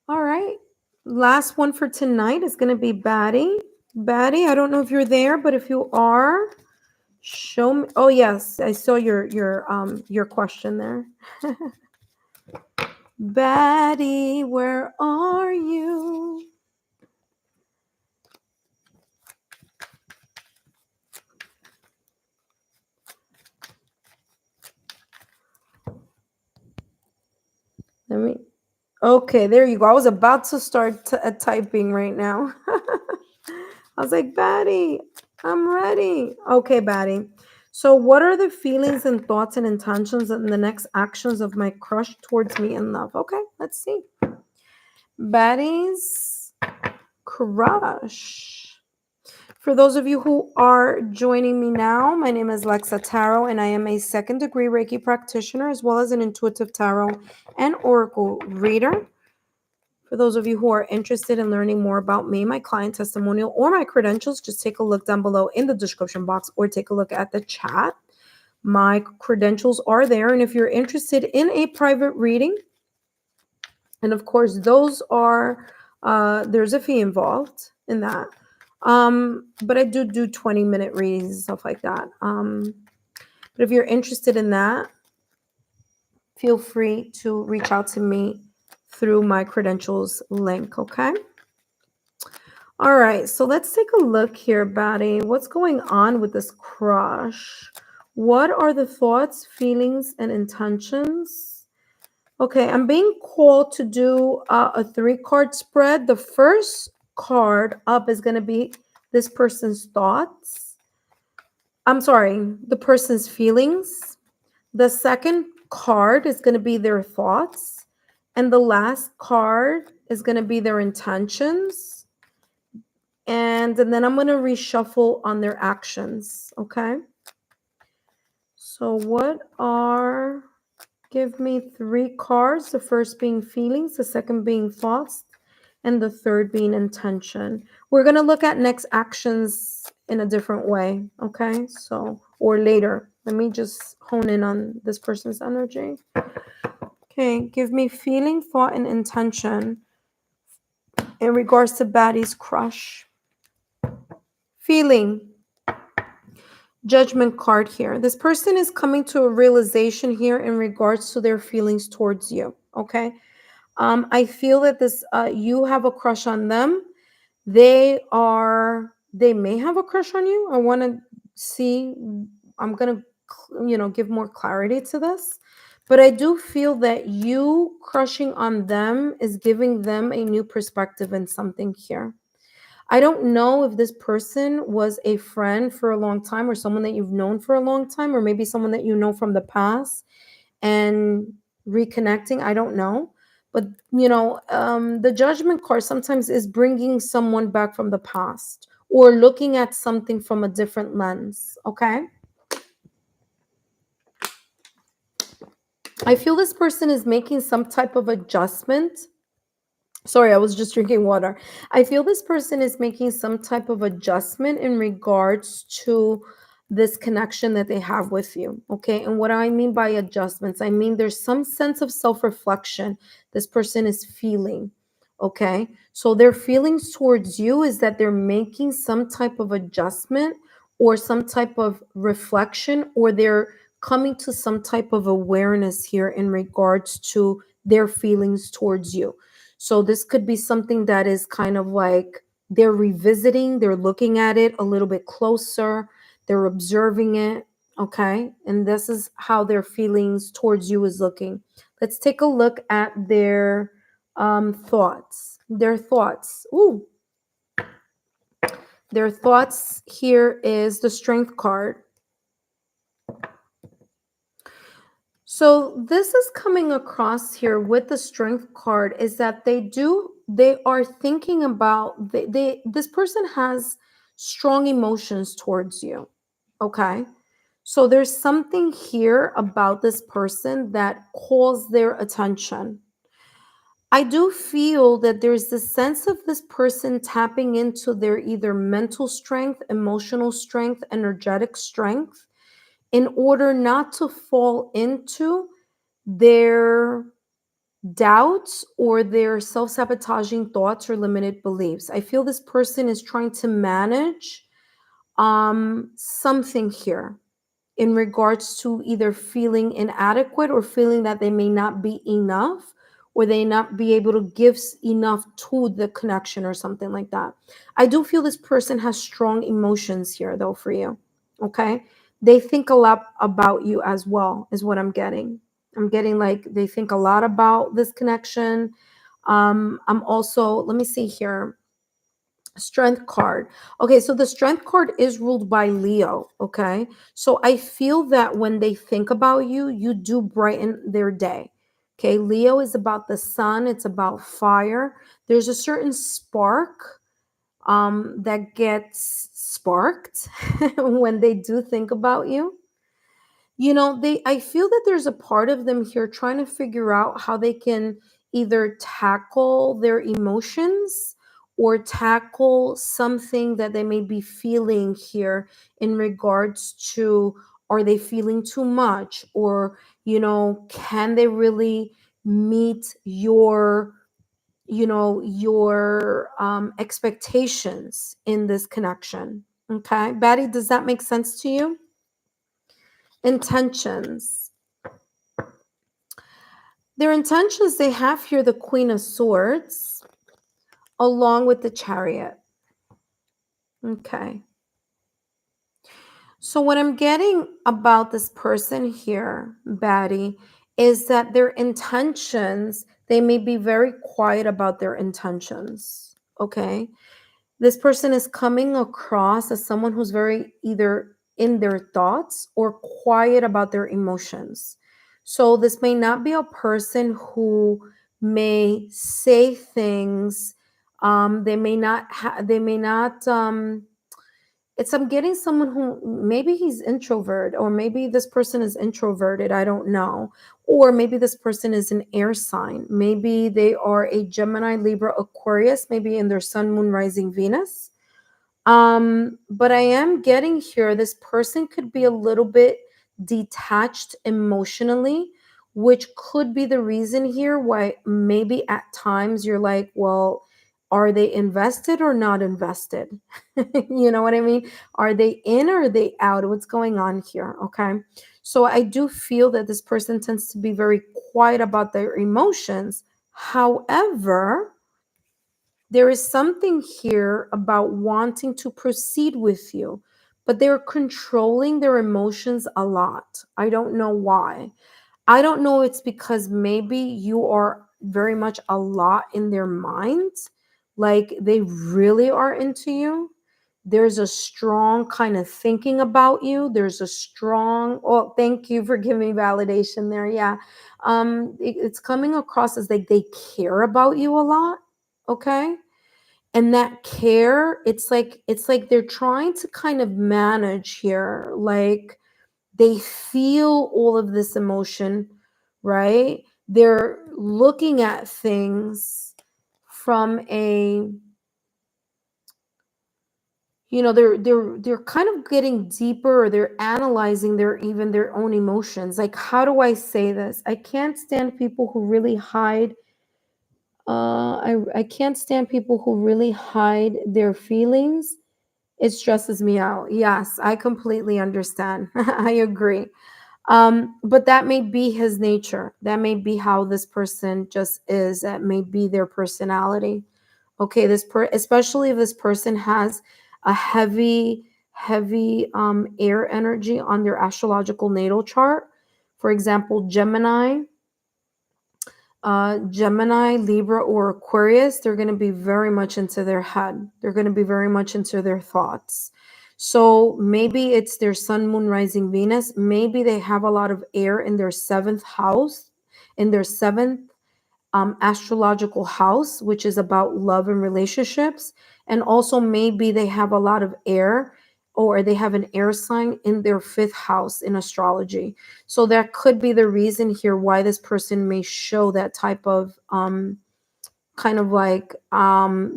All right. Last one for tonight is going to be Batty. Batty, I don't know if you're there, but if you are, show me. Oh yes, I saw your question there. Batty, where are you? Let me. Okay, there you go. I was about to start typing right now. I was like, Batty, I'm ready. Okay, Batty. So, what are the feelings and thoughts and intentions and the next actions of my crush towards me in love? Okay, let's see. Batty's crush. For those of you who are joining me now, my name is Lexa Tarot, and I am a second-degree Reiki practitioner as well as an intuitive tarot and oracle reader. For those of you who are interested in learning more about me, my client testimonial, or my credentials, just take a look down below in the description box or take a look at the chat. My credentials are there, and if you're interested in a private reading, and of course, those are, there's a fee involved in that. But I do 20-minute readings and stuff like that. But if you're interested in that, feel free to reach out to me through my credentials link, okay? All right, so let's take a look here, Batty. What's going on with this crush? What are the thoughts, feelings, and intentions? Okay, I'm being called to do a 3-card spread. The first card up is going to be this person's thoughts. I'm sorry, the person's feelings. The second card is going to be their thoughts. And the last card is going to be their intentions. And then I'm going to reshuffle on their actions, okay? So give me 3 cards, the first being feelings, the second being thoughts, and the third being intention. We're going to look at next actions in a different way, okay? So, or later. Let me just hone in on this person's energy. Okay, give me feeling, thought, and intention in regards to Baddie's crush. Feeling. Judgment card here. This person is coming to a realization here in regards to their feelings towards you, okay? I feel that you have a crush on them. They may have a crush on you. I want to see, I'm going to, give more clarity to this. But I do feel that you crushing on them is giving them a new perspective in something here. I don't know if this person was a friend for a long time or someone that you've known for a long time, or maybe someone that you know from the past and reconnecting. I don't know. But, the judgment card sometimes is bringing someone back from the past or looking at something from a different lens. Okay. I feel this person is making some type of adjustment. Sorry, I was just drinking water. I feel this person is making some type of adjustment in regards to this connection that they have with you. Okay. And what I mean by adjustments, I mean there's some sense of self reflection this person is feeling. Okay. So their feelings towards you is that they're making some type of adjustment or some type of reflection, or they're coming to some type of awareness here in regards to their feelings towards you. So this could be something that is kind of like they're revisiting, they're looking at it a little bit closer, they're observing it, okay? And this is how their feelings towards you is looking. Let's take a look at their thoughts. Their thoughts. Ooh. Their thoughts here is the Strength card. So this is coming across here with the Strength card is that they are thinking about this person has strong emotions towards you. Okay. So there's something here about this person that calls their attention. I do feel that there's this sense of this person tapping into their either mental strength, emotional strength, energetic strength in order not to fall into their doubts or their self sabotaging thoughts or limited beliefs. I feel this person is trying to manage something here in regards to either feeling inadequate or feeling that they may not be enough or they not be able to give enough to the connection or something like that. I do feel this person has strong emotions here though for you. Okay? They think a lot about you as well is what I'm getting. I'm getting like they think a lot about this connection. I'm also, let me see here. Strength card. Okay, so the Strength card is ruled by Leo. Okay, so I feel that when they think about you, you do brighten their day. Okay, Leo is about the sun, it's about fire. There's a certain spark that gets sparked when they do think about you. I feel that there's a part of them here trying to figure out how they can either tackle their emotions or tackle something that they may be feeling here in regards to, are they feeling too much, or can they really meet your expectations in this connection. Okay, Batty, does that make sense to you? Intentions. Their intentions, they have here the Queen of Swords along with the Chariot. Okay. So what I'm getting about this person here, Batty, is that their intentions, they may be very quiet about their intentions. Okay. This person is coming across as someone who's very either in their thoughts or quiet about their emotions. So this may not be a person who may say things They may not it's I'm getting someone who maybe he's introvert, or maybe this person is introverted, I don't know. Or maybe this person is an air sign. Maybe they are a Gemini, Libra, Aquarius, maybe in their sun, moon, rising, Venus. But I am getting here this person could be a little bit detached emotionally, which could be the reason here why maybe at times you're like, well, are they invested or not invested? You know what I mean? Are they in or are they out? What's going on here? Okay. So I do feel that this person tends to be very quiet about their emotions. However, there is something here about wanting to proceed with you, but they're controlling their emotions a lot. I don't know why. I don't know, it's because maybe you are very much a lot in their minds, like they really are into you. There's a strong kind of thinking about you. There's a strong, oh, thank you for giving me validation there. Yeah. It's coming across as like they care about you a lot. Okay. And that care, it's like they're trying to kind of manage here, like they feel all of this emotion, right? They're looking at things from a, they're kind of getting deeper, or they're analyzing their own emotions. Like, how do I say this? I can't stand people who really hide. I can't stand people who really hide their feelings. It stresses me out. Yes, I completely understand. I agree. But that may be his nature. That may be how this person just is. That may be their personality. Okay, especially if this person has a heavy air energy on their astrological natal chart. For example, Gemini, Libra, or Aquarius, they're going to be very much into their head. They're going to be very much into their thoughts. So maybe it's their sun, moon, rising, Venus. Maybe they have a lot of air in their seventh house, in their seventh astrological house, which is about love and relationships. And also, maybe they have a lot of air, or they have an air sign in their fifth house in astrology. So, that could be the reason here why this person may show that type of kind of like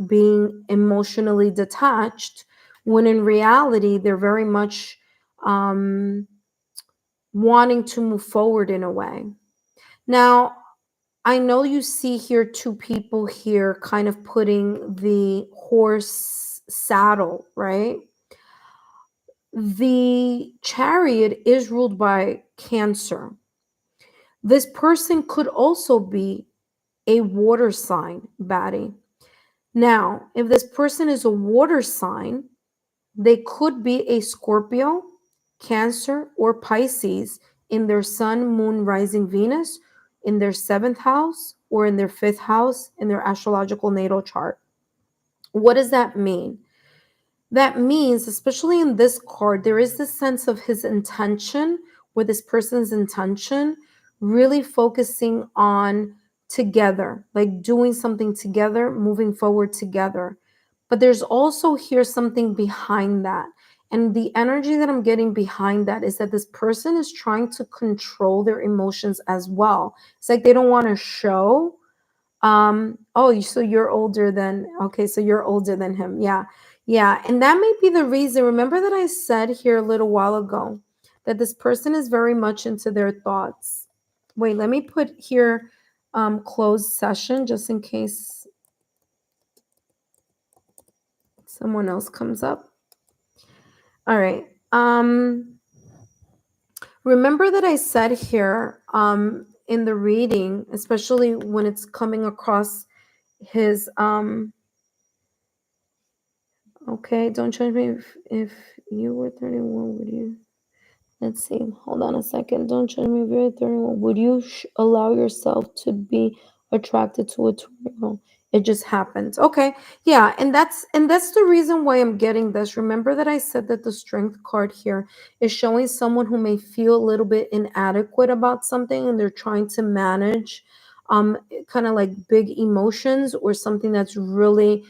being emotionally detached, when in reality, they're very much um, wanting to move forward in a way. Now, I know you see here two people here kind of putting the horse saddle, right? The chariot is ruled by Cancer. This person could also be a water sign, Batty. Now, if this person is a water sign, they could be a Scorpio, Cancer, or Pisces in their sun, moon, rising, Venus, in their seventh house, or in their fifth house in their astrological natal chart. What does that mean? That means, especially in this card, there is this sense of his intention, or this person's intention, really focusing on together, like doing something together, moving forward together. But there's also here something behind that. And the energy that I'm getting behind that is that this person is trying to control their emotions as well. It's like they don't want to show. Oh, so you're older than, okay, so you're older than him. Yeah. Yeah. And that may be the reason. Remember that I said here a little while ago that this person is very much into their thoughts. Wait, let me put here closed session just in case someone else comes up. All right. Remember that I said here in the reading, especially when it's coming across his okay, don't judge me if you were 31, would you? Let's see. Hold on a second. Don't judge me if you're 31. Would you allow yourself to be attracted to a Taurus? It just happens. Okay. Yeah, and that's the reason why I'm getting this. Remember that I said that the strength card here is showing someone who may feel a little bit inadequate about something, and they're trying to manage kind of like big emotions or something that's really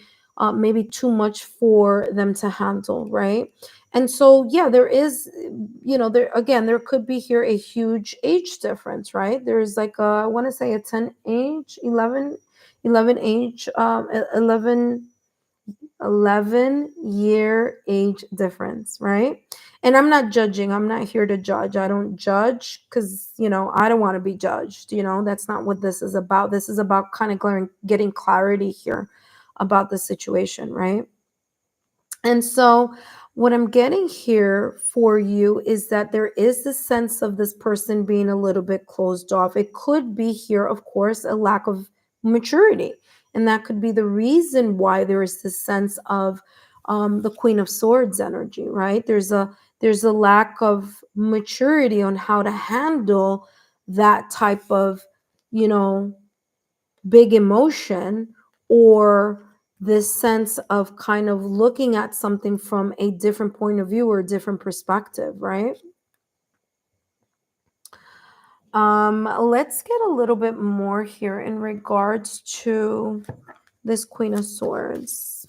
maybe too much for them to handle, right? And so, yeah, there is, there again, there could be here a huge age difference, right? There's like I want to say a 10 age, 11 age, 11-year age difference, right? And I'm not judging. I'm not here to judge. I don't judge because, I don't want to be judged. That's not what this is about. This is about kind of getting clarity here about the situation, right? And so, what I'm getting here for you is that there is the sense of this person being a little bit closed off. It could be here, of course, a lack of maturity. And that could be the reason why there is this sense of the Queen of Swords energy, right? There's a lack of maturity on how to handle that type of, you know, big emotion, or this sense of kind of looking at something from a different point of view or a different perspective, right? Let's get a little bit more here in regards to this Queen of Swords.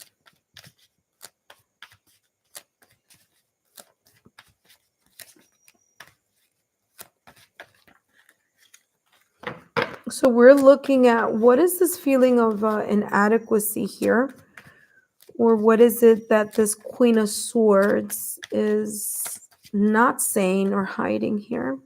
So we're looking at what is this feeling of inadequacy here, or what is it that this Queen of Swords is not saying or hiding here?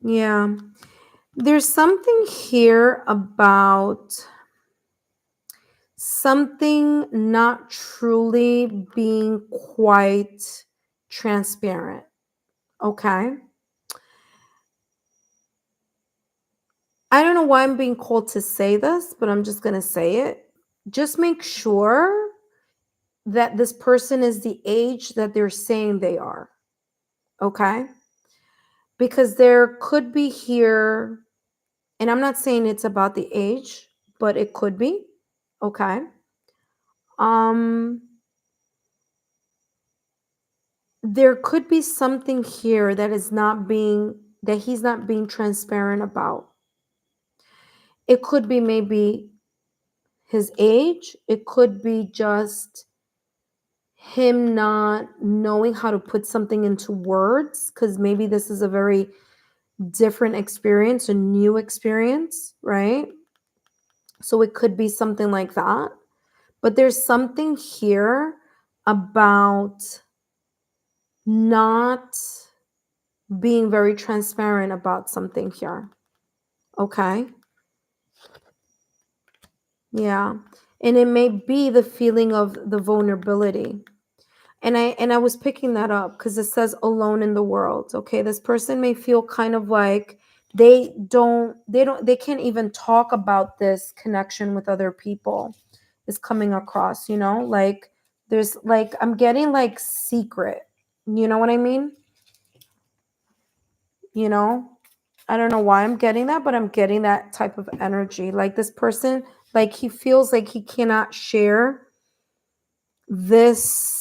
Yeah, there's something here about something not truly being quite transparent. Okay. I don't know why I'm being called to say this, but I'm just going to say it. Just make sure that this person is the age that they're saying they are. Okay. Because there could be here, and I'm not saying it's about the age, but it could be. Okay. Um, there could be something here that he's not being transparent about. It could be maybe his age, it could be just him not knowing how to put something into words, because maybe this is a very different experience, a new experience, right? So it could be something like that. But there's something here about not being very transparent about something here. Okay. Yeah. And it may be the feeling of the vulnerability. And I was picking that up because it says alone in the world. Okay. This person may feel kind of like they can't even talk about this connection with other people is coming across, like there's like I'm getting like secret. You know what I mean? You know? I don't know why I'm getting that, but I'm getting that type of energy. Like this person, like he feels like he cannot share this,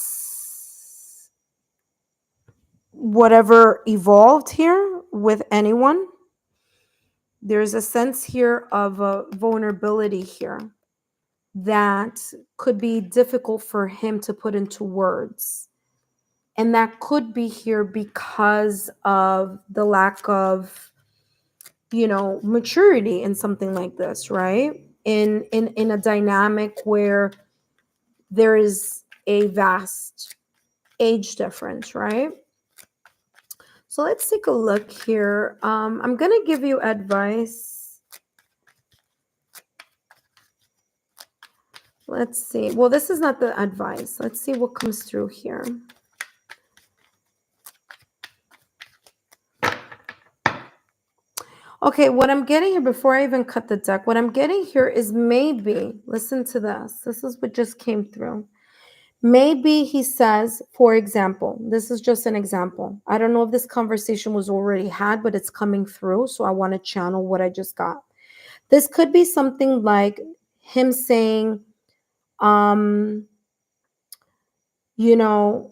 whatever evolved here, with anyone. There's a sense here of a vulnerability here that could be difficult for him to put into words. And that could be here because of the lack of maturity in something like this, right? In a dynamic where there is a vast age difference, right? So let's take a look here. I'm gonna give you advice. Let's see. Well, this is not the advice. Let's see what comes through here. Okay, what I'm getting here before I even cut the deck, what I'm getting here is maybe, listen to this. This is what just came through. Maybe he says, for example, this is just an example. I don't know if this conversation was already had, but it's coming through. So I want to channel what I just got. This could be something like him saying, you know,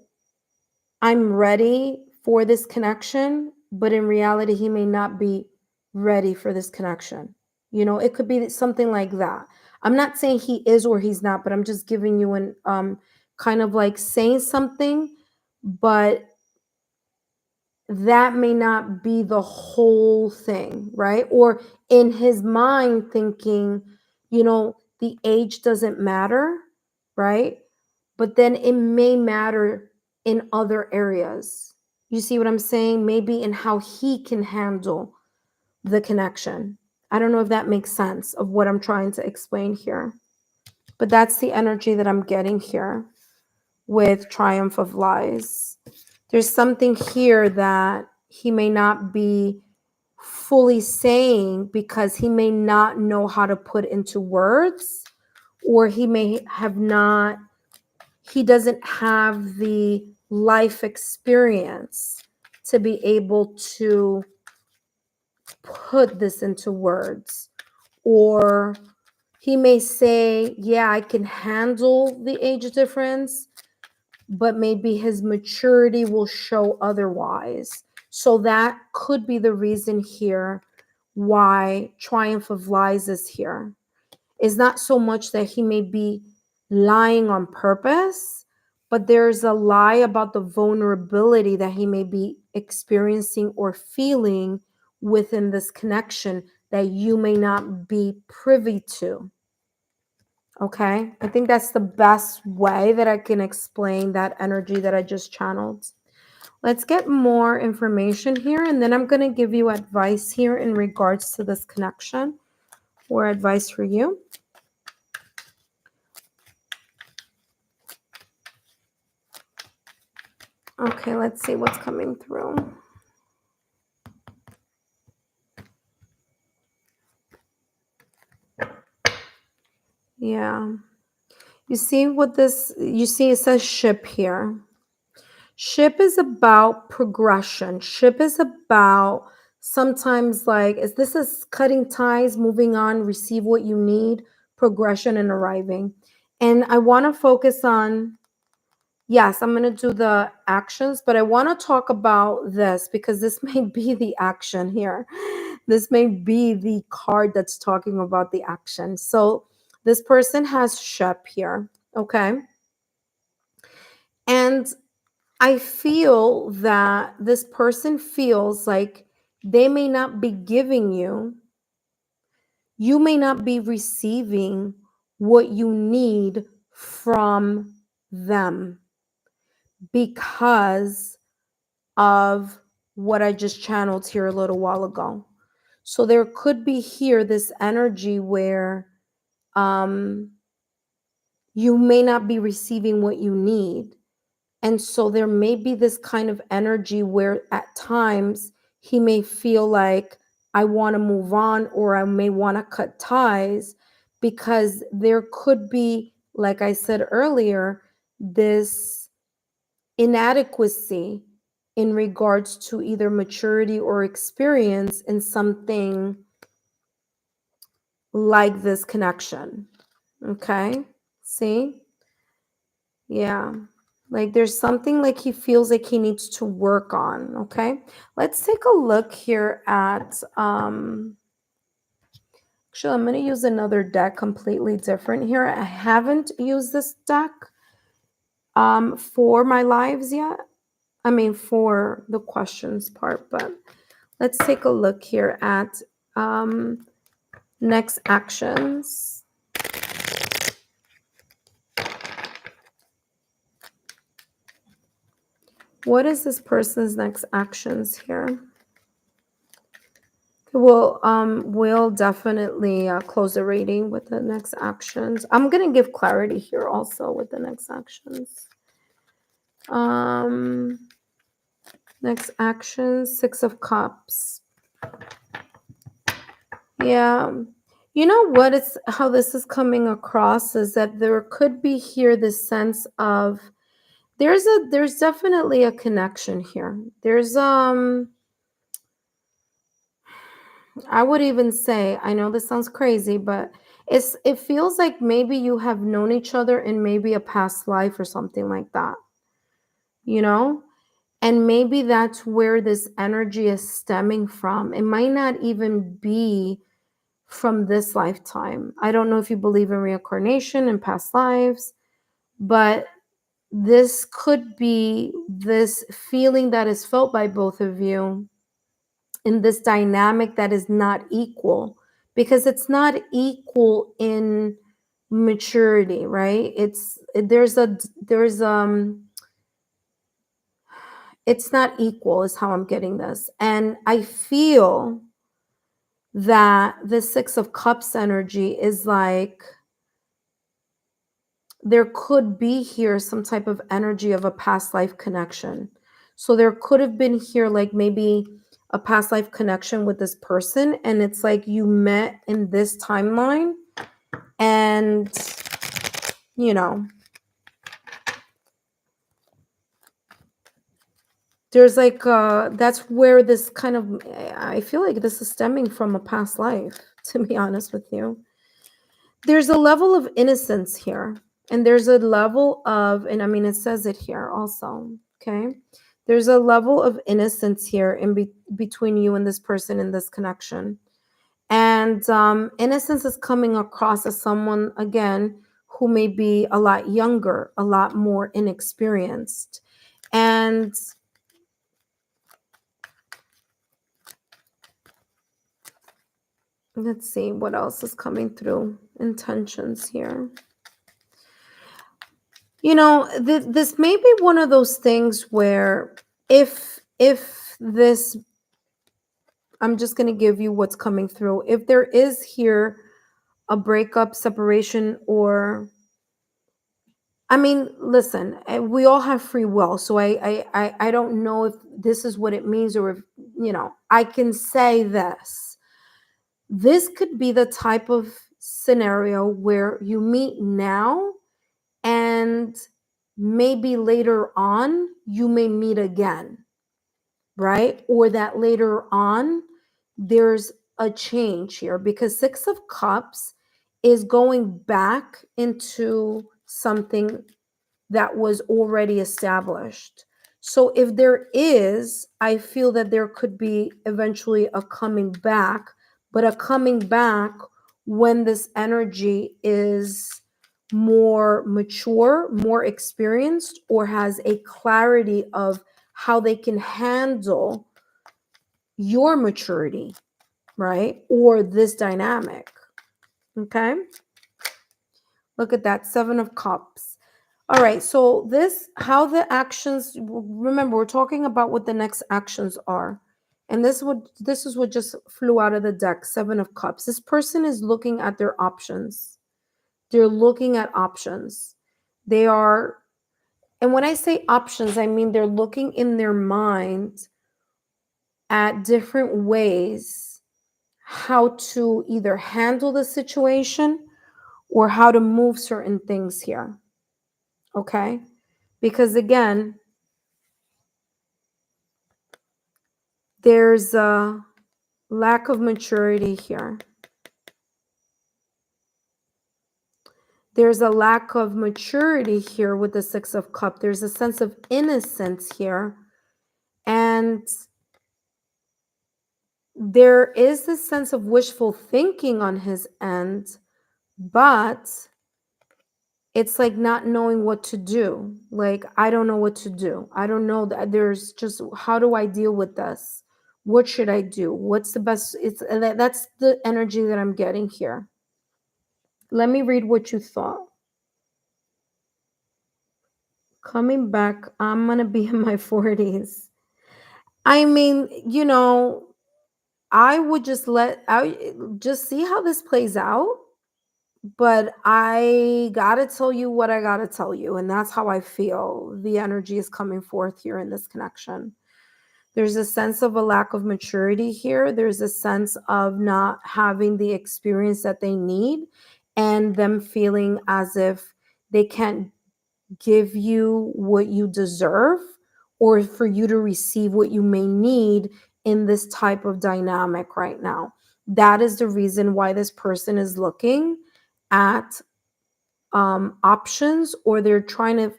I'm ready for this connection, but in reality, he may not be ready for this connection. It could be something like that. I'm not saying he is or he's not, but I'm just giving you an kind of like saying something, but that may not be the whole thing, right? Or in his mind thinking, the age doesn't matter, right? But then it may matter in other areas. You see what I'm saying? Maybe in how he can handle the connection. I don't know if that makes sense of what I'm trying to explain here. But that's the energy that I'm getting here with Triumph of Lies. There's something here that he may not be fully saying because he may not know how to put into words, or he doesn't have the life experience to be able to put this into words. Or he may say, yeah, I can handle the age difference, but maybe his maturity will show otherwise. So that could be the reason here why Triumph of Lies is here. Is not so much that he may be lying on purpose, but there's a lie about the vulnerability that he may be experiencing or feeling within this connection that you may not be privy to. Okay, I think that's the best way that I can explain that energy that I just channeled. Let's get more information here, and then I'm going to give you advice here in regards to this connection, or advice for you. Okay, let's see what's coming through. Yeah. You see it says ship here. Ship is about progression. Ship is about sometimes like, this is cutting ties, moving on, receive what you need, progression and arriving. And I want to focus on, yes, I'm going to do the actions, but I want to talk about this because this may be the action here. This may be the card that's talking about the action. So this person has ship here, okay? And I feel that this person feels like they may not be giving you may not be receiving what you need from them because of what I just channeled here a little while ago. So there could be here this energy where you may not be receiving what you need. And so there may be this kind of energy where at times he may feel like, I want to move on, or I may want to cut ties, because there could be, like I said earlier, this inadequacy in regards to either maturity or experience in something like this connection. Okay? See? Yeah. Like there's something like he feels like he needs to work on. Okay. Let's take a look here at actually I'm going to use another deck completely different here. I haven't used this deck for my lives yet. I mean for the questions part, but let's take a look here at next actions. What is this person's next actions here? We'll definitely close the reading with the next actions. I'm gonna give clarity here also with the next actions. Next actions, 6 of Cups. Yeah. You know what? It's how this is coming across is that there could be here this sense of there's definitely a connection here. There's I would even say, I know this sounds crazy, but it feels like maybe you have known each other in maybe a past life or something like that, you know? And maybe that's where this energy is stemming from. It might not even be from this lifetime. I don't know if you believe in reincarnation and past lives, but this could be this feeling that is felt by both of you in this dynamic that is not equal, because it's not equal in maturity, right? It's not equal is how I'm getting this. And I feel that the 6 of Cups energy is like there could be here some type of energy of a past life connection. So there could have been here like maybe a past life connection with this person, and it's like you met in this timeline, and you know, there's like that's where this kind of, I feel like this is stemming from a past life, to be honest with you. There's a level of innocence here, and there's a level of, and I mean it says it here also, okay? There's a level of innocence here between you and this person in this connection. And innocence is coming across as someone, again, who may be a lot younger, a lot more inexperienced. And let's see what else is coming through. Intentions here. You know, this may be one of those things where if this, I'm just going to give you what's coming through. If there is here a breakup, separation, or, I mean, listen, we all have free will, so I don't know if this is what it means, or if, I can say this. This could be the type of scenario where you meet now, and maybe later on you may meet again, right? Or that later on there's a change here, because 6 of Cups is going back into something that was already established. So if there is, I feel that there could be eventually a coming back, but a coming back when this energy is more mature, more experienced, or has a clarity of how they can handle your maturity, right? Or this dynamic. Okay. Look at that, 7 of Cups. All right, so how the actions, remember, we're talking about what the next actions are. And this is what just flew out of the deck, 7 of Cups. This person is looking at their options. They're looking at options. They are, and when I say options, I mean they're looking in their mind at different ways how to either handle the situation or how to move certain things here. Okay? Because again, there's a lack of maturity here. There's a lack of maturity here with the 6 of Cups. There's a sense of innocence here. And there is this sense of wishful thinking on his end, but it's like not knowing what to do. Like, I don't know what to do. I don't know that there's just, how do I deal with this? What should I do? What's the best? That's the energy that I'm getting here. Let me read what you thought. Coming back, I'm going to be in my 40s. I mean, I would I just see how this plays out, but I got to tell you what I got to tell you, and that's how I feel the energy is coming forth here in this connection. There's a sense of a lack of maturity here. There's a sense of not having the experience that they need, and them feeling as if they can't give you what you deserve, or for you to receive what you may need in this type of dynamic right now. that is the reason why this person is looking at options, or they're trying to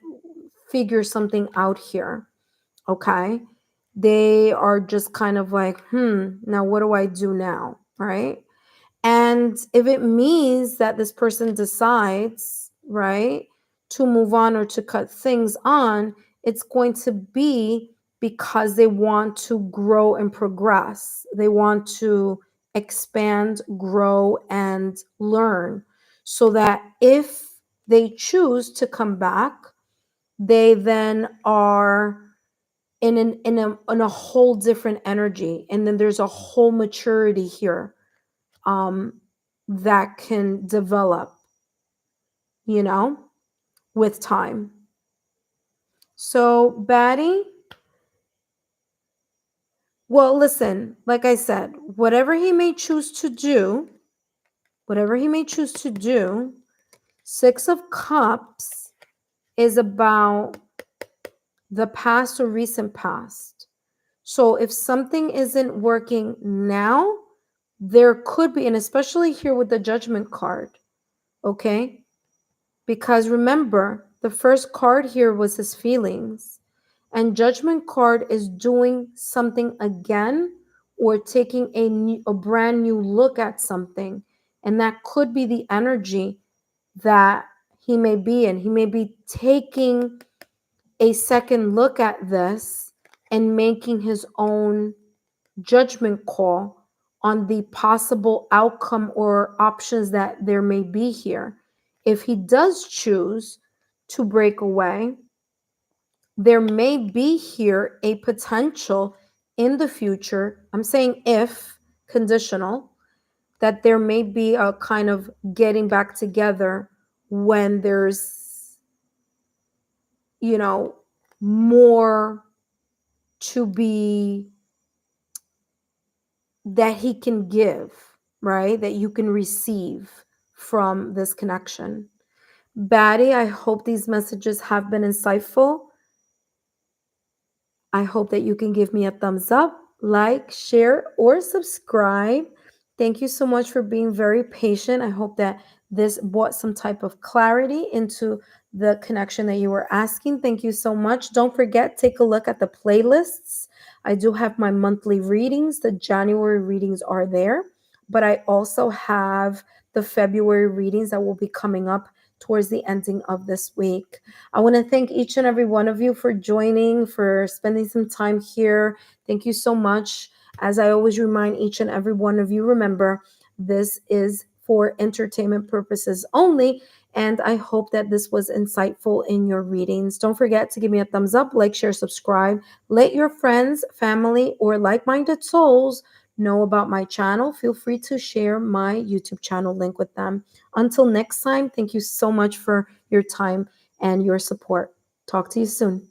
figure something out here. Okay. They are just kind of like, now what do I do now? Right. And if it means that this person decides, right, to move on or to cut things on, it's going to be because they want to grow and progress. They want to expand, grow, and learn, so that if they choose to come back, they then are in a whole different energy, and then there's a whole maturity here um, that can develop, you know, with time. So, Batty, well, listen, like I said, whatever he may choose to do, Six of Cups is about the past or recent past. So, if something isn't working now, there could be, and especially here with the Judgment card, okay? Because remember, the first card here was his feelings. And Judgment card is doing something again, or taking a brand new look at something. And that could be the energy that he may be in. He may be taking a second look at this and making his own judgment call on the possible outcome or options that there may be here. If he does choose to break away, there may be here a potential in the future. I'm saying if, conditional, that there may be a kind of getting back together when there's, more to be, that he can give, right? That you can receive from this connection. Batty, I hope these messages have been insightful. I hope that you can give me a thumbs up, like, share, or subscribe. Thank you so much for being very patient. I hope that this brought some type of clarity into the connection that you were asking. Thank you so much. Don't forget, take a look at the playlists. I do have my monthly readings. The January readings are there, but I also have the February readings that will be coming up towards the ending of this week. I want to thank each and every one of you for joining, for spending some time here. Thank you so much. As I always remind each and every one of you, remember, this is for entertainment purposes only. And I hope that this was insightful in your readings. Don't forget to give me a thumbs up, like, share, subscribe. Let your friends, family, or like-minded souls know about my channel. Feel free to share my YouTube channel link with them. Until next time, thank you so much for your time and your support. Talk to you soon.